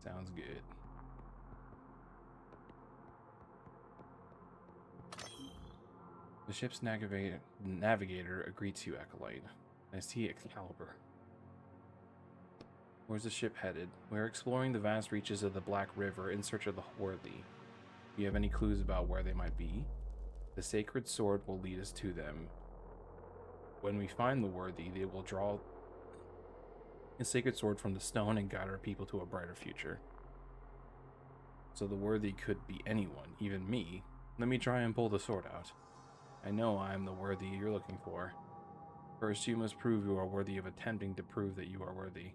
A: Sounds good. The ship's navigator greets you, Acolyte. I see Excalibur. Where's the ship headed? We're exploring the vast reaches of the Black River in search of the worthy. Do you have any clues about where they might be? The sacred sword will lead us to them. When we find the worthy, they will draw a sacred sword from the stone and guide our people to a brighter future. So the worthy could be anyone, even me. Let me try and pull the sword out. I know I am the worthy you're looking for. First, you must prove you are worthy of attempting to prove that you are worthy.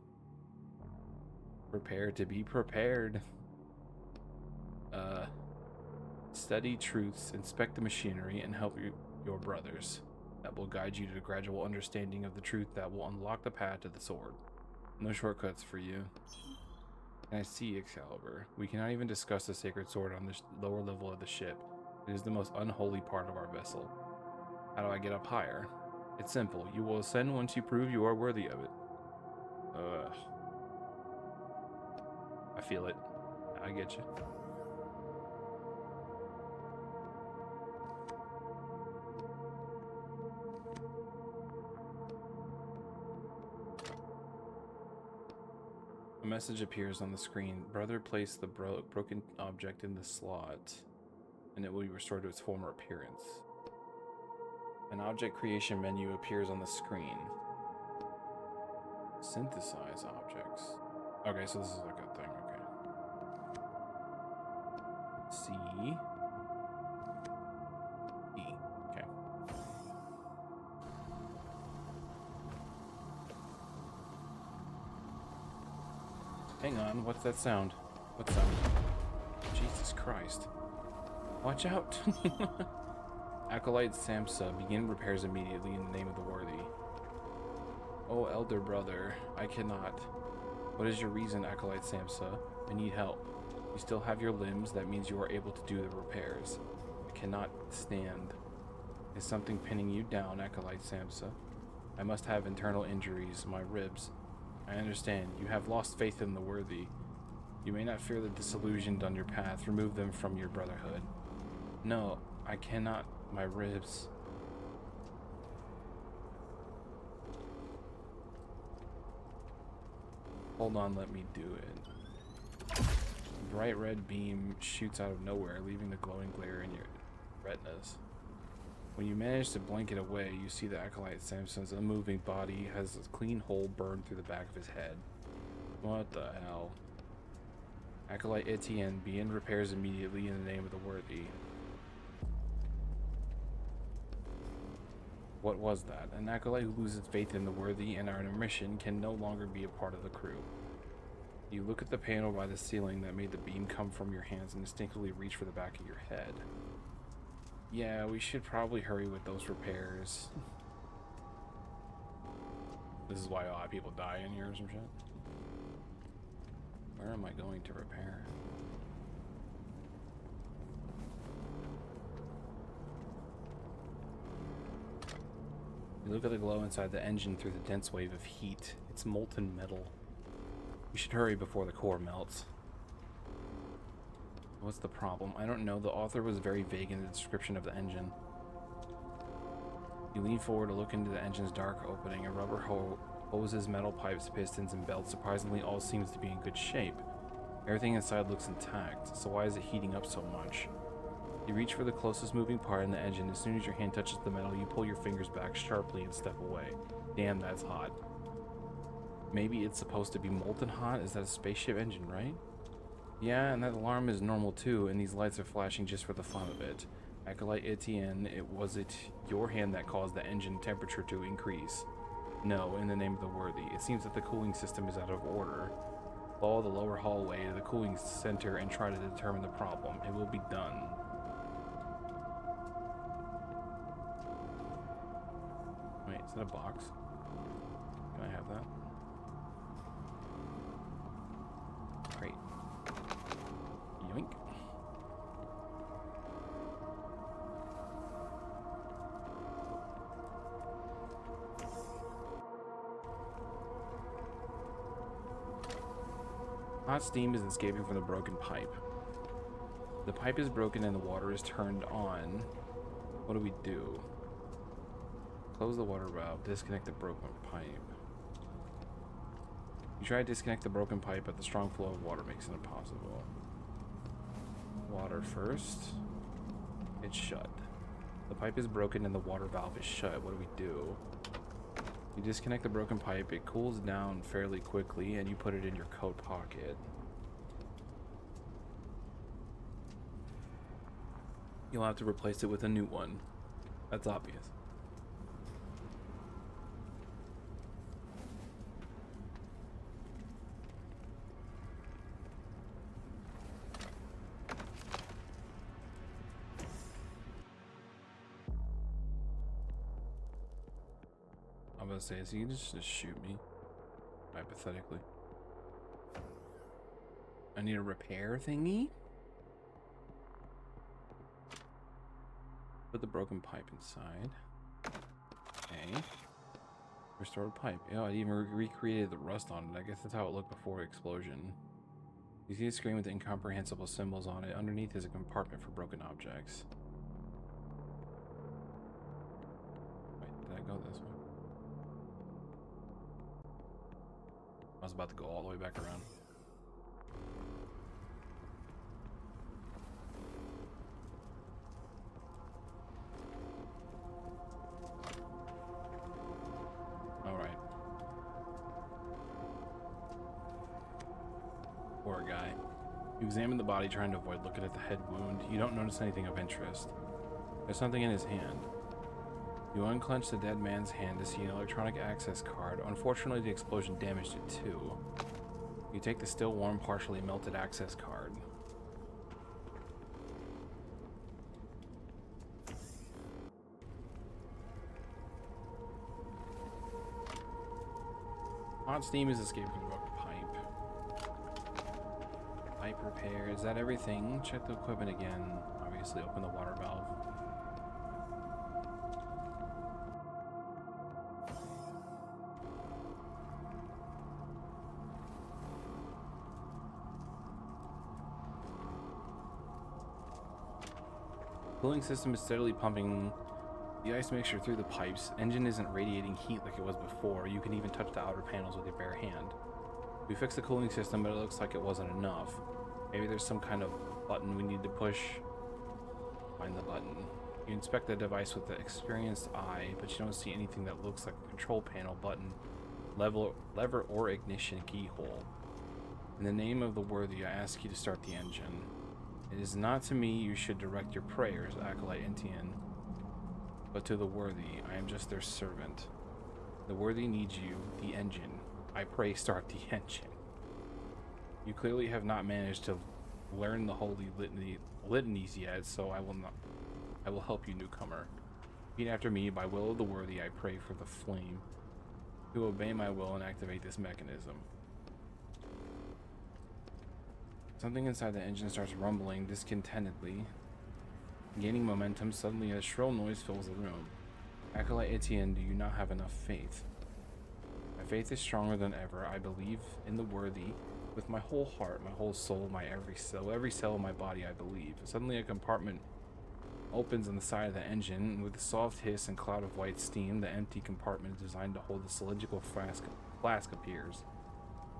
A: Prepare to be prepared. Study truths, inspect the machinery, and help your brothers. That will guide you to the gradual understanding of the truth that will unlock the path to the sword. No shortcuts for you. And I see Excalibur. We cannot even discuss the sacred sword on this lower level of the ship. It is the most unholy part of our vessel. How do I get up higher? It's simple. You will ascend once you prove you are worthy of it. I feel it. I get you. A message appears on the screen. Brother, place the broken object in the slot, and it will be restored to its former appearance. An object creation menu appears on the screen. Synthesize objects. Okay, so this is like a thing, okay. C. E. Okay. Hang on, what's that sound? What sound? Jesus Christ. Watch out! Acolyte Samsa, begin repairs immediately in the name of the worthy. Oh, elder brother, I cannot. What is your reason, Acolyte Samsa? I need help. You still have your limbs, that means you are able to do the repairs. I cannot stand. Is something pinning you down, Acolyte Samsa? I must have internal injuries, my ribs. I understand, you have lost faith in the worthy. You may not fear the disillusioned on your path, remove them from your brotherhood. No, I cannot, my ribs. Hold on, let me do it. A bright red beam shoots out of nowhere, leaving a glowing glare in your retinas. When you manage to blink it away, you see the Acolyte Samson's unmoving body has a clean hole burned through the back of his head. What the hell? Acolyte Etienne, begin repairs immediately in the name of the worthy. What was that? An acolyte who loses faith in the worthy and our mission can no longer be a part of the crew. You look at the panel by the ceiling that made the beam come from your hands and instinctively reach for the back of your head. Yeah, we should probably hurry with those repairs. This is why a lot of people die in here or some shit. Where am I going to repair? You look at the glow inside the engine through the dense wave of heat. It's molten metal. We should hurry before the core melts. What's the problem? I don't know. The author was very vague in the description of the engine. You lean forward to look into the engine's dark opening. A rubber hoses, metal pipes, pistons, and belts. Surprisingly, all seems to be in good shape. Everything inside looks intact, so why is it heating up so much? You reach for the closest moving part in the engine. As soon as your hand touches the metal, you pull your fingers back sharply and step away. Damn, that's hot. Maybe it's supposed to be molten hot? Is that a spaceship engine, right? Yeah, and that alarm is normal too, and these lights are flashing just for the fun of it. Acolyte Etienne, was it your hand that caused the engine temperature to increase? No, in the name of the worthy. It seems that the cooling system is out of order. Follow the lower hallway to the cooling center and try to determine the problem. It will be done. Wait, is that a box? Can I have that? Great. Yoink. Hot steam is escaping from the broken pipe. The pipe is broken and the water is turned on. What do we do? Close the water valve, disconnect the broken pipe. You try to disconnect the broken pipe, but the strong flow of water makes it impossible. Water first. It's shut. The pipe is broken and the water valve is shut. What do we do? You disconnect the broken pipe, it cools down fairly quickly, and you put it in your coat pocket. You'll have to replace it with a new one. That's obvious. I'm gonna say, so you can just shoot me, hypothetically. I need a repair thingy? Put the broken pipe inside. Okay. Restored pipe. Yeah, I even recreated the rust on it. I guess that's how it looked before explosion. You see a screen with incomprehensible symbols on it. Underneath is a compartment for broken objects. Wait, did I go this way? I was about to go all the way back around. Alright. Poor guy. You examine the body, trying to avoid looking at the head wound. You don't notice anything of interest. There's something in his hand. You unclench the dead man's hand to see an electronic access card. Unfortunately, the explosion damaged it too. You take the still warm, partially melted access card. Hot steam is escaping from the rubber pipe. Pipe repair. Is that everything? Check the equipment again. Obviously, open the water valve. Cooling system is steadily pumping the ice mixture through the pipes. Engine isn't radiating heat like it was before. You can even touch the outer panels with your bare hand. We fixed the cooling system, but it looks like it wasn't enough. Maybe there's some kind of button we need to push. Find the button. You inspect the device with the experienced eye, but you don't see anything that looks like a control panel, button, lever, or ignition keyhole. In the name of the worthy, I ask you to start the engine. It is not to me you should direct your prayers, Acolyte Entienne, but to the worthy. I am just their servant. The worthy needs you, the engine. I pray start the engine. You clearly have not managed to learn the holy litanies yet, so I will help you, newcomer. Repeat after me. By will of the worthy, I pray for the flame to obey my will and activate this mechanism. Something inside the engine starts rumbling discontentedly. Gaining momentum, suddenly a shrill noise fills the room. Acolyte Etienne, do you not have enough faith? My faith is stronger than ever. I believe in the worthy with my whole heart, my whole soul, my every cell of my body, I believe. Suddenly a compartment opens on the side of the engine. With a soft hiss and cloud of white steam, the empty compartment designed to hold the cylindrical flask appears.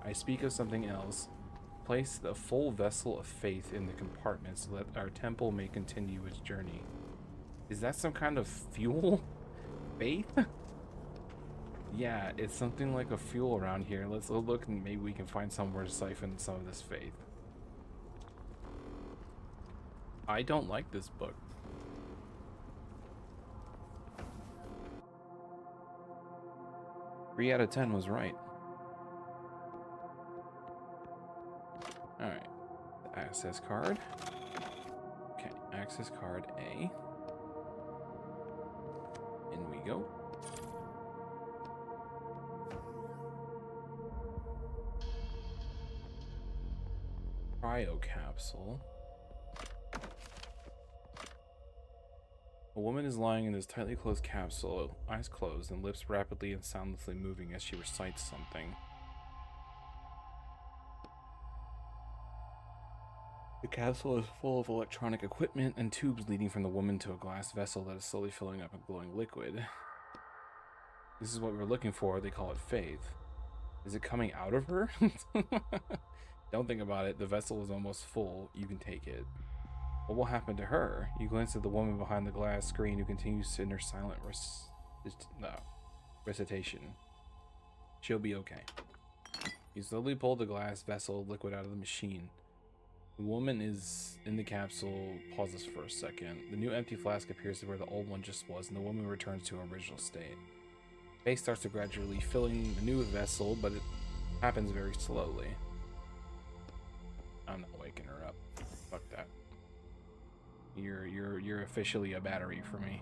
A: I speak of something else. Place the full vessel of faith in the compartment so that our temple may continue its journey. Is that some kind of fuel? Faith? Yeah, it's something like a fuel around here. Let's look and maybe we can find somewhere to siphon some of this faith. I don't like this book. Three out of 10 was right. Alright. The access card. Okay, access card A. In we go. Cryo capsule. A woman is lying in this tightly closed capsule, eyes closed and lips rapidly and soundlessly moving as she recites something. The capsule is full of electronic equipment and tubes leading from the woman to a glass vessel that is slowly filling up with glowing liquid. This is what we're looking for. They call it faith. Is it coming out of her? Don't think about it. The vessel is almost full. You can take it. What will happen to her? You glance at the woman behind the glass screen who continues in her silent recitation. She'll be okay. You slowly pull the glass vessel of liquid out of the machine. The woman is in the capsule, pauses for a second. The new empty flask appears to where the old one just was, and the woman returns to her original state. Face starts to gradually filling the new vessel, but it happens very slowly. I'm not waking her up. Fuck that. You're officially a battery for me.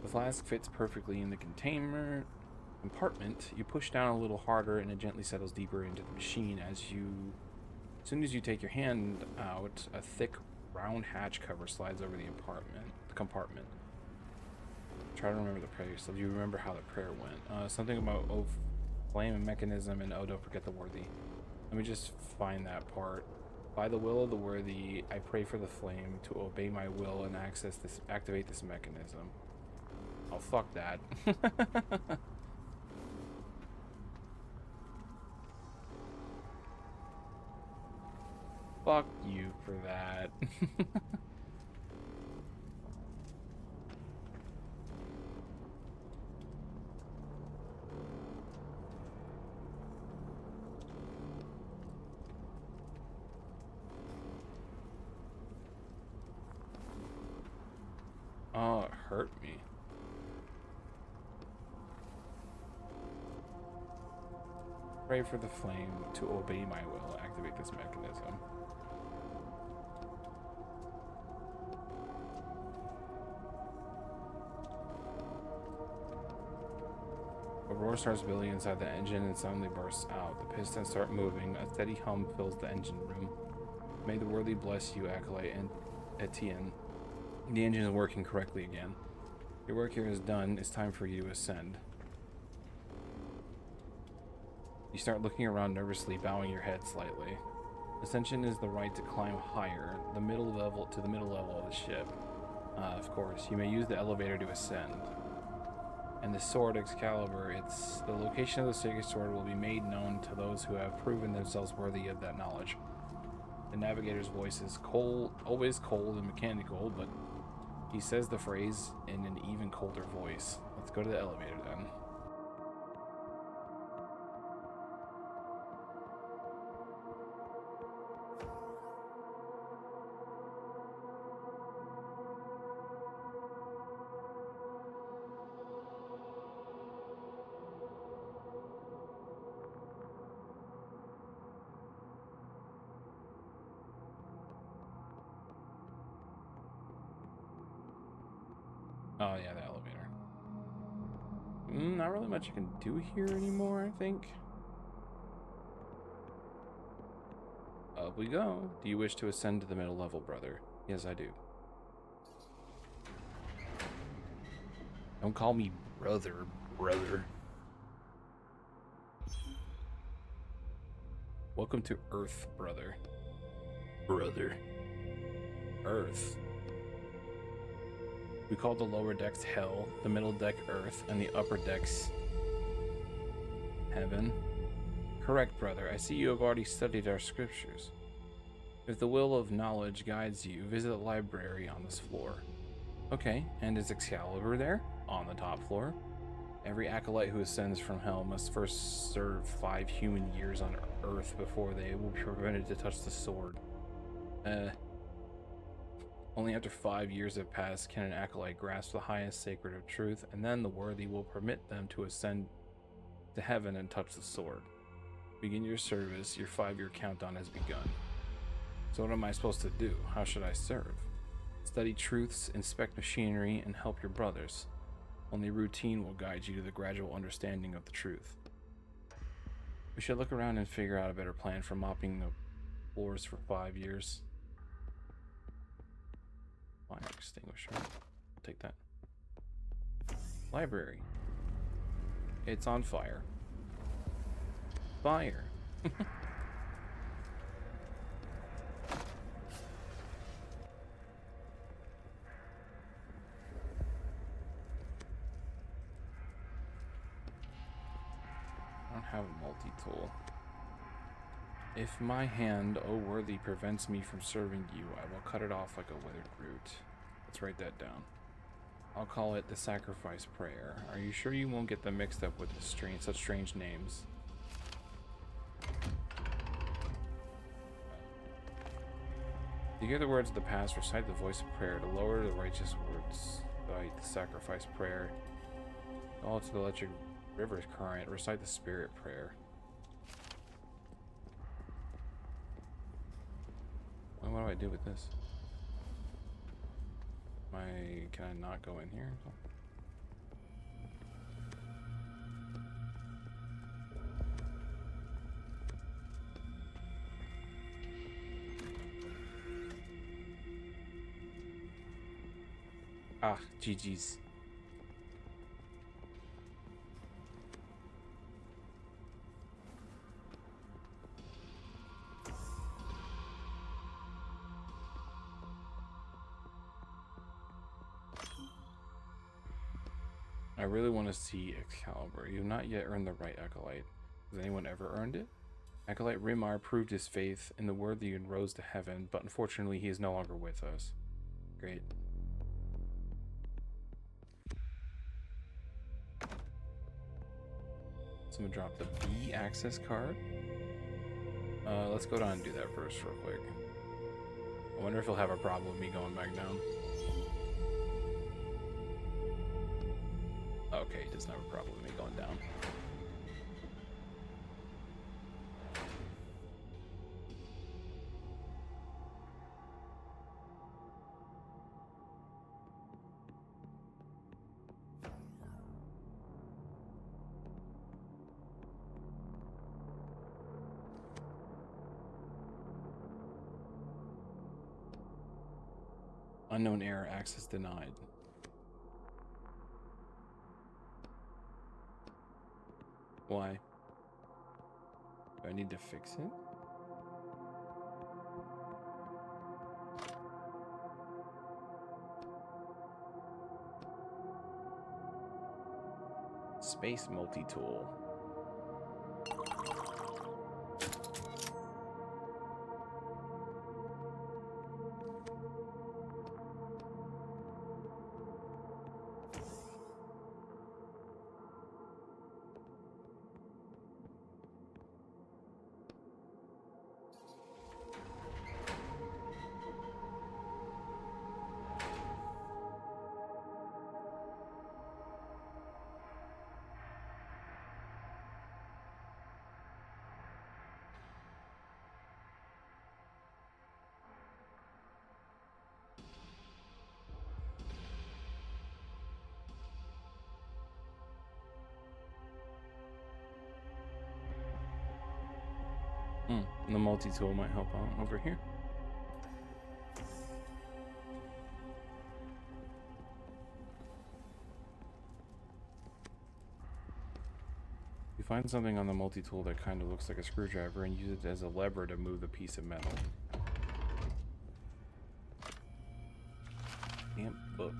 A: The flask fits perfectly in the container compartment. You push down a little harder and it gently settles deeper into the machine as you As soon as you take your hand out, a thick round hatch cover slides over the compartment. Try to remember the prayer. So do you remember how the prayer went? Something about flame and mechanism, and don't forget the worthy. Let me just find that part. By the will of the worthy, I pray for the flame to obey my will and activate this mechanism. Oh, fuck that. Fuck you for that. Oh, it hurt me. Pray for the flame to obey my will. Activate this mechanism. A roar starts building inside the engine and suddenly bursts out. The pistons start moving. A steady hum fills the engine room. May the worthy bless you, Acolyte and Etienne. The engine is working correctly again. Your work here is done. It's time for you to ascend. You start looking around nervously, bowing your head slightly. Ascension is the right to climb higher, the middle level of the ship. Of course, you may use the elevator to ascend. And the sword Excalibur, the location of the sacred sword will be made known to those who have proven themselves worthy of that knowledge. The navigator's voice is cold, always cold and mechanical, but he says the phrase in an even colder voice. Let's go to the elevator then. Oh yeah, the elevator. Not really much you can do here anymore, I think. Up we go. Do you wish to ascend to the middle level, brother? Yes, I do. Don't call me brother. Welcome to Earth, brother. Earth. We call the lower decks Hell, the middle deck Earth, and the upper decks Heaven. Correct, brother. I see you have already studied our scriptures. If the will of knowledge guides you, visit the library on this floor. Okay, and is Excalibur there? On the top floor. Every acolyte who ascends from Hell must first serve 5 human years on Earth before they will be permitted to touch the sword. Only after 5 years have passed can an acolyte grasp the highest sacred of truth, and then the worthy will permit them to ascend to heaven and touch the sword. Begin your service. Your 5-year countdown has begun. So what am I supposed to do? How should I serve? Study truths, inspect machinery, and help your brothers. Only routine will guide you to the gradual understanding of the truth. We should look around and figure out a better plan for mopping the floors for 5 years. Fire extinguisher. I'll take that. Library. It's on fire. Fire. I don't have a multi-tool. If my hand, O worthy, prevents me from serving you, I will cut it off like a withered root. Let's write that down. I'll call it the sacrifice prayer. Are you sure you won't get them mixed up with such strange names? To hear the words of the past, recite the voice of prayer. To lower the righteous words, recite the sacrifice prayer. All to the electric river's current, recite the spirit prayer. Well, what do I do with this? Can I not go in here? Ah, GG's. I really want to see Excalibur. You have not yet earned the right Acolyte. Has anyone ever earned it? Acolyte Rimar proved his faith in the worthy and rose to heaven, but unfortunately he is no longer with us. Great. Someone dropped the B access card. Let's go down and do that first real quick. I wonder if he'll have a problem with me going back down. Okay, he doesn't have a problem with me going down. Unknown error, access denied. Why? Do I need to fix it? Space multi-tool. The multi-tool might help out over here. You find something on the multi-tool that kind of looks like a screwdriver and use it as a lever to move the piece of metal. Camp book.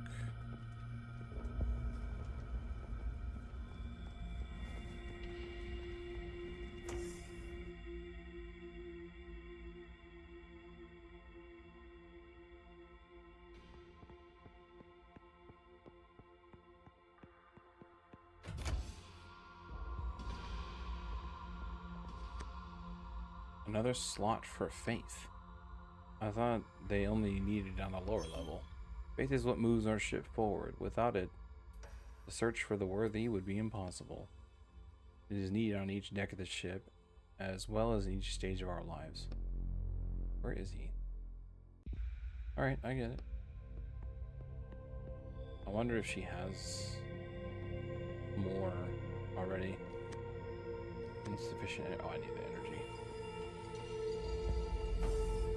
A: Another slot for faith. I thought they only needed it on the lower level. Faith is what moves our ship forward. Without it, the search for the worthy would be impossible. It is needed on each deck of the ship, as well as in each stage of our lives. Where is he? Alright, I get it. I wonder if she has more already. Insufficient. Oh, I need the energy.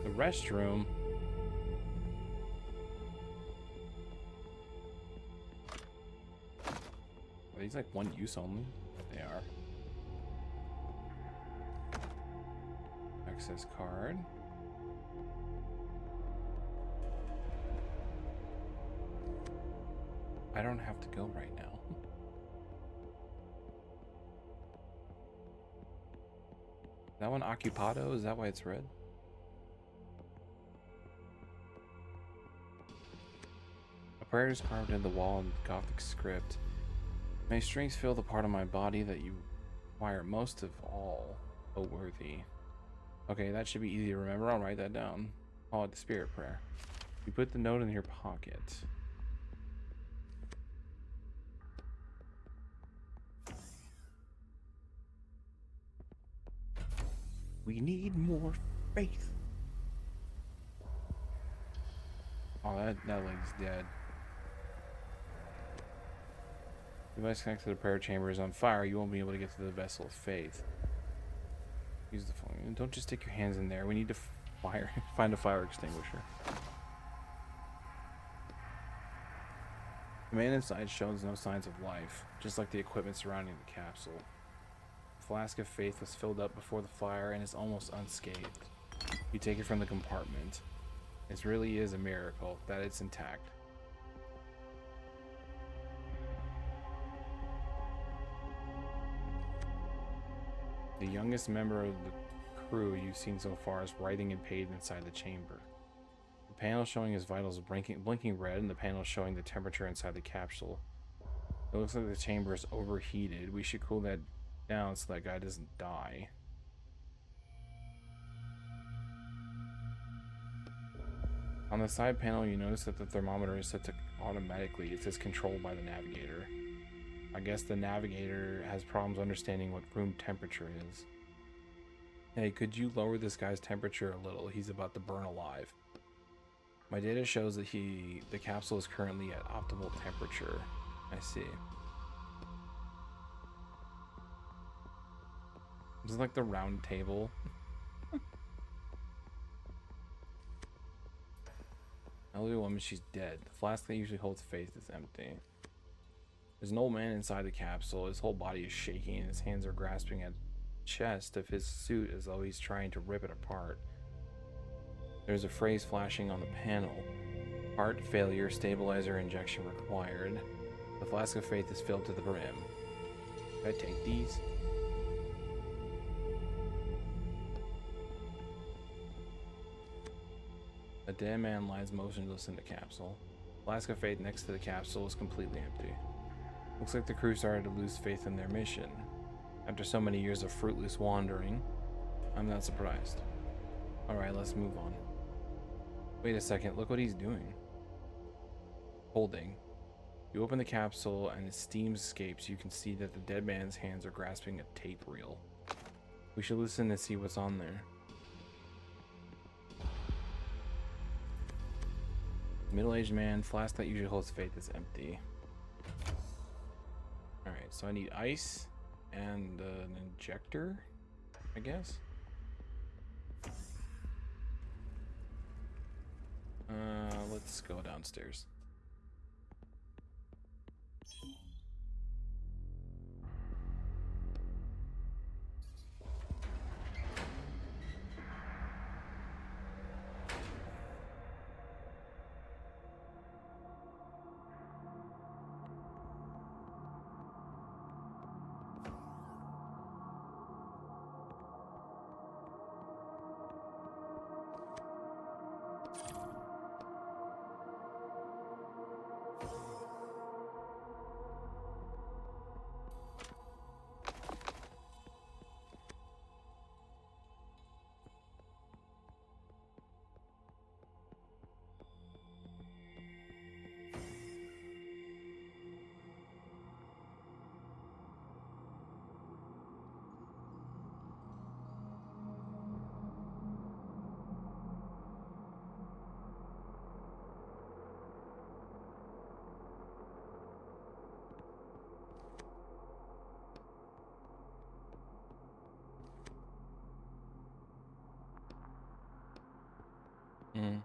A: The restroom. Are these like one use only? They are. Access card. I don't have to go right now. Is that one occupado? Is that why it's red? A prayer is carved in the wall in Gothic script. May strength fill the part of my body that you require most of all, O worthy. Okay, that should be easy to remember. I'll write that down. Call it the spirit prayer. You put the note in your pocket. We need more faith. Oh, that leg's dead. Device connected to the prayer chamber is on fire. You won't be able to get to the vessel of faith. Use the phone. Don't just stick your hands in there. We need to find a fire extinguisher. The man inside shows no signs of life, just like the equipment surrounding the capsule. The flask of faith was filled up before the fire and is almost unscathed. You take it from the compartment. It really is a miracle that it's intact. The youngest member of the crew you've seen so far is writhing in pain inside the chamber. The panel showing his vitals blinking red, and the panel showing the temperature inside the capsule. It looks like the chamber is overheated. We should cool that down so that guy doesn't die. On the side panel, you notice that the thermometer is set to automatically. It says controlled by the navigator. I guess the navigator has problems understanding what room temperature is. Hey, could you lower this guy's temperature a little? He's about to burn alive. My data shows that the capsule is currently at optimal temperature. I see. This is like the round table. Elderly woman, she's dead. The flask that usually holds faith is empty. There's an old man inside the capsule. His whole body is shaking and his hands are grasping at the chest of his suit as though he's trying to rip it apart. There's a phrase flashing on the panel. Heart failure, stabilizer injection required. The flask of faith is filled to the brim. Can I take these? A dead man lies motionless in the capsule. The flask of faith next to the capsule is completely empty. Looks like the crew started to lose faith in their mission. After so many years of fruitless wandering, I'm not surprised. Alright, let's move on. Wait a second, look what he's doing. Holding. You open the capsule and as steam escapes, you can see that the dead man's hands are grasping a tape reel. We should listen to see what's on there. Middle-aged man, flask that usually holds faith is empty. Alright, so I need ice and an injector, I guess. Let's go downstairs. Mm.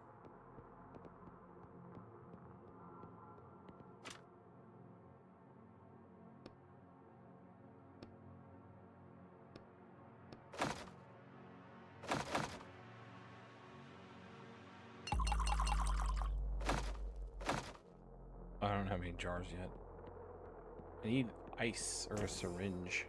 A: I don't have any jars yet. I need ice or a syringe.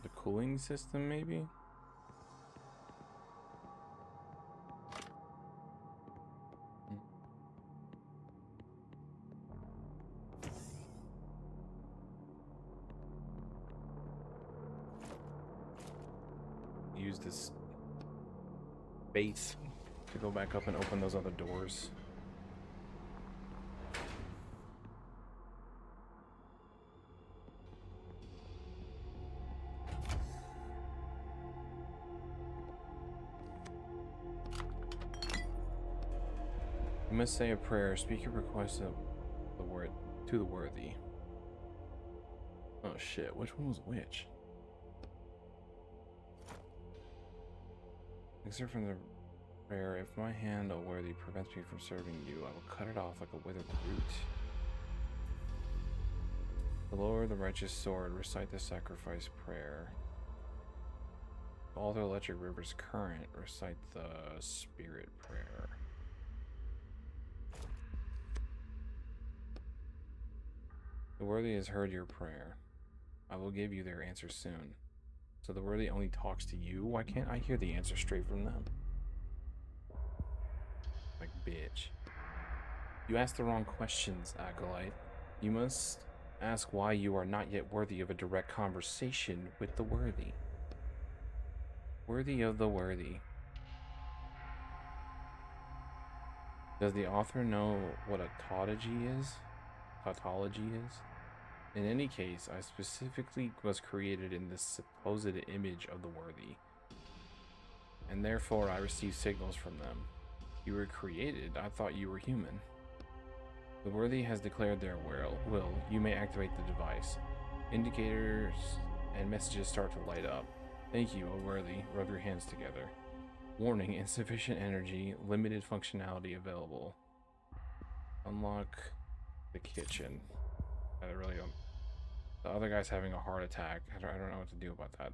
A: The cooling system, maybe? Use this base to go back up and open those other doors. You must say a prayer. Speak your request of the word to the worthy. Oh shit, which one was which? Except from the prayer, if my hand, O worthy, prevents me from serving you, I will cut it off like a withered root. The Lord, the righteous sword, recite the sacrifice prayer. All the electric river's current, recite the spirit prayer. The worthy has heard your prayer. I will give you their answer soon. So the worthy only talks to you? Why can't I hear the answer straight from them? Like, bitch. You asked the wrong questions, Acolyte. You must ask why you are not yet worthy of a direct conversation with the worthy. Worthy of the worthy. Does the author know what a tautology is? Tautology is? In any case, I specifically was created in this supposed image of the worthy, and therefore I receive signals from them. You were created. I thought you were human. The worthy has declared their will. You may activate the device. Indicators and messages start to light up. Thank you, O worthy. Rub your hands together. Warning, insufficient energy, limited functionality available. Unlock the kitchen. I really don't. The other guy's having a heart attack. I don't know what to do about that.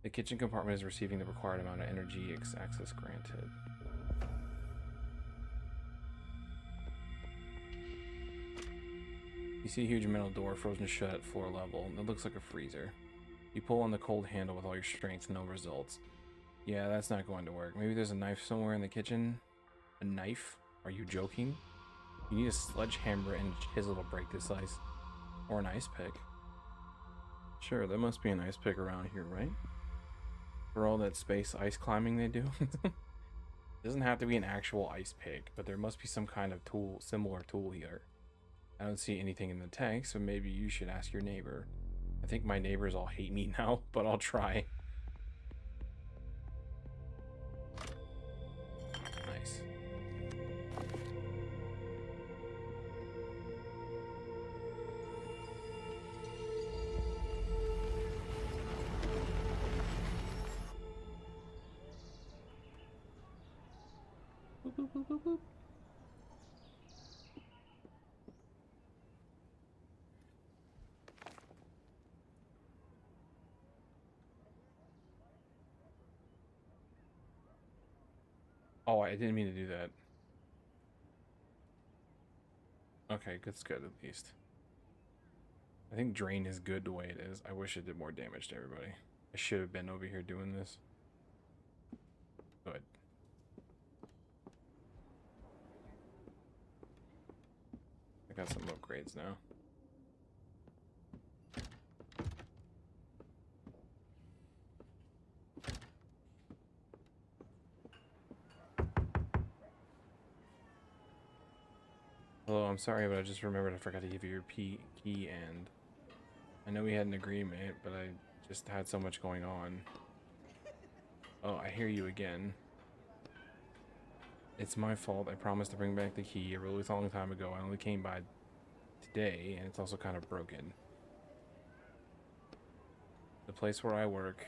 A: The kitchen compartment is receiving the required amount of energy. Access granted. You see a huge metal door frozen shut at floor level. It looks like a freezer. You pull on the cold handle with all your strength, no results. Yeah, that's not going to work. Maybe there's a knife somewhere in the kitchen? A knife? Are you joking? You need a sledgehammer and chisel to break this ice. Or an ice pick. Sure, there must be an ice pick around here, right? For all that space ice climbing they do? It doesn't have to be an actual ice pick, but there must be some kind of tool, similar tool here. I don't see anything in the text, so maybe you should ask your neighbor. I think my neighbors all hate me now, but I'll try. Nice. Boop, boop, boop, boop, boop. Oh, I didn't mean to do that. Okay, that's good at least. I think drain is good the way it is. I wish it did more damage to everybody. I should have been over here doing this. Good. I got some upgrades now. Hello, I'm sorry, but I just remembered I forgot to give you your key, and I know we had an agreement, but I just had so much going on. Oh, I hear you again. It's my fault. I promised to bring back the key a really long time ago. I only came by today, and it's also kind of broken. The place where I work,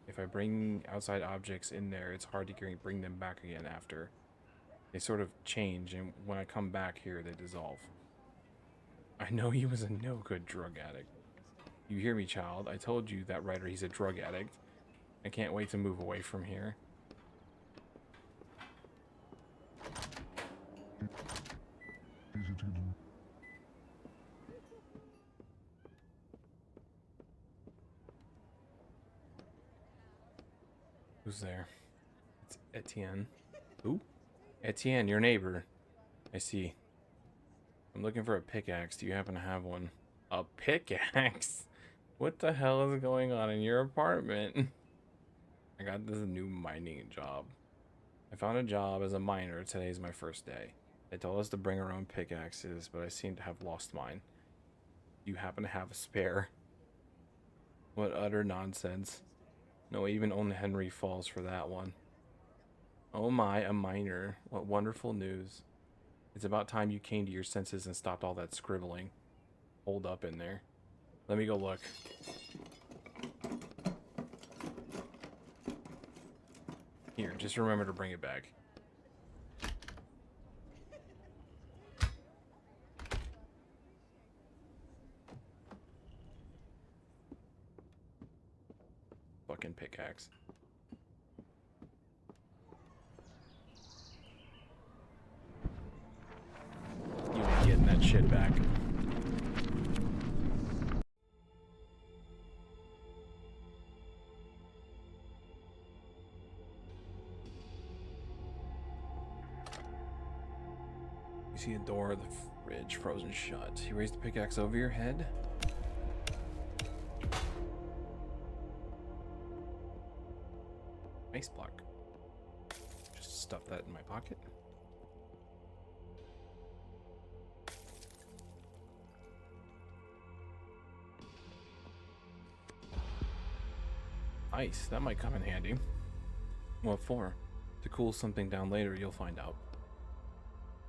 A: if I bring outside objects in there, it's hard to bring them back again after. They sort of change, and when I come back here, they dissolve. I know he was a no-good drug addict. You hear me, child? I told you that writer, he's a drug addict. I can't wait to move away from here. Who's there? It's Etienne. Who? Etienne, your neighbor. I see. I'm looking for a pickaxe. Do you happen to have one? A pickaxe? What the hell is going on in your apartment? I got this new mining job. I found a job as a miner. Today's my first day. They told us to bring our own pickaxes, but I seem to have lost mine. You happen to have a spare? What utter nonsense. No, even old Henry falls for that one. Oh my, a miner. What wonderful news. It's about time you came to your senses and stopped all that scribbling. Hold up in there. Let me go look. Here, just remember to bring it back. Fucking pickaxe. You ain't getting that shit back. You see a door of the fridge frozen shut. You raise the pickaxe over your head. Ice block. Just stuff that in my pocket. Ice, that might come in handy. What for? To cool something down later, you'll find out.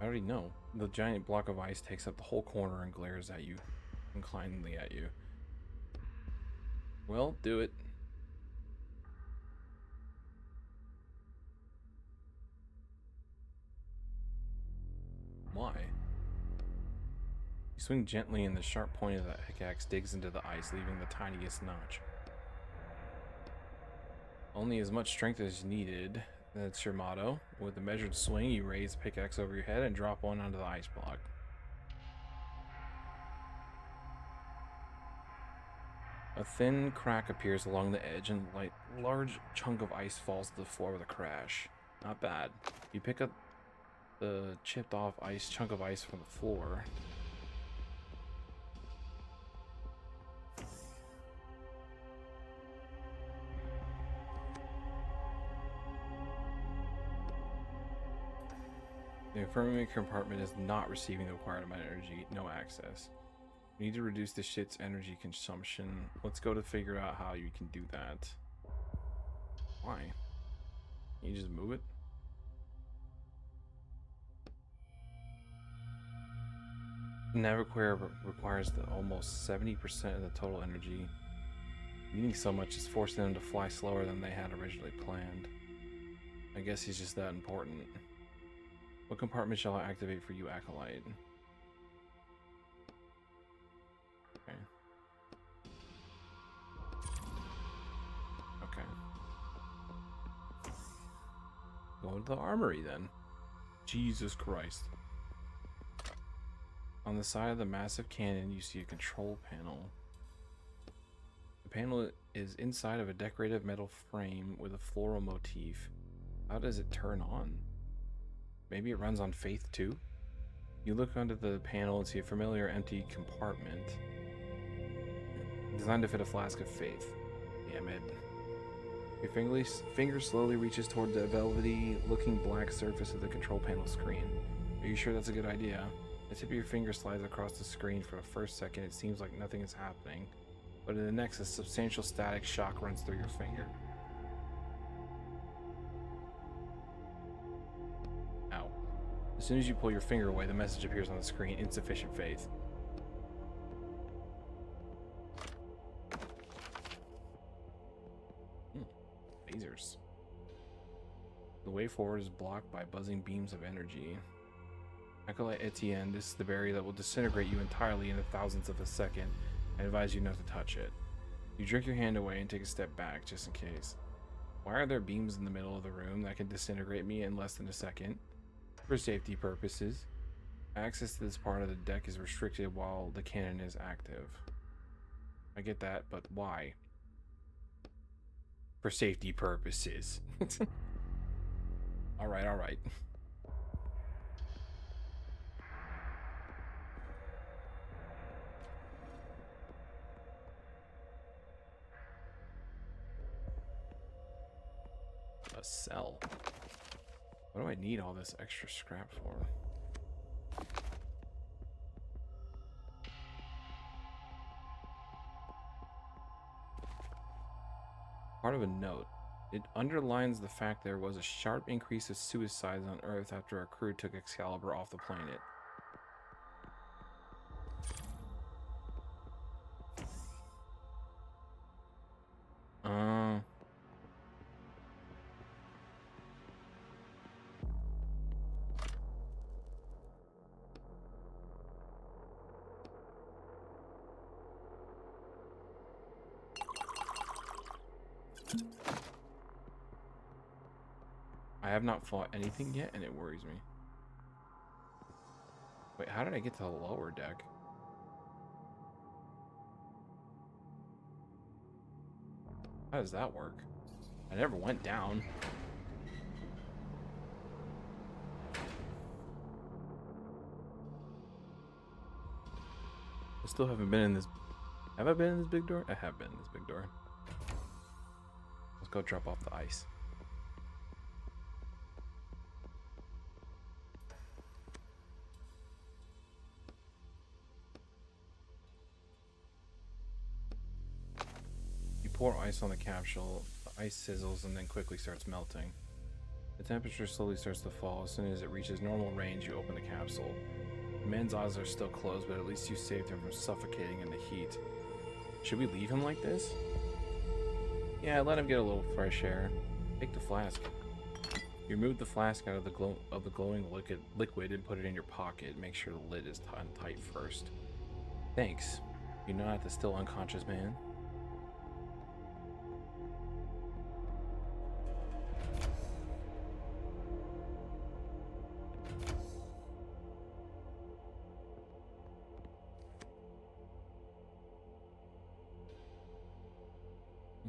A: I already know. The giant block of ice takes up the whole corner and glares at you, incliningly at you. Well, do it. Why? You swing gently and the sharp point of the pickaxe digs into the ice, leaving the tiniest notch. Only as much strength as needed. That's your motto. With a measured swing, you raise the pickaxe over your head and drop one onto the ice block. A thin crack appears along the edge and a large chunk of ice falls to the floor with a crash. Not bad. You pick up the chipped off chunk of ice from the floor. The infirmary compartment is not receiving the required amount of energy. No access. We need to reduce the shit's energy consumption. Let's go to figure out how you can do that. Why? Can you just move it? Naviquare requires almost 70% of the total energy. Needing so much is forcing them to fly slower than they had originally planned. I guess he's just that important. What compartment shall I activate for you, Acolyte? Okay. Okay. Go into the armory then. Jesus Christ. On the side of the massive cannon, you see a control panel. The panel is inside of a decorative metal frame with a floral motif. How does it turn on? Maybe it runs on faith too? You look under the panel and see a familiar empty compartment. Designed to fit a flask of faith. Damn it. Your finger slowly reaches toward the velvety looking black surface of the control panel screen. Are you sure that's a good idea? The tip of your finger slides across the screen. For the first second, it seems like nothing is happening. But in the next, a substantial static shock runs through your finger. Ow. As soon as you pull your finger away, the message appears on the screen. Insufficient faith. Lasers. The way forward is blocked by buzzing beams of energy. Acolyte Etienne, this is the barrier that will disintegrate you entirely in the thousandths of a second. I advise you not to touch it. You jerk your hand away and take a step back, just in case. Why are there beams in the middle of the room that can disintegrate me in less than a second? For safety purposes. Access to this part of the deck is restricted while the cannon is active. I get that, but why? For safety purposes. Alright, alright. A cell. What do I need all this extra scrap for? Part of a note. It underlines the fact there was a sharp increase of suicides on Earth after a crew took Excalibur off the planet. I have not fought anything yet, and it worries me. Wait, how did I get to the lower deck? How does that work? I never went down. I still haven't been in this. Have I been in this big door? I have been in this big door. Let's go drop off the ice. You pour ice on the capsule, the ice sizzles and then quickly starts melting. The temperature slowly starts to fall. As soon as it reaches normal range, you open the capsule. The man's eyes are still closed, but at least you saved him from suffocating in the heat. Should we leave him like this? Yeah, let him get a little fresh air. Take the flask. You remove the flask out of the glowing liquid and put it in your pocket. Make sure the lid is tight first. Thanks. You nod at the still unconscious man.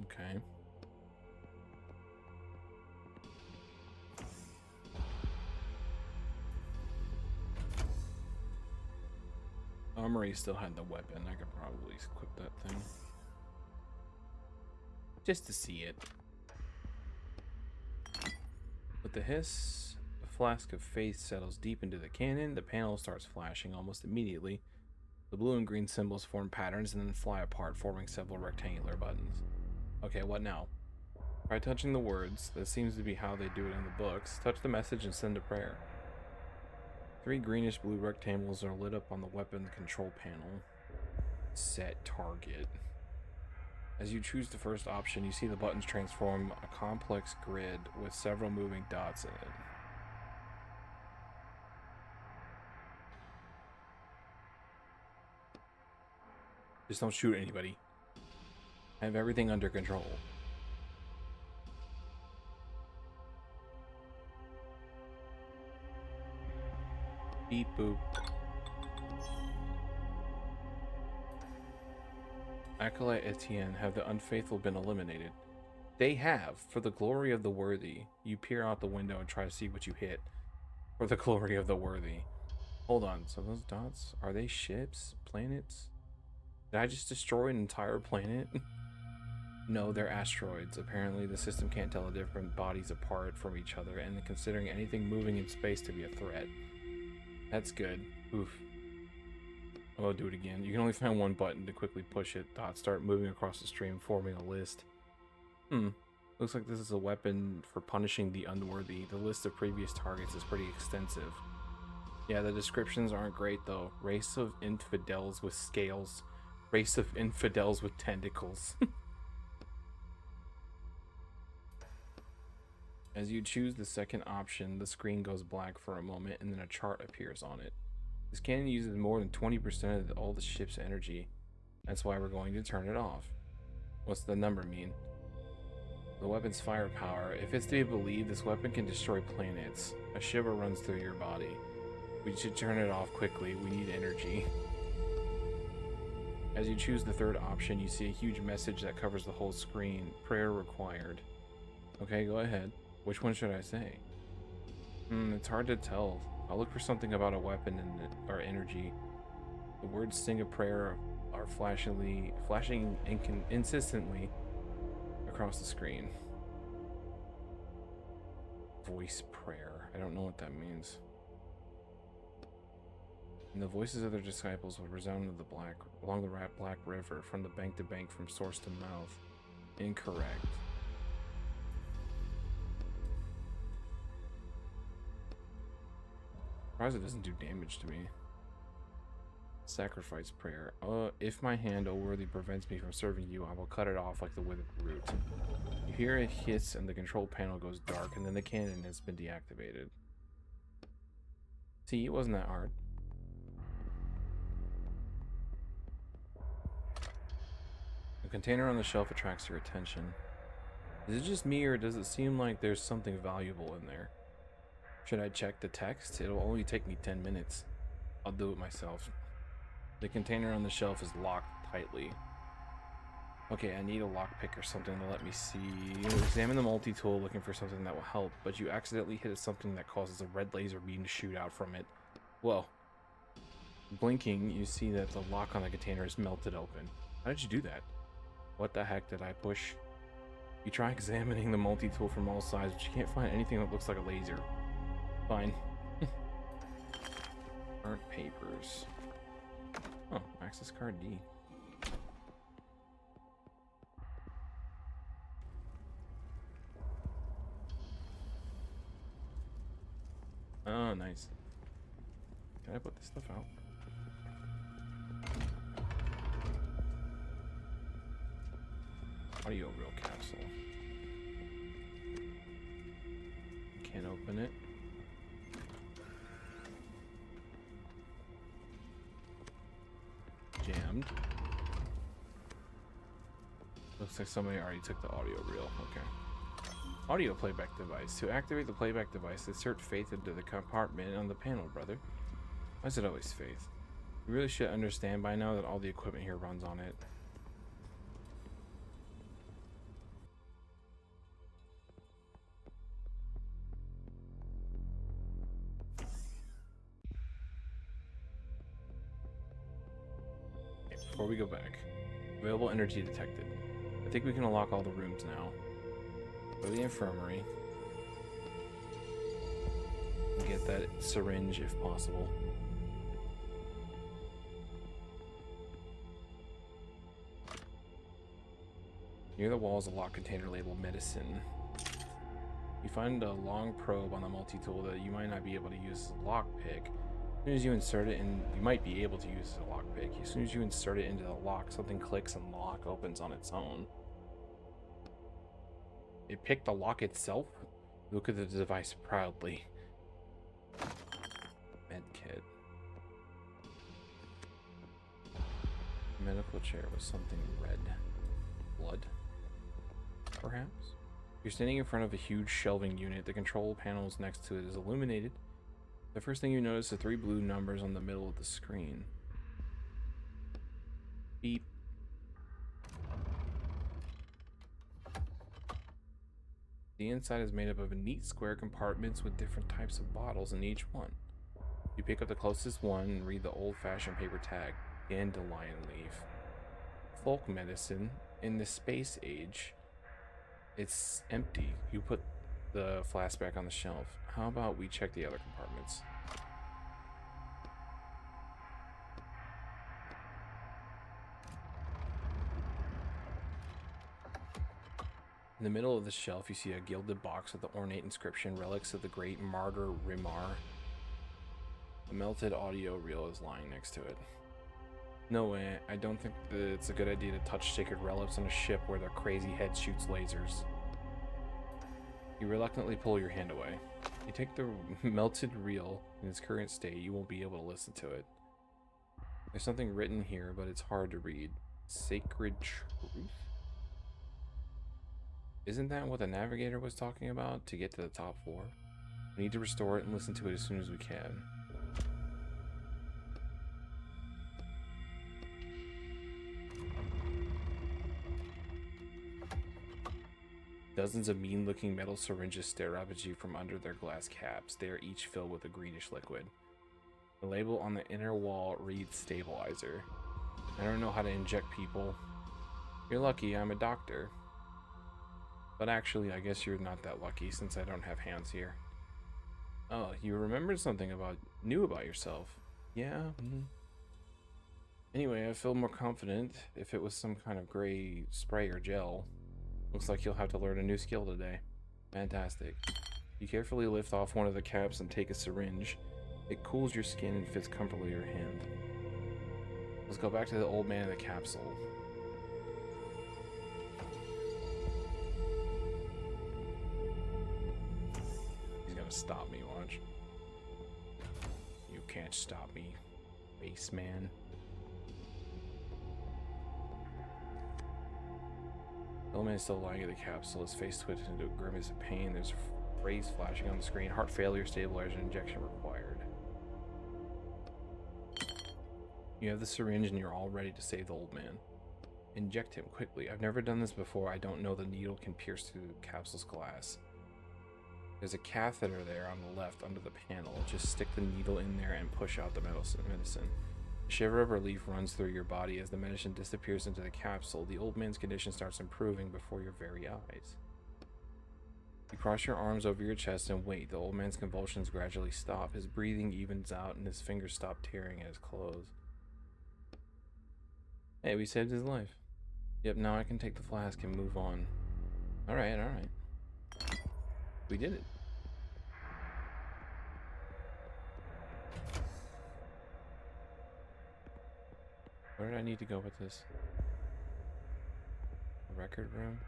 A: Okay. Armory still had the weapon. I could probably equip that thing. Just to see it. With the hiss, the flask of faith settles deep into the cannon. The panel starts flashing almost immediately. The blue and green symbols form patterns and then fly apart, forming several rectangular buttons. Okay, what now? Try touching the words. That seems to be how they do it in the books. Touch the message and send a prayer. 3 greenish blue rectangles are lit up on the weapon control panel. Set target. As you choose the first option, you see the buttons transform a complex grid with several moving dots in it. Just don't shoot anybody. Have everything under control. Beep boop. Acolyte Etienne, have the unfaithful been eliminated? They have. For the glory of the worthy. You peer out the window and try to see what you hit. For the glory of the worthy. Hold on, so those dots, are they ships? Planets? Did I just destroy an entire planet? No, they're asteroids. Apparently the system can't tell the different bodies apart from each other, and considering anything moving in space to be a threat. That's good. Oof. I'll do it again. You can only find one button to quickly push it. Dots start moving across the stream, forming a list. Looks like this is a weapon for punishing the unworthy. The list of previous targets is pretty extensive. Yeah, the descriptions aren't great though. Race of infidels with scales. Race of infidels with tentacles. As you choose the second option, the screen goes black for a moment and then a chart appears on it. This cannon uses more than 20% of all the ship's energy. That's why we're going to turn it off. What's the number mean? The weapon's firepower. If it's to be believed, this weapon can destroy planets. A shiver runs through your body. We should turn it off quickly. We need energy. As you choose the third option, you see a huge message that covers the whole screen. Prayer required. Okay, go ahead. Which one should I say? It's hard to tell. I'll look for something about a weapon or energy. The words "sing a prayer" are flashing insistently across the screen. Voice prayer. I don't know what that means. And the voices of their disciples will resound along the Black River, from the bank to bank, from source to mouth. Incorrect. Surprised it doesn't do damage to me. Sacrifice prayer. If my hand, O worthy, prevents me from serving you, I will cut it off like the withered root. You hear a hiss and the control panel goes dark, and then the cannon has been deactivated. See, it wasn't that hard. The container on the shelf attracts your attention. Is it just me, or does it seem like there's something valuable in there? Should I check the text? It'll only take me 10 minutes. I'll do it myself. The container on the shelf is locked tightly. Okay, I need a lockpick or something to let me see. You examine the multi-tool looking for something that will help, but you accidentally hit something that causes a red laser beam to shoot out from it. Whoa. Blinking, you see that the lock on the container is melted open. How did you do that? What the heck did I push? You try examining the multi-tool from all sides, but you can't find anything that looks like a laser. Fine. Burnt papers. Oh, access card D. Oh, nice. Can I put this stuff out? Audio reel capsule. Can't open it. Jammed. Looks like somebody already took the audio reel. Okay. Audio playback device. To activate the playback device, insert Faith into the compartment on the panel, brother. Why is it always Faith? You really should understand by now that all the equipment here runs on it. Okay, before we go back, available energy detected. I think we can unlock all the rooms now. Go to the infirmary. And get that syringe if possible. Near the wall is a locked container labeled medicine. You find a long probe on the multi-tool that you might not be able to use as a lockpick. As soon as you insert it in, you might be able to use as a lockpick. As soon as you insert it into the lock, something clicks and the lock opens on its own. It picked the lock itself? Look at the device proudly. Medkit. Medical chair with something red. Blood? Perhaps? You're standing in front of a huge shelving unit. The control panels next to it is illuminated. The first thing you notice are 3 blue numbers on the middle of the screen. Beep. The inside is made up of neat square compartments with different types of bottles in each one. You pick up the closest one and read the old-fashioned paper tag, dandelion leaf. Folk medicine. In the space age, it's empty. You put the flask back on the shelf. How about we check the other compartments? In the middle of the shelf, you see a gilded box with the ornate inscription, Relics of the Great Martyr Rimar. A melted audio reel is lying next to it. No way, I don't think that it's a good idea to touch sacred relics on a ship where their crazy head shoots lasers. You reluctantly pull your hand away. You take the melted reel in its current state, you won't be able to listen to it. There's something written here, but it's hard to read. Sacred truth? Isn't that what the navigator was talking about to get to the top floor? We need to restore it and listen to it as soon as we can. Dozens of mean-looking metal syringes stare up at you from under their glass caps. They are each filled with a greenish liquid. The label on the inner wall reads stabilizer. I don't know how to inject people. You're lucky, I'm a doctor. But actually, I guess you're not that lucky since I don't have hands here. Oh, you remembered something new about yourself. Yeah? Anyway, I feel more confident if it was some kind of gray spray or gel. Looks like you'll have to learn a new skill today. Fantastic. You carefully lift off one of the caps and take a syringe. It cools your skin and fits comfortably in your hand. Let's go back to the old man in the capsule. He's gonna stop me, watch. You can't stop me, baseman. The old man is still lying in the capsule, his face twisted into a grimace of pain. There's a phrase flashing on the screen: heart failure, stabilizer injection required. You have the syringe and you're all ready to save the old man. Inject him quickly. I've never done this before. I don't know the needle can pierce through the capsule's glass. There's a catheter there on the left under the panel. Just stick the needle in there and push out the medicine. A shiver of relief runs through your body as the medicine disappears into the capsule. The old man's condition starts improving before your very eyes. You cross your arms over your chest and wait. The old man's convulsions gradually stop. His breathing evens out and his fingers stop tearing at his clothes. Hey, we saved his life. Yep, now I can take the flask and move on. Alright, alright. We did it. Where did I need to go with this? The record room?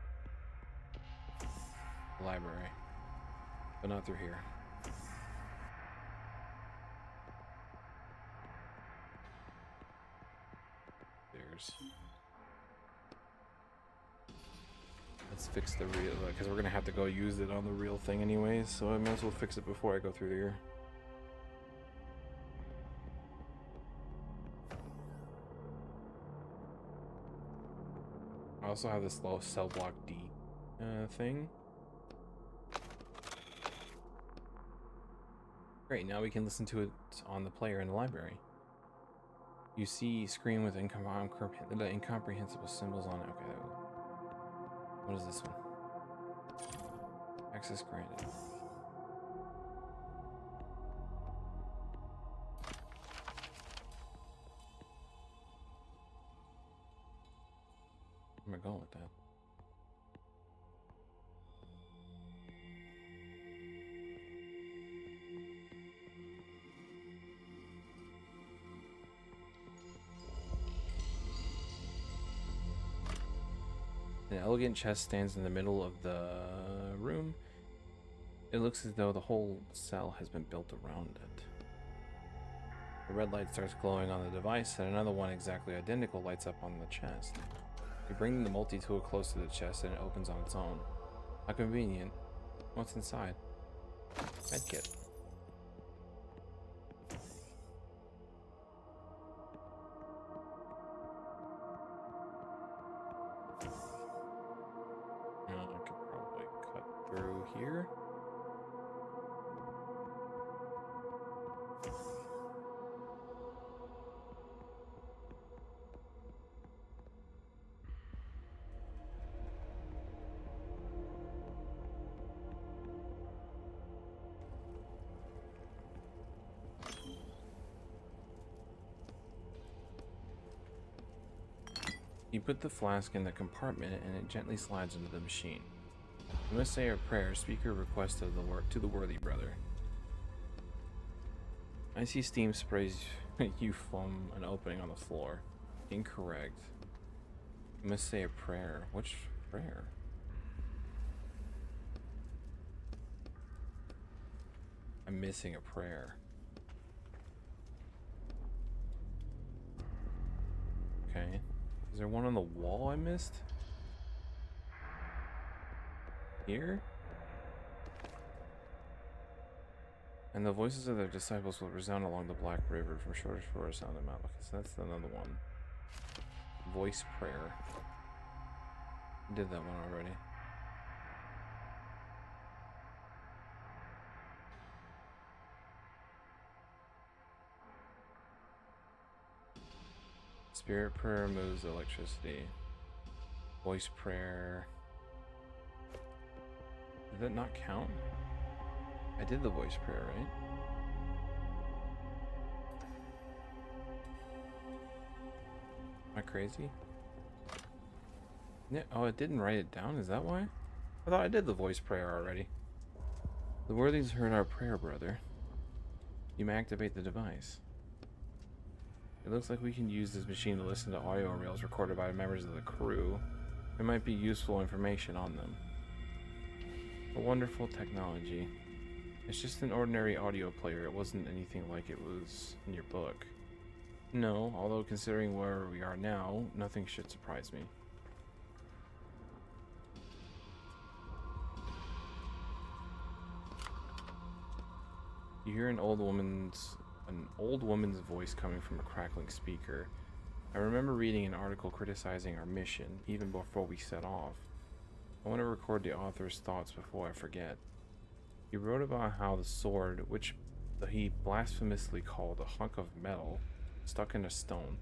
A: The library. But not through here. There's... Let's fix the real, because we're gonna have to go use it on the real thing anyways, so I might as well fix it before I go through here. I also have this low cell block D thing. Great, now we can listen to it on the player in the library. You see screen with incomprehensible symbols on it. Okay. What is this one? Access granted. Where am I going with that? An elegant chest stands in the middle of the room. It looks as though the whole cell has been built around it. A red light starts glowing on the device, and another one exactly identical lights up on the chest. You bring the multi-tool close to the chest, and it opens on its own. How convenient. What's inside? Medkit. I could probably cut through here. You put the flask in the compartment and it gently slides into the machine. You must say a prayer. Speaker request of to the worthy brother. I see steam sprays you from an opening on the floor. Incorrect. You must say a prayer. Which prayer? I'm missing a prayer. Okay. Is there one on the wall I missed? Here? And the voices of their disciples will resound along the Black River from shore to shore, sound them out. Okay, so that's another one. Voice prayer. I did that one already. Spirit prayer removes electricity. Voice prayer. Did that not count? I did the voice prayer, right? Am I crazy? Yeah, oh, it didn't write it down? Is that why? I thought I did the voice prayer already. The worthies heard our prayer, brother. You may activate the device. It looks like we can use this machine to listen to audio reels recorded by members of the crew. There might be useful information on them. A wonderful technology. It's just an ordinary audio player. It wasn't anything like it was in your book. No, although considering where we are now, nothing should surprise me. You hear an old woman's voice coming from a crackling speaker. I remember reading an article criticizing our mission, even before we set off. I want to record the author's thoughts before I forget. He wrote about how the sword, which he blasphemously called a hunk of metal stuck in a stone,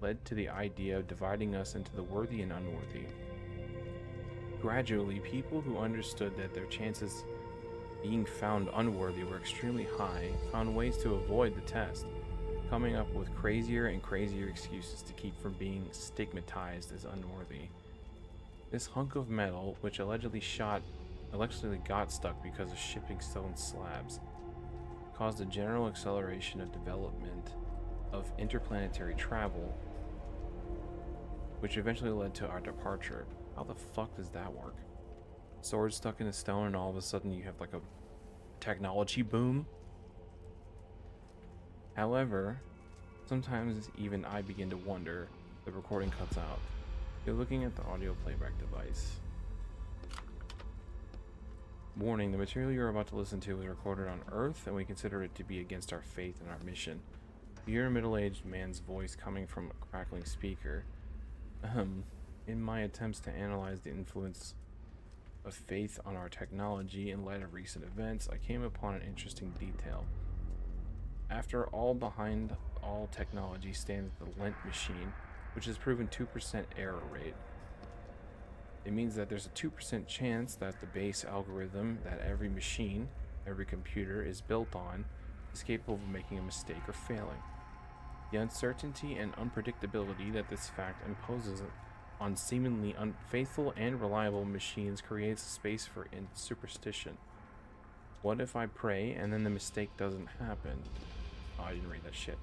A: led to the idea of dividing us into the worthy and unworthy. Gradually, people who understood that their chances being found unworthy were extremely high found ways to avoid the test, coming up with crazier and crazier excuses to keep from being stigmatized as unworthy. This hunk of metal, which allegedly got stuck because of shipping stone slabs, caused a general acceleration of development of interplanetary travel, which eventually led to our departure. How the fuck does that work? Sword stuck in a stone and all of a sudden you have like a technology boom? However, sometimes even I begin to wonder. The recording cuts out. You're looking at the audio playback device. Warning, the material you're about to listen to was recorded on Earth, and we consider it to be against our faith and our mission. You hear a middle-aged man's voice coming from a crackling speaker. In my attempts to analyze the influence of faith on our technology in light of recent events, I came upon an interesting detail. After all, behind all technology stands the Lent machine, which has proven 2% error rate. It means that there's a 2% chance that the base algorithm that every machine, every computer is built on is capable of making a mistake or failing. The uncertainty and unpredictability that this fact imposes on seemingly unfaithful and reliable machines creates a space for superstition. What if I pray and then the mistake doesn't happen? Oh, I didn't read that shit.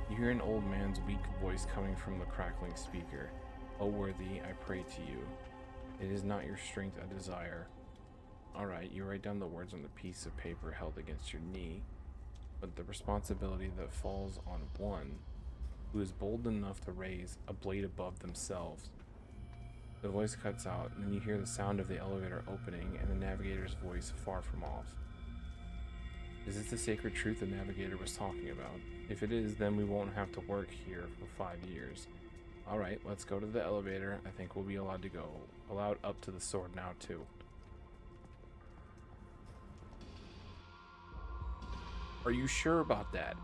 A: You hear an old man's weak voice coming from the crackling speaker. O worthy, I pray to you. It is not your strength I desire. Alright, you write down the words on the piece of paper held against your knee, but the responsibility that falls on one who is bold enough to raise a blade above themselves. The voice cuts out, and then you hear the sound of the elevator opening and the navigator's voice far from off. Is this the sacred truth the navigator was talking about? If it is, then we won't have to work here for 5 years. Alright, let's go to the elevator. I think we'll be allowed up to the sword now too. Are you sure about that?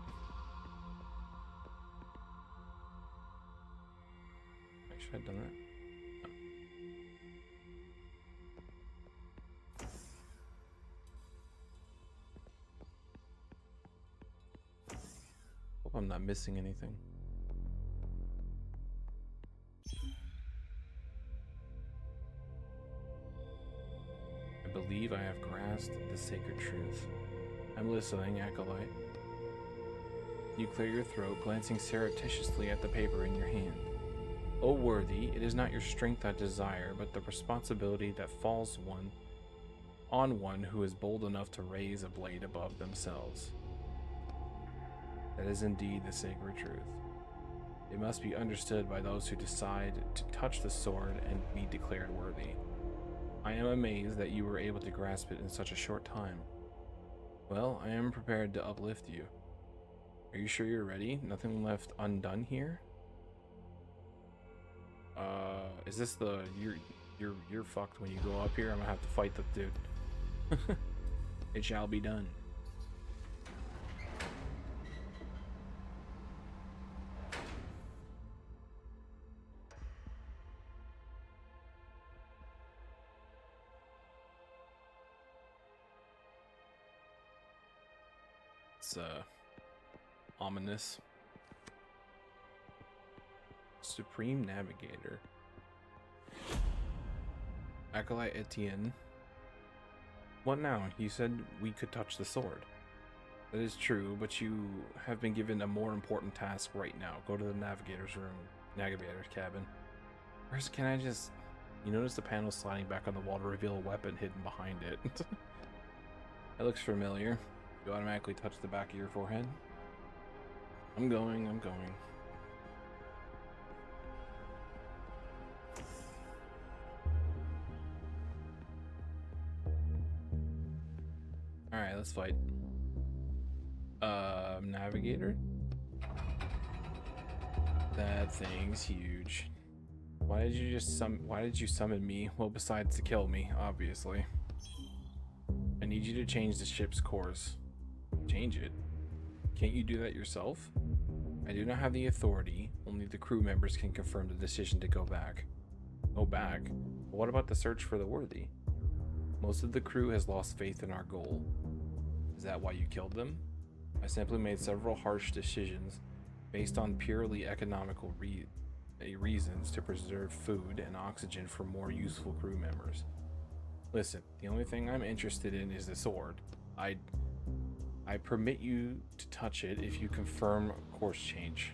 A: I should have done that. Hope I'm not missing anything. I believe I have grasped the sacred truth. I'm listening, Acolyte. You clear your throat, glancing surreptitiously at the paper in your hand. O worthy, it is not your strength I desire, but the responsibility that falls on one who is bold enough to raise a blade above themselves. That is indeed the sacred truth. It must be understood by those who decide to touch the sword and be declared worthy. I am amazed that you were able to grasp it in such a short time. Well, I am prepared to uplift you. Are you sure you're ready? Nothing left undone here? Is this the you're fucked when you go up here? I'm gonna have to fight the dude. It shall be done. It's ominous. Supreme Navigator. Acolyte Etienne. What now? You said we could touch the sword. That is true, but you have been given a more important task right now. Go to the navigator's room. Navigator's cabin. First, can I just... You notice the panel sliding back on the wall to reveal a weapon hidden behind it. That looks familiar. You automatically touch the back of your forehead. I'm going. Alright, let's fight. Navigator? That thing's huge. Why did you summon me? Well, besides to kill me, obviously. I need you to change the ship's course. Change it? Can't you do that yourself? I do not have the authority. Only the crew members can confirm the decision to go back. Go back? But what about the search for the worthy? Most of the crew has lost faith in our goal. Is that why you killed them? I simply made several harsh decisions based on purely economical reasons to preserve food and oxygen for more useful crew members. Listen, the only thing I'm interested in is the sword. I permit you to touch it if you confirm course change.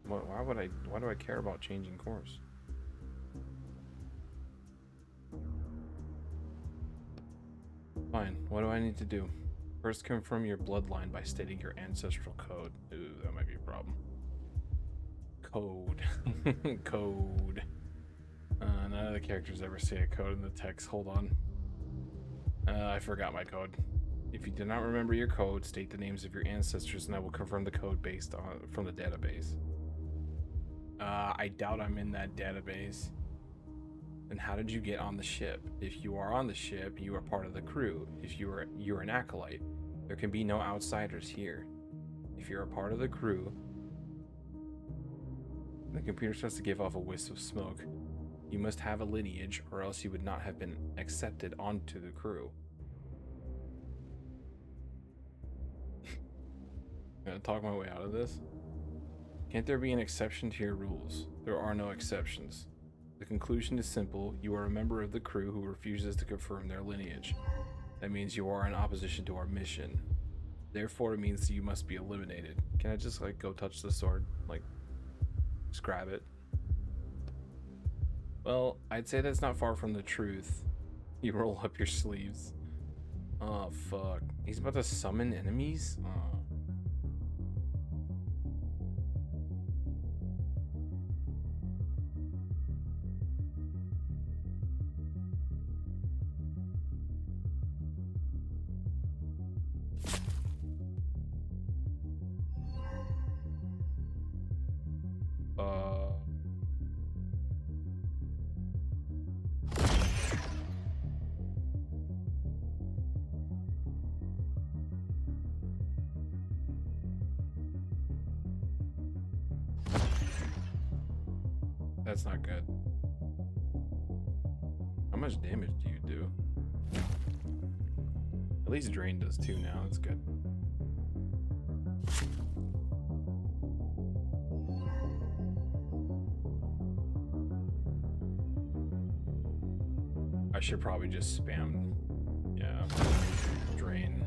A: Why do I care about changing course? Fine, what do I need to do? First, confirm your bloodline by stating your ancestral code. Ooh, that might be a problem. Code. Code. None of the characters ever say a code in the text. Hold on. I forgot my code. If you do not remember your code, state the names of your ancestors and I will confirm the code based on from the database. I doubt I'm in that database. Then how did you get on the ship? If you are on the ship, you are part of the crew. If you're an acolyte, there can be no outsiders here. If you're a part of the crew, the computer starts to give off a wisp of smoke. You must have a lineage, or else you would not have been accepted onto the crew. Gonna talk my way out of this? Can't there be an exception to your rules? There are no exceptions. The conclusion is simple. You are a member of the crew who refuses to confirm their lineage. That means you are in opposition to our mission. Therefore, it means you must be eliminated. Can I just, like, go touch the sword? Like, just grab it? Well, I'd say that's not far from the truth. You roll up your sleeves. Oh, fuck. He's about to summon enemies? Oh. That's not good. How much damage do you do? At least Drain does too now. That's good. I should probably just spam. Yeah. Drain.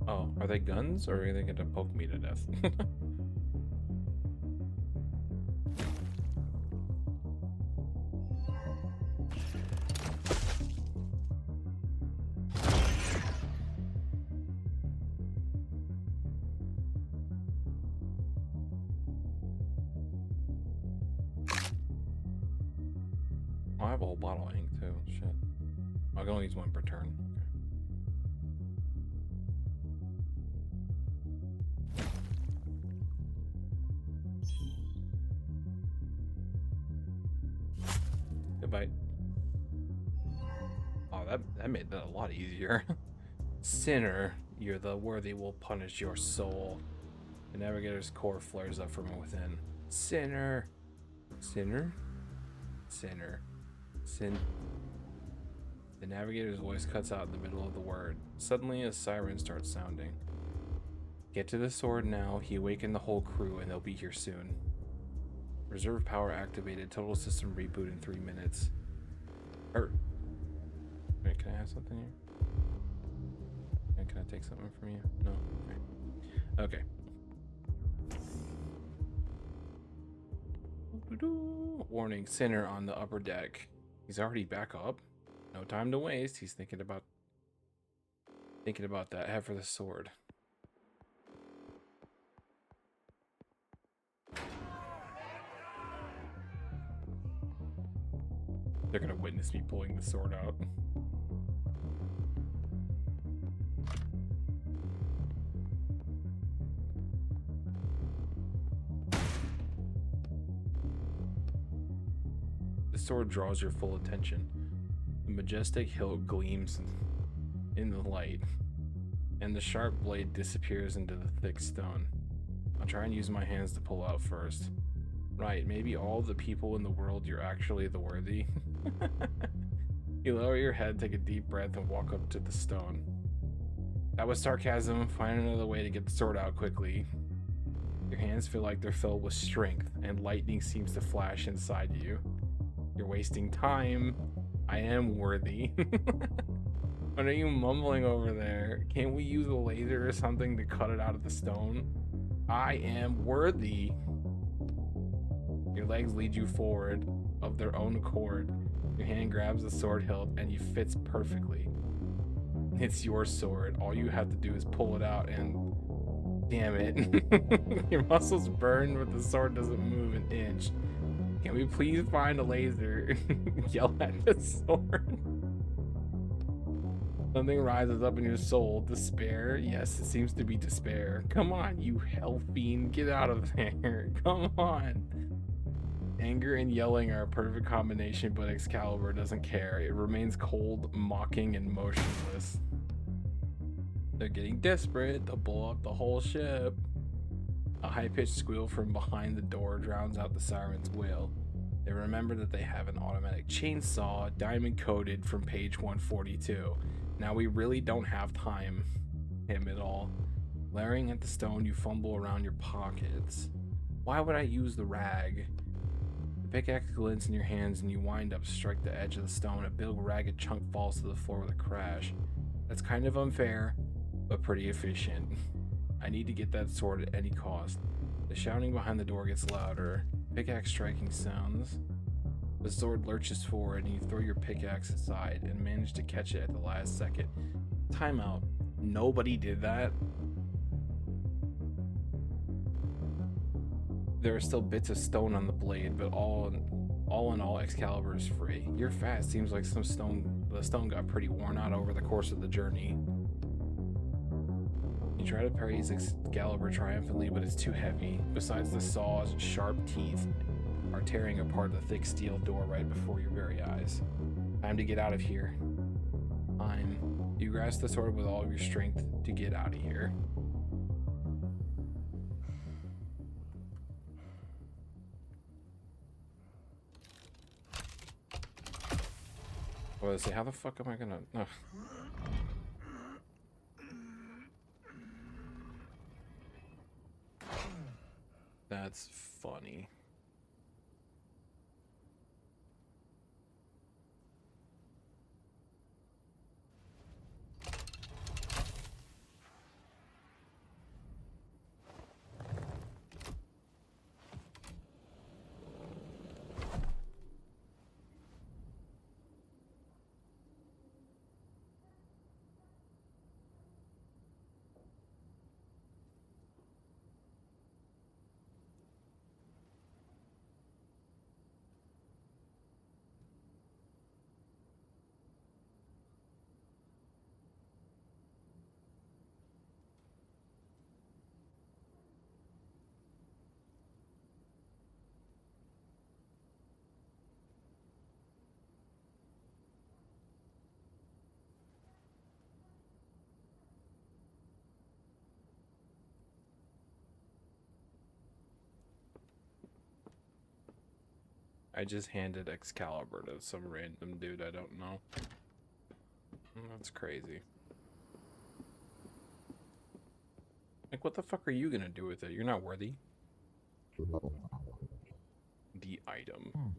A: Oh, are they guns or are they gonna poke me to death? I have a whole bottle of ink too. Shit. I can only use one per turn. Okay. Goodbye. Oh, that made that a lot easier. Sinner, you're the worthy will punish your soul. The navigator's core flares up from within. Sinner. Sinner? Sinner. Sin. The navigator's voice cuts out in the middle of the word. Suddenly, a siren starts sounding. Get to the sword now. He awakened the whole crew, and they'll be here soon. Reserve power activated. Total system reboot in 3 minutes. Wait, can I have something here? Can I take something from you? No? Okay. Warning, Sinner on the upper deck. He's already back up? No time to waste. He's thinking about that. Head for the sword. They're gonna witness me pulling the sword out. The sword draws your full attention. The majestic hilt gleams in the light, and the sharp blade disappears into the thick stone. I'll try and use my hands to pull out first. Right, maybe all the people in the world, you're actually the worthy. You lower your head, take a deep breath, and walk up to the stone. That was sarcasm. Find another way to get the sword out quickly. Your hands feel like they're filled with strength, and lightning seems to flash inside you. You're wasting time. I am worthy. What are you mumbling over there? Can't we use a laser or something to cut it out of the stone? I am worthy. Your legs lead you forward of their own accord. Your hand grabs the sword hilt and it fits perfectly. It's your sword. All you have to do is pull it out and... Damn it. Your muscles burn, but the sword doesn't move an inch. Can we please find a laser? Yell at the sword. Something rises up in your soul. Despair? Yes, it seems to be despair. Come on, you hell fiend. Get out of there. Come on. Anger and yelling are a perfect combination, but Excalibur doesn't care. It remains cold, mocking, and motionless. They're getting desperate. They'll blow up the whole ship. A high-pitched squeal from behind the door drowns out the siren's wail. They remember that they have an automatic chainsaw, diamond-coated, from page 142. Now we really don't have time him at all. Glaring at the stone, you fumble around your pockets. Why would I use the rag? The pickaxe glints in your hands and you wind up, strike the edge of the stone. A big ragged chunk falls to the floor with a crash. That's kind of unfair, but pretty efficient. I need to get that sword at any cost. The shouting behind the door gets louder. Pickaxe striking sounds. The sword lurches forward and you throw your pickaxe aside and manage to catch it at the last second. Timeout. Nobody did that. There are still bits of stone on the blade, but all in all, Excalibur is free. You're fast. Seems like the stone got pretty worn out over the course of the journey. You try to praise Excalibur triumphantly, but it's too heavy. Besides, the saw's sharp teeth are tearing apart the thick steel door right before your very eyes. Time to get out of here. Time. You grasp the sword with all of your strength to get out of here. Well, I say, how the fuck am I gonna... Oh. That's funny. I just handed Excalibur to some random dude I don't know. That's crazy. Like, what the fuck are you gonna do with it? You're not worthy. The item.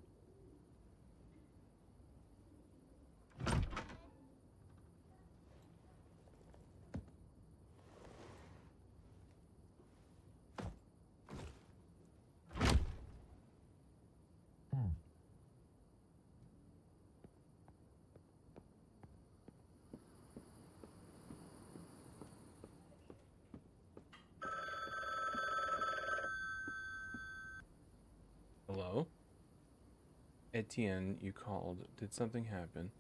C: Etienne, you called. Did something happen?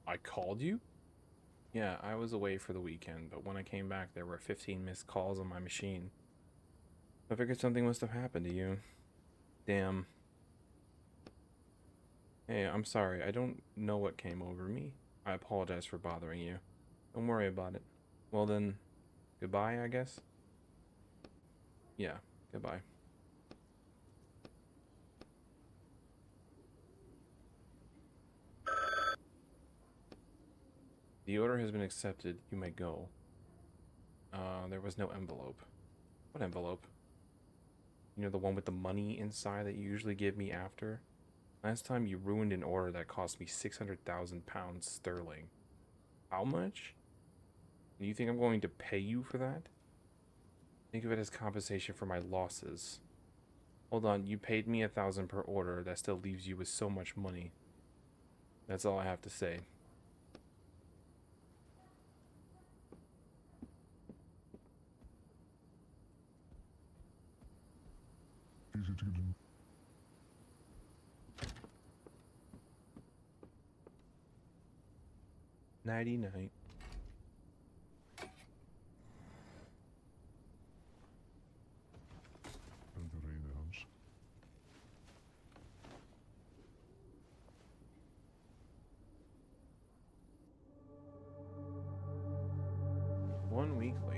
C: I called you? Yeah, I was away for the weekend, but when I came back, there were 15 missed calls on my machine. I figured something must have happened to you. Damn. Hey, I'm sorry. I don't know what came over me. I apologize for bothering you. Don't worry about it. Well then, goodbye, I guess? Yeah, goodbye. The order has been accepted. You may go. There was no envelope. What envelope? You know, the one with the money inside that you usually give me after? Last time you ruined an order that cost me 600,000 pounds sterling. How much? Do you think I'm going to pay you for that? Think of it as compensation for my losses. Hold on, you paid me 1,000 per order. That still leaves you with so much money. That's all I have to say. Nighty night.
D: Hans.
C: 1 week later.